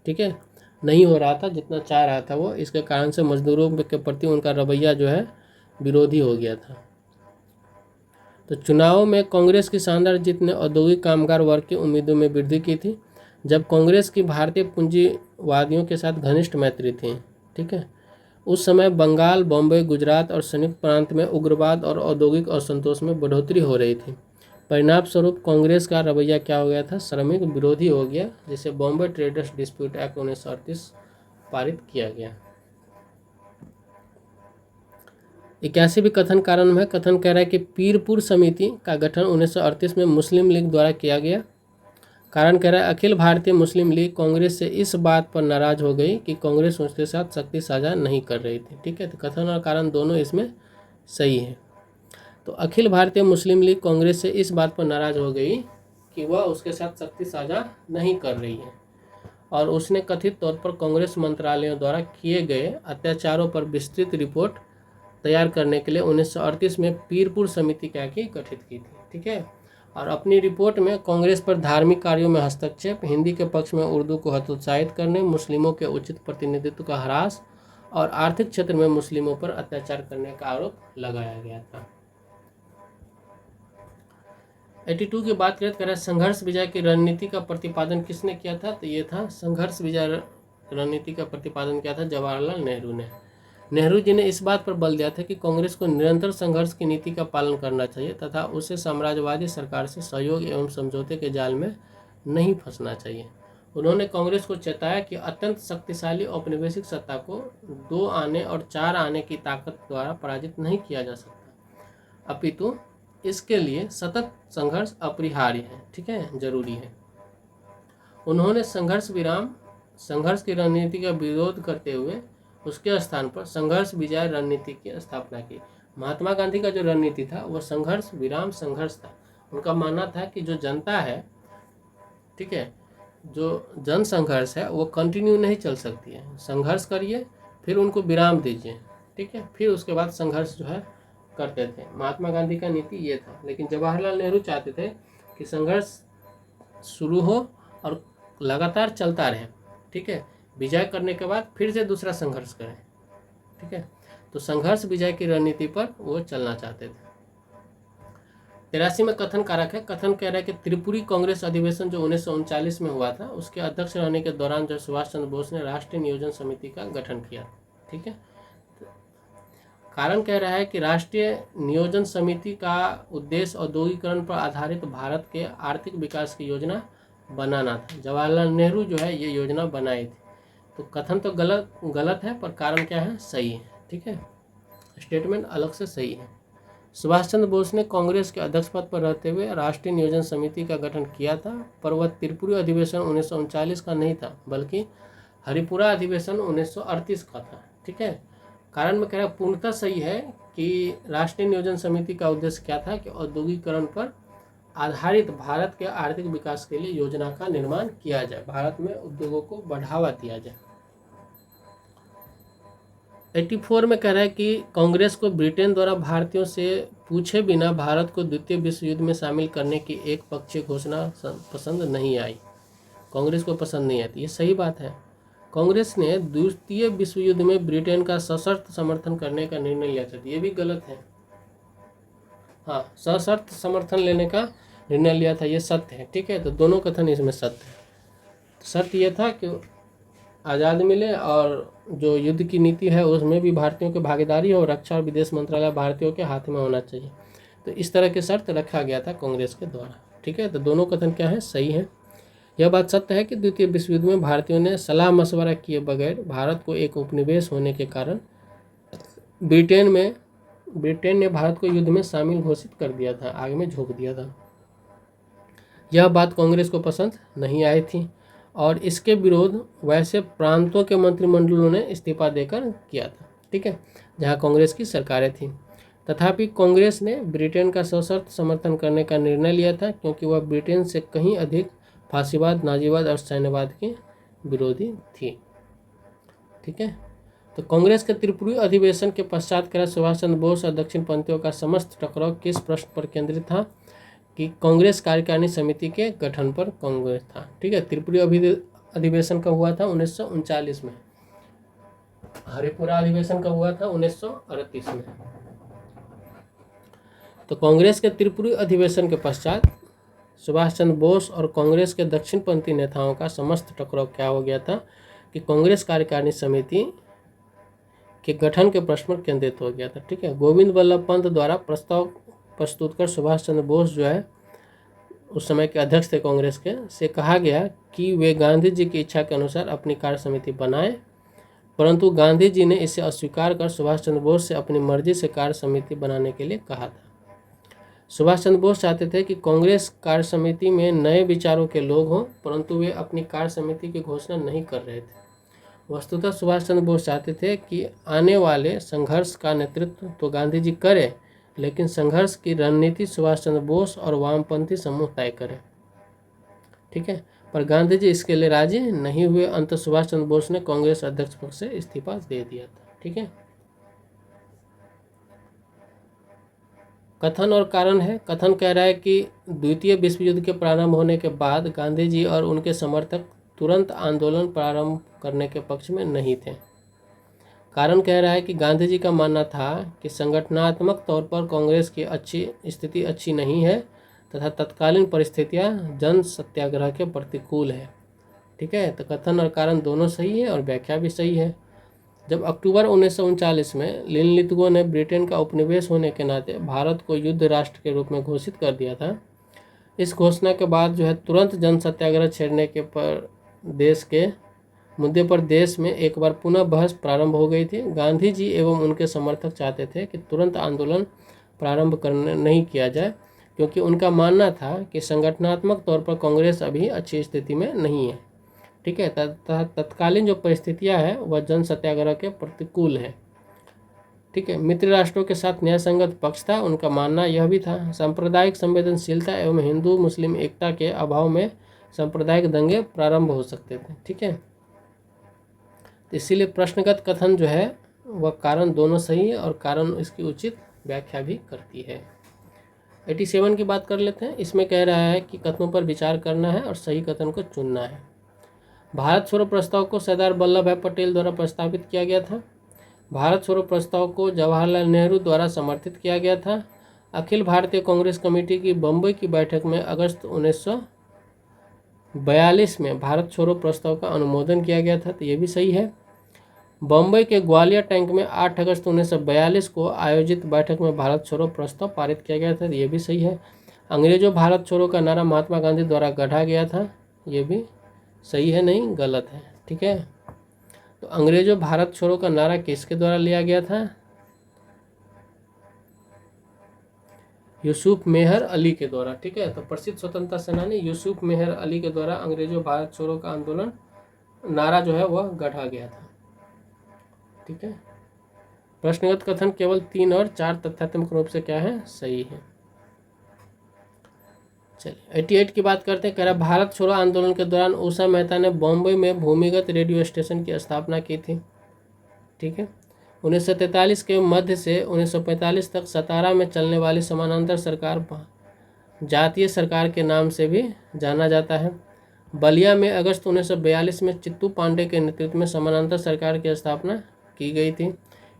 ठीक है। नहीं हो रहा था जितना चाह रहा था वो, इसके कारण से मजदूरों के प्रति उनका रवैया जो है विरोधी हो गया था। तो चुनाव में कांग्रेस की शानदार जीत ने औद्योगिक कामगार वर्ग की उम्मीदों में वृद्धि की थी। जब कांग्रेस की भारतीय पूंजीवादियों के साथ घनिष्ठ मैत्री थी, ठीक है, उस समय बंगाल, बॉम्बे, गुजरात और संयुक्त प्रांत में उग्रवाद और औद्योगिक असंतोष में बढ़ोतरी हो रही थी। परिणाम स्वरूप कांग्रेस का रवैया क्या हो गया था? श्रमिक विरोधी हो गया, जिसे बॉम्बे ट्रेडर्स डिस्प्यूट एक्ट 1938 पारित किया गया। 81 कथन कारण में कथन कह रहा है कि पीरपुर समिति का गठन 1938 में मुस्लिम लीग द्वारा किया गया। कारण कह रहा है अखिल भारतीय मुस्लिम लीग कांग्रेस से इस बात पर नाराज हो गई कि कांग्रेस उसके साथ शक्ति साझा नहीं कर रही थी। ठीक है। तो कथन और कारण दोनों इसमें सही है। तो अखिल भारतीय मुस्लिम लीग कांग्रेस से इस बात पर नाराज हो गई कि वह उसके साथ शक्ति साझा नहीं कर रही है और उसने कथित तौर पर कांग्रेस मंत्रालयों द्वारा किए गए अत्याचारों पर विस्तृत रिपोर्ट तैयार करने के लिए 1938 में पीरपुर समिति क्या की गठित की थी। ठीक है। और अपनी रिपोर्ट में कांग्रेस पर धार्मिक कार्यों में हस्तक्षेप, हिंदी के पक्ष में उर्दू को हतोत्साहित करने, मुस्लिमों के उचित प्रतिनिधित्व का ह्रास और आर्थिक क्षेत्र में मुस्लिमों पर अत्याचार करने का आरोप लगाया गया था। 82 की बात करें तो संघर्ष विजय की रणनीति का प्रतिपादन किसने किया था? तो ये था संघर्ष विजय रणनीति का प्रतिपादन किया था जवाहरलाल नेहरू ने। नेहरू जी ने इस बात पर बल दिया था कि कांग्रेस को निरंतर संघर्ष की नीति का पालन करना चाहिए तथा उसे साम्राज्यवादी सरकार से सहयोग एवं समझौते के जाल में नहीं फंसना चाहिए। उन्होंने कांग्रेस को चेताया कि अत्यंत शक्तिशाली औपनिवेशिक सत्ता को 2 आने और 4 आने की ताकत द्वारा पराजित नहीं किया जा सकता, अपितु इसके लिए सतत संघर्ष अपरिहार्य है। ठीक है, जरूरी है। उन्होंने संघर्ष की रणनीति का विरोध करते हुए उसके स्थान पर संघर्ष विजय रणनीति की स्थापना की। महात्मा गांधी का जो रणनीति था वो संघर्ष विराम संघर्ष था। उनका मानना था कि जो जनता है, ठीक है, जो जन संघर्ष है वो कंटिन्यू नहीं चल सकती है। संघर्ष करिए, फिर उनको विराम दीजिए, ठीक है, फिर उसके बाद संघर्ष जो है करते थे। महात्मा गांधी का नीति ये था, लेकिन जवाहरलाल नेहरू चाहते थे कि संघर्ष शुरू हो और लगातार चलता रहे, ठीक है। विजय करने के बाद फिर से दूसरा संघर्ष करें, ठीक है। तो संघर्ष विजय की रणनीति पर वो चलना चाहते थे। 83 में कथन कारक है। कथन कह रहा है कि त्रिपुरी कांग्रेस अधिवेशन जो 1939 में हुआ था, उसके अध्यक्ष रहने के दौरान जो सुभाष चंद्र बोस ने राष्ट्रीय नियोजन समिति का गठन किया, ठीक है। कारण कह रहा है कि राष्ट्रीय नियोजन समिति का उद्देश्य औद्योगिकरण पर आधारित भारत के आर्थिक विकास की योजना बनाना था। जवाहरलाल नेहरू जो है ये योजना बनाई थी। तो कथन तो गलत है, पर कारण क्या है, सही है, ठीक है। स्टेटमेंट अलग से सही है। सुभाष चंद्र बोस ने कांग्रेस के अध्यक्ष पद पर रहते हुए राष्ट्रीय नियोजन समिति का गठन किया था, पर वह त्रिपुरी अधिवेशन 1939 का नहीं था, बल्कि हरिपुरा अधिवेशन 1938 का था, ठीक है। कारण में कह रहा पूर्णतः सही है कि राष्ट्रीय नियोजन समिति का उद्देश्य क्या था कि औद्योगिकरण पर आधारित भारत के आर्थिक विकास के लिए योजना का निर्माण किया जाए, भारत में उद्योगों को बढ़ावा दिया जाए। 84 में कह रहा है कि कांग्रेस को ब्रिटेन द्वारा भारतीयों से पूछे बिना भारत को द्वितीय विश्व युद्ध में शामिल करने की एक पक्षीय घोषणा पसंद नहीं आई। कांग्रेस को पसंद नहीं आती, ये सही बात है। कांग्रेस ने द्वितीय विश्व युद्ध में ब्रिटेन का सशर्त समर्थन करने का निर्णय लिया था, ये भी गलत है। हाँ, सशर्त समर्थन लेने का निर्णय लिया था, ये सत्य है, ठीक है। तो दोनों कथन इसमें सत्य है। शर्त ये था कि आज़ाद मिले और जो युद्ध की नीति है उसमें भी भारतीयों की भागीदारी और रक्षा और विदेश मंत्रालय भारतीयों के हाथ में होना चाहिए। तो इस तरह के शर्त रखा गया था कांग्रेस के द्वारा, ठीक है। तो दोनों कथन क्या है, सही है। यह बात सत्य है कि द्वितीय विश्व युद्ध में भारतीयों ने सलाह मशवरा किए बगैर भारत को एक उपनिवेश होने के कारण ब्रिटेन ने भारत को युद्ध में शामिल घोषित कर दिया था, आग में झोंक दिया था। यह बात कांग्रेस को पसंद नहीं आई थी और इसके विरोध वैसे प्रांतों के मंत्रिमंडलों ने इस्तीफा देकर किया था, ठीक है, जहां कांग्रेस की सरकारें थीं। तथापि कांग्रेस ने ब्रिटेन का सशर्त समर्थन करने का निर्णय लिया था, क्योंकि वह ब्रिटेन से कहीं अधिक फांसीवाद, नाजीवाद और सैन्यवाद के विरोधी थी, ठीक है। तो कांग्रेस के त्रिपुरी अधिवेशन के पश्चात सुभाष चंद्र बोस और दक्षिणपंथियों का समस्त टकराव किस प्रश्न पर केंद्रित था कि कांग्रेस कार्यकारिणी समिति के गठन पर कांग्रेस था, ठीक है। त्रिपुरी अधिवेशन का हुआ था 1939 में, हरिपुरा अधिवेशन का हुआ था 1938 में। तो कांग्रेस के त्रिपुरी अधिवेशन के पश्चात सुभाष चंद्र बोस और कांग्रेस के दक्षिणपंथी नेताओं का समस्त टकराव क्या हो गया था कि कांग्रेस कार्यकारिणी समिति के गठन के प्रश्न पर केंद्रित हो गया था, ठीक है। गोविंद वल्लभ पंत द्वारा प्रस्ताव प्रस्तुत कर सुभाष चंद्र बोस जो है उस समय के अध्यक्ष थे कांग्रेस के, से कहा गया कि वे गांधी जी की इच्छा के अनुसार अपनी कार्य समिति बनाएं, परंतु गांधी जी ने इसे अस्वीकार कर सुभाष चंद्र बोस से अपनी मर्जी से कार्य समिति बनाने के लिए कहा था। सुभाष चंद्र बोस चाहते थे कि कांग्रेस कार्य समिति में नए विचारों के लोग हों, परंतु वे अपनी कार्य समिति की घोषणा नहीं कर रहे थे। वस्तुतः सुभाष चंद्र बोस चाहते थे कि आने वाले संघर्ष का नेतृत्व तो गांधी जी करें, लेकिन संघर्ष की रणनीति सुभाष चंद्र बोस और वामपंथी समूह तय करें, ठीक है। पर गांधी जी इसके लिए राजी नहीं हुए। अंत सुभाष चंद्र बोस ने कांग्रेस अध्यक्ष पद से इस्तीफा दे दिया था, ठीक है। कथन और कारण है। कथन कह रहा है कि द्वितीय विश्व युद्ध के प्रारंभ होने के बाद गांधी जी और उनके समर्थक तुरंत आंदोलन प्रारंभ करने के पक्ष में नहीं थे। कारण कह रहा है कि गांधी जी का मानना था कि संगठनात्मक तौर पर कांग्रेस की स्थिति अच्छी नहीं है तथा तत्कालीन परिस्थितियां जन सत्याग्रह के प्रतिकूल है, ठीक है। तो कथन और कारण दोनों सही है और व्याख्या भी सही है। जब अक्टूबर 1939 में लिनलिथगो ने ब्रिटेन का उपनिवेश होने के नाते भारत को युद्ध राष्ट्र के रूप में घोषित कर दिया था, इस घोषणा के बाद जो है तुरंत जन सत्याग्रह छेड़ने के मुद्दे पर देश में एक बार पुनः बहस प्रारंभ हो गई थी। गांधी जी एवं उनके समर्थक चाहते थे कि तुरंत आंदोलन प्रारंभ नहीं किया जाए, क्योंकि उनका मानना था कि संगठनात्मक तौर पर कांग्रेस अभी अच्छी स्थिति में नहीं है, ठीक है। तत्कालीन जो परिस्थितियां है वह जन सत्याग्रह के प्रतिकूल है, ठीक है। मित्र राष्ट्रों के साथ न्यायसंगत पक्ष था। उनका मानना यह भी था सांप्रदायिक संवेदनशीलता एवं हिंदू मुस्लिम एकता के अभाव में सांप्रदायिक दंगे प्रारंभ हो सकते थे, ठीक है। इसीलिए प्रश्नगत कथन जो है वह कारण दोनों सही है और कारण इसकी उचित व्याख्या भी करती है। 87 की बात कर लेते हैं। इसमें कह रहा है कि कथनों पर विचार करना है और सही कथन को चुनना है। भारत छोड़ो प्रस्ताव को सरदार वल्लभ भाई पटेल द्वारा प्रस्तावित किया गया था। भारत छोड़ो प्रस्ताव को जवाहरलाल नेहरू द्वारा समर्थित किया गया था। अखिल भारतीय कांग्रेस कमेटी की बम्बई की बैठक में अगस्त 1942 में भारत छोड़ो प्रस्ताव का अनुमोदन किया गया था, तो ये भी सही है। बम्बई के ग्वालियर टैंक में 8 अगस्त 1942 को आयोजित बैठक में भारत छोड़ो प्रस्ताव पारित किया गया था, तो ये भी सही है। अंग्रेजों भारत छोड़ो का नारा महात्मा गांधी द्वारा गढ़ा गया था, ये भी सही है, नहीं गलत है। ठीक है, तो अंग्रेजों भारत छोड़ो का नारा किसके द्वारा लिया गया था? यूसुफ मेहर अली के द्वारा। ठीक है, तो प्रसिद्ध स्वतंत्रता सेनानी यूसुफ मेहर अली के द्वारा अंग्रेजों भारत छोड़ो का आंदोलन नारा जो है वह गढ़ा गया था। ठीक है, प्रश्नगत कथन केवल 3 और 4 तथ्यात्मक रूप से क्या है? सही है। चलिए 88 की बात करते हैं। कह रहा भारत छोड़ो आंदोलन के दौरान उषा मेहता ने बॉम्बे में भूमिगत रेडियो स्टेशन की स्थापना की थी। ठीक है, 1943 के मध्य से 1945 तक सतारा में चलने वाली समानांतर सरकार जातीय सरकार के नाम से भी जाना जाता है। बलिया में अगस्त 1942 में चित्तू पांडे के नेतृत्व में समानांतर सरकार की स्थापना की गई थी।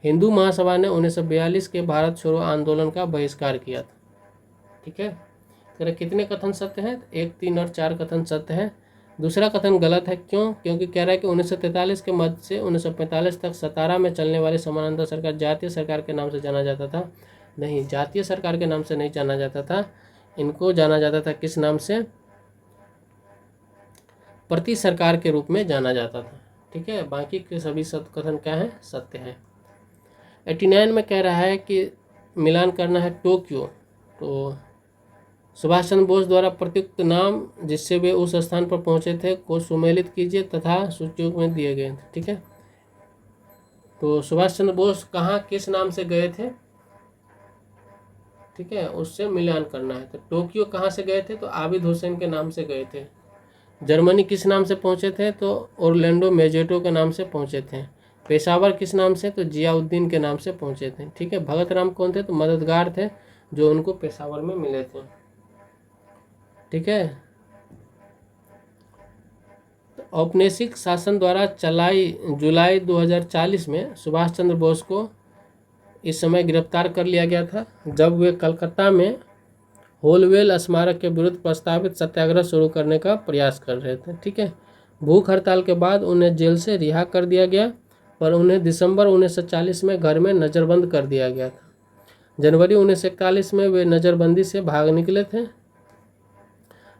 हिंदू महासभा ने 1942 के भारत छोड़ो आंदोलन का बहिष्कार किया था। ठीक है, तो कितने कथन सत्य हैं? 1, 3 और 4 कथन सत्य है। दूसरा कथन गलत है। क्यों? क्योंकि कह रहा है कि 1943 के मध्य से 1945 तक सतारा में चलने वाली समानांतर सरकार जातीय सरकार के नाम से जाना जाता था। नहीं, जातीय सरकार के नाम से नहीं जाना जाता था, इनको जाना जाता था किस नाम से? प्रति सरकार के रूप में जाना जाता था। ठीक है, बाकी के सभी कथन क्या है? सत्य है। 89 में कह रहा है कि मिलान करना है टोक्यो, तो सुभाष चंद्र बोस द्वारा प्रयुक्त नाम जिससे वे उस स्थान पर पहुंचे थे को सुमेलित कीजिए तथा सूचियों में दिए गए थे। ठीक है, तो सुभाष चंद्र बोस कहाँ किस नाम से गए थे? ठीक है, उससे मिलान करना है। तो टोक्यो कहाँ से गए थे? तो आबिद हुसैन के नाम से गए थे। जर्मनी किस नाम से पहुंचे थे? तो ओरलैंडो मेजेटो के नाम से पहुंचे थे। पेशावर किस नाम से? तो जियाउद्दीन के नाम से पहुंचे थे। ठीक है, भगत राम कौन थे? तो मददगार थे जो उनको पेशावर में मिले थे। ठीक है, औपनिवेशिक शासन द्वारा जुलाई 2040 में सुभाष चंद्र बोस को इस समय गिरफ्तार कर लिया गया था, जब वे कलकत्ता में होलवेल स्मारक के विरुद्ध प्रस्तावित सत्याग्रह शुरू करने का प्रयास कर रहे थे। ठीक है, भूख हड़ताल के बाद उन्हें जेल से रिहा कर दिया गया, पर उन्हें दिसंबर 1940 में घर में नज़रबंद कर दिया गया था। जनवरी 1941 में वे नज़रबंदी से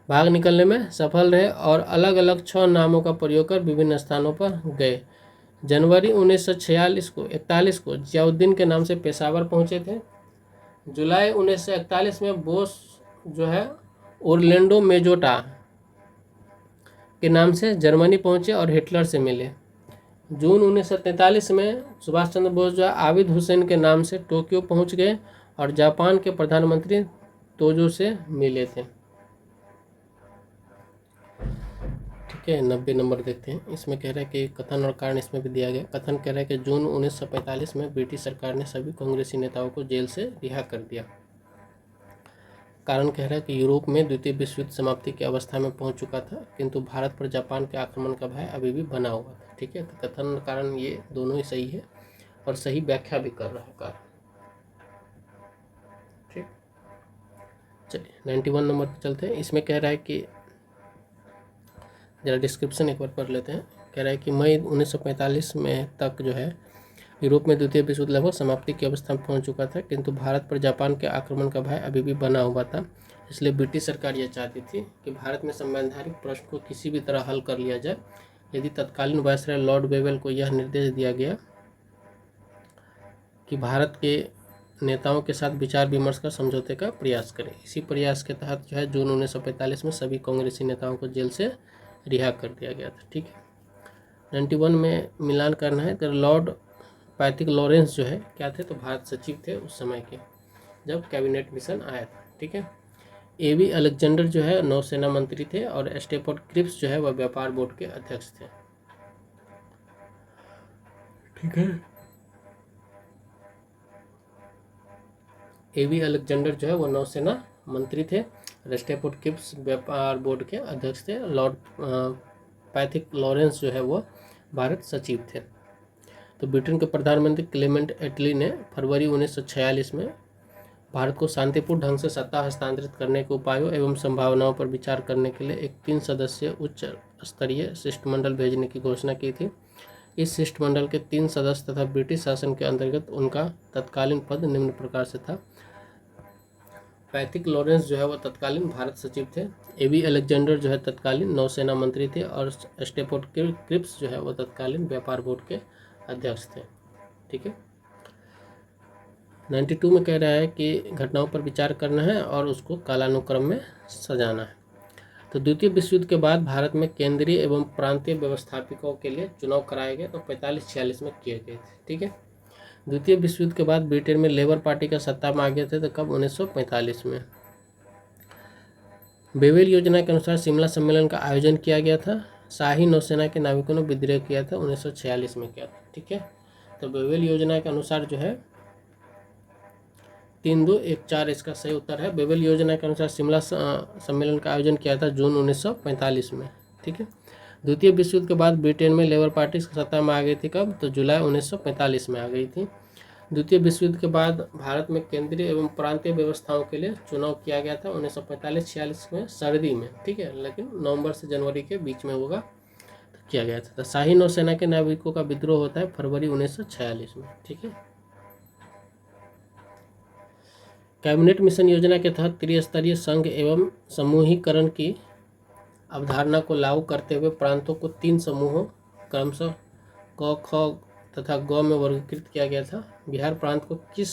भाग निकलने में सफल रहे और अलग अलग 6 नामों का प्रयोग कर विभिन्न स्थानों पर गए। जनवरी 1941 को जियाउद्दीन के नाम से पेशावर पहुंचे थे। जुलाई 1941 में बोस जो है ओरलैंडो मेजोटा के नाम से जर्मनी पहुंचे और हिटलर से मिले। जून 1943 में सुभाष चंद्र बोस जो है आबिद हुसैन के नाम से टोक्यो पहुंच गए और जापान के प्रधानमंत्री तोजो से मिले थे। ठीक है, 90 नंबर देखते हैं। इसमें कह रहा है कि कथन और कारण इसमें भी दिया गया। कथन कह रहा है कि जून 1945 में ब्रिटिश सरकार ने सभी कांग्रेसी नेताओं को जेल से रिहा कर दिया। कारण कह रहा है कि यूरोप में द्वितीय विश्व युद्ध समाप्ति की अवस्था में पहुंच चुका था, किंतु भारत पर जापान के आक्रमण का भय अभी भी बना हुआ था। ठीक है, तो कथन और कारण ये दोनों ही सही है और सही व्याख्या भी कर रहा है कारण। ठीक, चलिए 91 नंबर पर चलते हैं। इसमें कह रहा है कि जरा डिस्क्रिप्शन एक बार पढ़ लेते हैं। कह रहा है कि मई 1945 में तक जो है यूरोप में द्वितीय विश्व युद्ध लगभग समाप्ति की अवस्था में पहुंच चुका था, किंतु भारत पर जापान के आक्रमण का भय अभी भी बना हुआ था। इसलिए ब्रिटिश सरकार यह चाहती थी कि भारत में संवैधानिक प्रश्न को किसी भी तरह हल कर लिया जाए। यदि तत्कालीन वायसराय लॉर्ड वेवेल को यह निर्देश दिया गया कि भारत के नेताओं के साथ विचार विमर्श कर समझौते का प्रयास करें। इसी प्रयास के तहत जो है जून 1945 में सभी कांग्रेसी नेताओं को जेल से रिहा कर दिया गया था। ठीक है, 91 में मिलान करना है। तो लॉर्ड पैथिक लॉरेंस जो है क्या थे? तो भारत सचिव थे उस समय के, जब कैबिनेट मिशन आया था। ठीक है, एवी अलेक्जेंडर जो है नौसेना मंत्री थे और स्टेफोर्ड क्रिप्स जो है वह व्यापार बोर्ड के अध्यक्ष थे। ठीक है, एवी अलेक्जेंडर जो है वो नौसेना मंत्री थे। रेस्टेपोर्ट किप्स व्यापार बोर्ड के अध्यक्ष थे। लॉर्ड पैथिक लॉरेंस जो है वो भारत सचिव थे। तो ब्रिटेन के प्रधानमंत्री क्लेमेंट एटली ने फरवरी 1946 में भारत को शांतिपूर्ण ढंग से सत्ता हस्तांतरित करने के उपायों एवं संभावनाओं पर विचार करने के लिए एक 3 सदस्यीय उच्च स्तरीय शिष्टमंडल भेजने की घोषणा की थी। इस शिष्टमंडल के 3 सदस्य तथा ब्रिटिश शासन के अंतर्गत उनका तत्कालीन पद निम्न प्रकार से था। पैथिक लॉरेंस जो है वह तत्कालीन भारत सचिव थे। एवी अलेक्जेंडर जो है तत्कालीन नौसेना मंत्री थे। और स्टेपोर्ट क्रिप्स जो है वह तत्कालीन व्यापार बोर्ड के अध्यक्ष थे। ठीक है। 92 में कह रहा है कि घटनाओं पर विचार करना है और उसको कालानुक्रम में सजाना है। तो द्वितीय विश्व युद्ध के बाद भारत में केंद्रीय एवं प्रांतीय व्यवस्थापकों के लिए चुनाव कराए गए, तो 45-46 में किए गए थे। ठीक है। द्वितीय विश्व युद्ध के बाद ब्रिटेन में लेबर पार्टी का सत्ता में आ गए थे, तो कब? 1945 में। बेवेल योजना के अनुसार शिमला सम्मेलन का आयोजन किया गया था। शाही नौसेना के नाविकों ने विद्रोह किया था, 1946 में किया था। ठीक है। तो बेवेल योजना के अनुसार जो है 3214 इसका सही उत्तर है। बेवेल योजना के अनुसार शिमला सम्मेलन का आयोजन किया था जून 1945 में। ठीक है। द्वितीय विश्व युद्ध के बाद ब्रिटेन में लेबर पार्टी सत्ता में आ गई थी, कब? तो जुलाई 1945 में आ गई थी। द्वितीय विश्व युद्ध के बाद भारत में केंद्रीय एवं प्रांतीय व्यवस्थाओं के लिए चुनाव किया गया था 1945-46 में, सर्दी में। ठीक है। लेकिन नवंबर से जनवरी के बीच में होगा, तो किया गया था। तो शाही नौसेना के नाविकों का विद्रोह होता है फरवरी 1946 में। ठीक है। कैबिनेट मिशन योजना के तहत त्रिस्तरीय संघ एवं समूहीकरण की अवधारणा को लागू करते हुए प्रांतों को 3 समूहों क्रमशः क, ख तथा ग में वर्गीकृत किया गया था। बिहार प्रांत को किस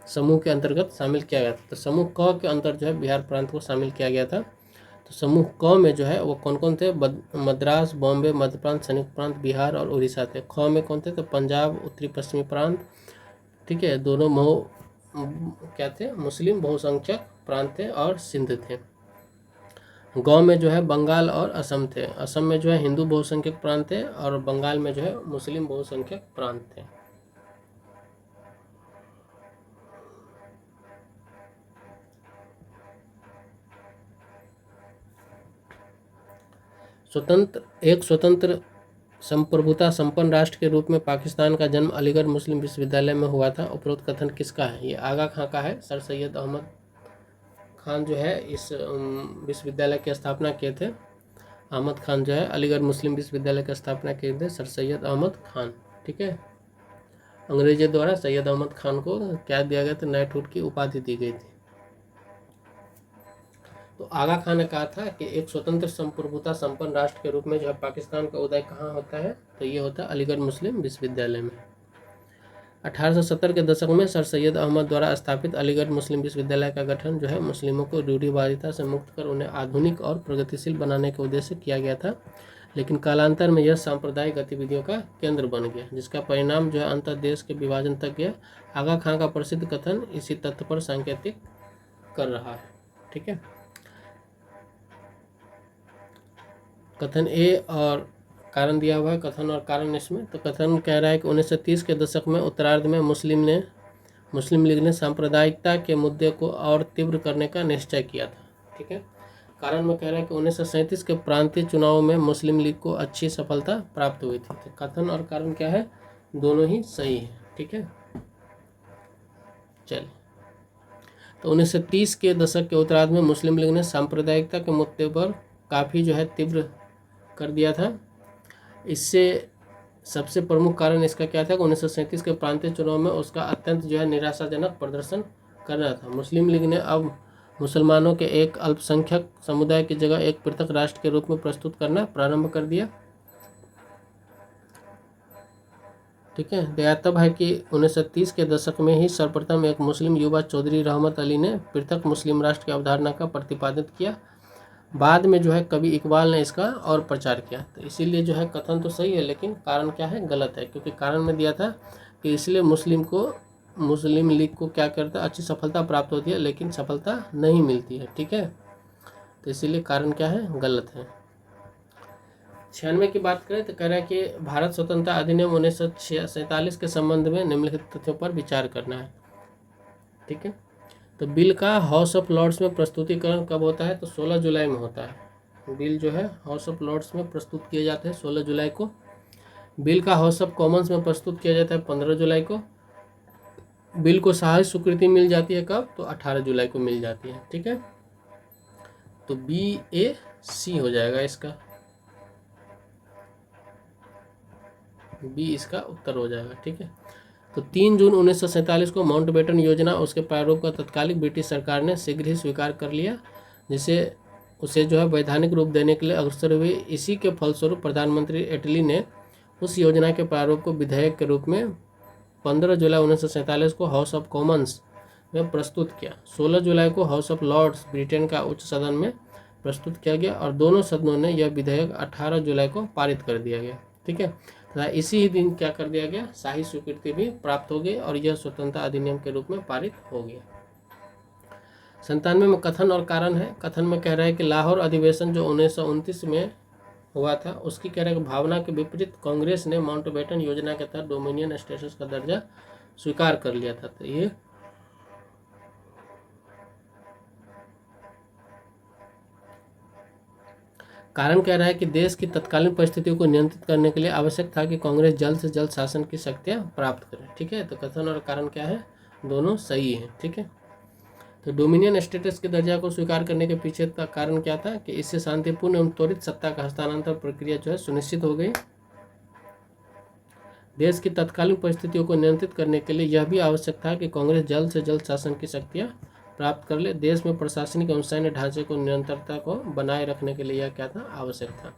समूह के अंतर्गत शामिल किया गया था? तो समूह क के अंतर जो है बिहार प्रांत को शामिल किया गया था। तो समूह क में जो है वो कौन कौन थे? मद्रास, बॉम्बे, मध्य प्रांत, संयुक्त प्रांत, बिहार और उड़ीसा थे। ख में कौन थे? तो पंजाब, उत्तरी पश्चिमी प्रांत। ठीक है। दोनों क्या थे? मुस्लिम बहुसंख्यक प्रांत थे और सिंध थे। गांव में जो है बंगाल और असम थे। असम में जो है हिंदू बहुसंख्यक प्रांत थे और बंगाल में जो है मुस्लिम बहुसंख्यक प्रांत थे। एक स्वतंत्र संप्रभुता संपन्न राष्ट्र के रूप में पाकिस्तान का जन्म अलीगढ़ मुस्लिम विश्वविद्यालय में हुआ था। उपरोक्त कथन किसका है? ये आगा खां का है। सर सैयद अहमद खान जो है इस विश्वविद्यालय की स्थापना किए थे। अहमद खान जो है अलीगढ़ मुस्लिम विश्वविद्यालय की स्थापना किए थे, सर सैयद अहमद खान। ठीक है। अंग्रेजों द्वारा सैयद अहमद खान को क्या दिया गया था? नाइटहुड की उपाधि दी गई थी। तो आगा खान ने कहा था कि एक स्वतंत्र संप्रभुता संपन्न राष्ट्र के रूप में जो है पाकिस्तान का उदय कहाँ होता है? तो ये होता है अलीगढ़ मुस्लिम विश्वविद्यालय में। 1870 के दशक में सर सैयद अहमद द्वारा स्थापित अलीगढ़ मुस्लिम विश्वविद्यालय का गठन जो है मुस्लिमों को रूढ़िवादिता से मुक्त कर उन्हें आधुनिक और प्रगतिशील बनाने के उद्देश्य से किया गया था। लेकिन कालांतर में यह सांप्रदायिक गतिविधियों का केंद्र बन गया, जिसका परिणाम जो है अंतर देश के विभाजन तक गया। आगा खां का प्रसिद्ध कथन इसी तथ्य पर संकेतित कर रहा है। ठीक है। कथन ए और कारण दिया हुआ है, कथन और कारण इसमें। तो कथन कह रहा है कि 1930 के दशक में उत्तरार्ध में मुस्लिम लीग ने सांप्रदायिकता के मुद्दे को और तीव्र करने का निश्चय किया था। ठीक है। कारण में कह रहा है कि 1937 के प्रांतीय चुनावों में मुस्लिम लीग को अच्छी सफलता प्राप्त हुई थी। तो कथन और कारण क्या है? दोनों ही सही है। ठीक है। चलिए, तो 1930 के दशक के उत्तरार्ध में मुस्लिम लीग ने सांप्रदायिकता के मुद्दे पर काफ़ी जो है तीव्र कर दिया था। इससे सबसे प्रमुख कारण इसका क्या था कि 1937 के प्रांतीय चुनाव में उसका अत्यंत जो है निराशाजनक प्रदर्शन कर रहा था। मुस्लिम लीग ने अब मुसलमानों के एक अल्पसंख्यक समुदाय की जगह एक पृथक राष्ट्र के रूप में प्रस्तुत करना प्रारंभ कर दिया। ठीक है। ज्ञातव्य है कि 1930 के दशक में ही सर्वप्रथम एक मुस्लिम युवा चौधरी रहमत अली ने पृथक मुस्लिम राष्ट्र की अवधारणा का प्रतिपादित किया। बाद में जो है कवि इकबाल ने इसका और प्रचार किया। तो इसीलिए जो है कथन तो सही है, लेकिन कारण क्या है? गलत है। क्योंकि कारण में दिया था कि इसलिए मुस्लिम लीग को क्या करता है? अच्छी सफलता प्राप्त होती है, लेकिन सफलता नहीं मिलती है। ठीक है। तो इसीलिए कारण क्या है? गलत है। 96 की बात करें तो कह रहा है कि भारत स्वतंत्रता अधिनियम 1947 के संबंध में निम्नलिखित तथ्यों पर विचार करना है। ठीक है। तो बिल का हाउस ऑफ लॉर्ड्स में प्रस्तुतिकरण कब होता है? तो 16 जुलाई में होता है। बिल जो है हाउस ऑफ लॉर्ड्स में प्रस्तुत किए जाते हैं 16 जुलाई को। बिल का हाउस ऑफ कॉमन्स में प्रस्तुत किया जाता है 15 जुलाई को। बिल को शाही स्वीकृति मिल जाती है कब? तो 18 जुलाई को मिल जाती है। ठीक है, तो BAC हो जाएगा इसका, B इसका उत्तर हो जाएगा। ठीक है, तो 3 जून 1947 को माउंटबेटन योजना उसके प्रारूप का तत्कालिक ब्रिटिश सरकार ने शीघ्र ही स्वीकार कर लिया, जिसे उसे जो है वैधानिक रूप देने के लिए अग्रसर हुई। इसी के फलस्वरूप प्रधानमंत्री एटली ने उस योजना के प्रारूप को विधेयक के रूप में 15 जुलाई 1947 को हाउस ऑफ कॉमन्स में प्रस्तुत किया। 16 जुलाई को हाउस ऑफ लॉर्ड्स ब्रिटेन का उच्च सदन में प्रस्तुत किया गया और दोनों सदनों ने यह विधेयक 18 जुलाई को पारित कर दिया गया। ठीक है, तथा इसी ही दिन क्या कर दिया गया? शाही स्वीकृति भी प्राप्त हो गई और यह स्वतंत्रता अधिनियम के रूप में पारित हो गया। 97 में कथन और कारण है। कथन में कह रहा है कि लाहौर अधिवेशन जो 1929 में हुआ था, उसकी कह रहा है कि भावना के विपरीत कांग्रेस ने माउंटबेटन योजना के तहत डोमिनियन स्टेटस का दर्जा स्वीकार कर लिया था। तो ये कारण कह रहा है कि देश की तत्कालीन परिस्थितियों को नियंत्रित करने के लिए आवश्यक था कि कांग्रेस जल्द से जल्द शासन की शक्तियां प्राप्त करे। ठीक है, तो कथन और कारण क्या है? दोनों सही है। ठीक है, तो डोमिनियन स्टेटस के दर्जा को स्वीकार करने के पीछे का कारण क्या था? कि इससे शांतिपूर्ण एवं त्वरित सत्ता का हस्तांतरण प्रक्रिया जो है सुनिश्चित हो गई। देश की तत्कालीन परिस्थितियों को नियंत्रित करने के लिए यह भी आवश्यक था कि कांग्रेस जल्द से जल्द शासन की शक्तियां प्राप्त कर ले। देश में प्रशासनिक एवं सैन्य ढांचे को निरंतरता को बनाए रखने के लिए यह क्या था? आवश्यक था।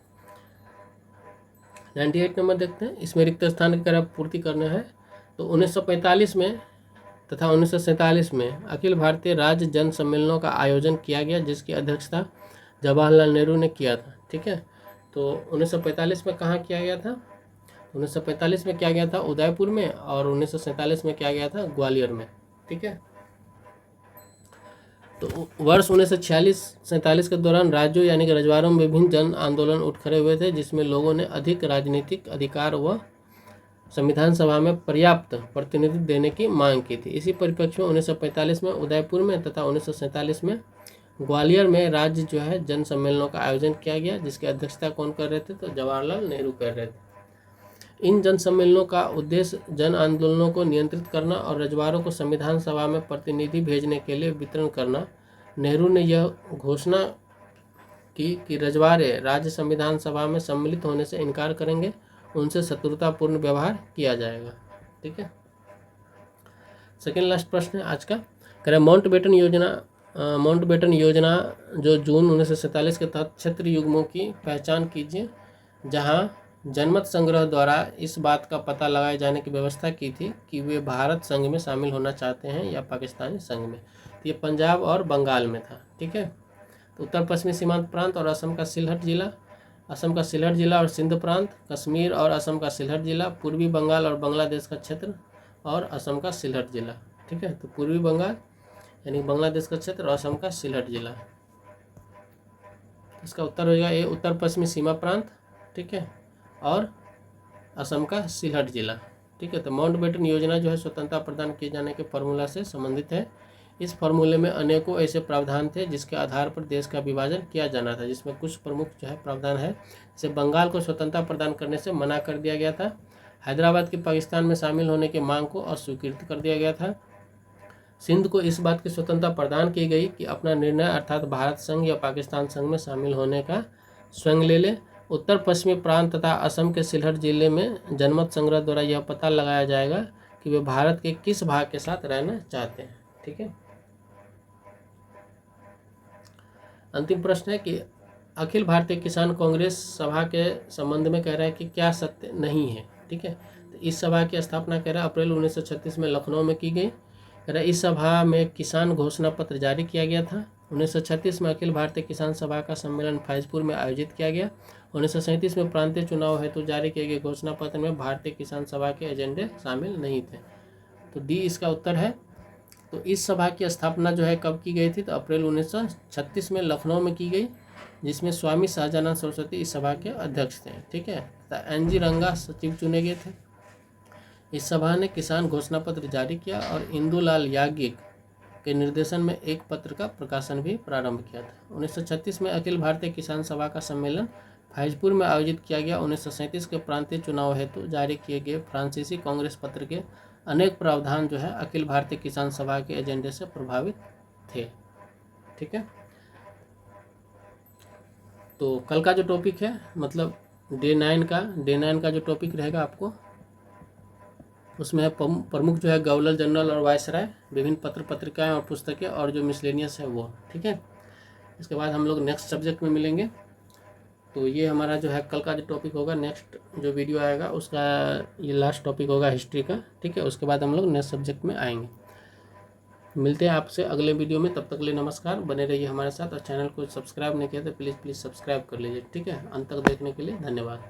98 नंबर देखते हैं, इसमें रिक्त स्थान की पूर्ति करना है। तो 1945 में तथा 1947 में अखिल भारतीय राज्य जन सम्मेलनों का आयोजन किया गया, जिसकी अध्यक्षता जवाहरलाल नेहरू ने किया था। ठीक है, तो 1945 में कहाँ किया गया था? 1945 में किया गया था उदयपुर में और 1947 में किया गया था ग्वालियर में। ठीक है, तो वर्ष 1946-47 के दौरान राज्यों यानी कि रजवाड़ों में विभिन्न जन आंदोलन उठ खड़े हुए थे, जिसमें लोगों ने अधिक राजनीतिक अधिकार व संविधान सभा में पर्याप्त प्रतिनिधित्व देने की मांग की थी। इसी परिप्रेक्ष्य में 1945 में उदयपुर में तथा 1947 में ग्वालियर में राज्य जो है जन सम्मेलनों का आयोजन किया गया, जिसकी अध्यक्षता कौन कर रहे थे? तो जवाहरलाल नेहरू कर रहे थे। इन जन सम्मेलनों का उद्देश्य जन आंदोलनों को नियंत्रित करना और रजवाड़ों को संविधान सभा में प्रतिनिधि भेजने के लिए वितरण करना। नेहरू ने यह घोषणा की कि रजवाड़े राज्य संविधान सभा में सम्मिलित होने से इनकार करेंगे, उनसे शत्रुतापूर्ण व्यवहार किया जाएगा। ठीक है, सेकेंड लास्ट प्रश्न है आज का। कह रहे माउंटबेटन योजना जो जून 1947 के तहत क्षेत्र युग्मों की पहचान कीजिए, जहां जनमत संग्रह द्वारा इस बात का पता लगाए जाने की व्यवस्था की थी कि वे भारत संघ में शामिल होना चाहते हैं या पाकिस्तानी संघ में। तो ये पंजाब और बंगाल में था। ठीक है, तो उत्तर पश्चिमी सीमांत प्रांत और असम का सिलहट जिला और सिंध प्रांत, कश्मीर और असम का सिलहट जिला, पूर्वी बंगाल और बांग्लादेश का क्षेत्र और असम का सिलहट जिला। ठीक है, तो पूर्वी बंगाल यानी बांग्लादेश का क्षेत्र और असम का सिलहट जिला। इसका उत्तर होगा ये उत्तर पश्चिमी सीमा प्रांत। ठीक है, और असम का सिलहट जिला। ठीक है, तो माउंटबेटन योजना जो है स्वतंत्रता प्रदान किए जाने के फॉर्मूला से संबंधित है। इस फॉर्मूले में अनेकों ऐसे प्रावधान थे जिसके आधार पर देश का विभाजन किया जाना था, जिसमें कुछ प्रमुख जो है प्रावधान है। जैसे बंगाल को स्वतंत्रता प्रदान करने से मना कर दिया गया था। हैदराबाद की पाकिस्तान में शामिल होने की मांग को अस्वीकृत कर दिया गया था। सिंध को इस बात की स्वतंत्रता प्रदान की गई कि अपना निर्णय अर्थात भारत संघ या पाकिस्तान संघ में शामिल होने का स्वयं ले ले। उत्तर पश्चिमी प्रांत तथा असम के सिलहट जिले में जनमत संग्रह द्वारा यह पता लगाया जाएगा कि वे भारत के किस भाग के साथ रहना चाहते हैं। ठीक है, अंतिम प्रश्न है कि अखिल भारतीय किसान कांग्रेस सभा के संबंध में कह रहा है कि क्या सत्य नहीं है। ठीक है, तो इस सभा की स्थापना कह रहा है अप्रैल 1936 में लखनऊ में की गई। कह रहा है इस सभा में किसान घोषणा पत्र जारी किया गया था। 1936 में अखिल भारतीय किसान सभा का सम्मेलन फैजपुर में आयोजित किया गया। 1937 में प्रांतीय चुनाव हेतु जारी किए गए घोषणा पत्र में भारतीय किसान सभा के एजेंडे शामिल नहीं थे। तो डी इसका उत्तर है। तो इस सभा की स्थापना जो है कब की गई थी? तो अप्रैल 1936 में लखनऊ में की गई, जिसमें स्वामी सहजानंद सरस्वती इस सभा के अध्यक्ष थे। ठीक है, तो NG रंगा सचिव चुने गए थे। इस सभा ने किसान घोषणा पत्र जारी किया और इंदुलाल याज्ञिक के निर्देशन में एक पत्र का प्रकाशन भी प्रारंभ किया था। 1936 में अखिल भारतीय किसान सभा का सम्मेलन फैजपुर में आयोजित किया गया। 1937 के प्रांतीय चुनाव हेतु जारी किए गए फ्रांसीसी कांग्रेस पत्र के अनेक प्रावधान जो है अखिल भारतीय किसान सभा के एजेंडे से प्रभावित थे। ठीक है, तो कल का जो टॉपिक है मतलब डे 9 का जो टॉपिक रहेगा आपको उसमें है प्रमुख जो है गवर्नर जनरल और वायसराय, विभिन्न पत्र पत्रिकाएं और पुस्तकें और जो मिसलेनियस है वो। ठीक है, इसके बाद हम लोग नेक्स्ट सब्जेक्ट में मिलेंगे। तो ये हमारा जो है कल का जो टॉपिक होगा, नेक्स्ट जो वीडियो आएगा उसका ये लास्ट टॉपिक होगा हिस्ट्री का। ठीक है, उसके बाद हम लोग नेक्स्ट सब्जेक्ट में आएंगे। मिलते हैं आपसे अगले वीडियो में, तब तक के लिए नमस्कार। बने रहिए हमारे साथ और चैनल को सब्सक्राइब नहीं किया तो प्लीज़ सब्सक्राइब कर लीजिए। ठीक है, अंत तक देखने के लिए धन्यवाद।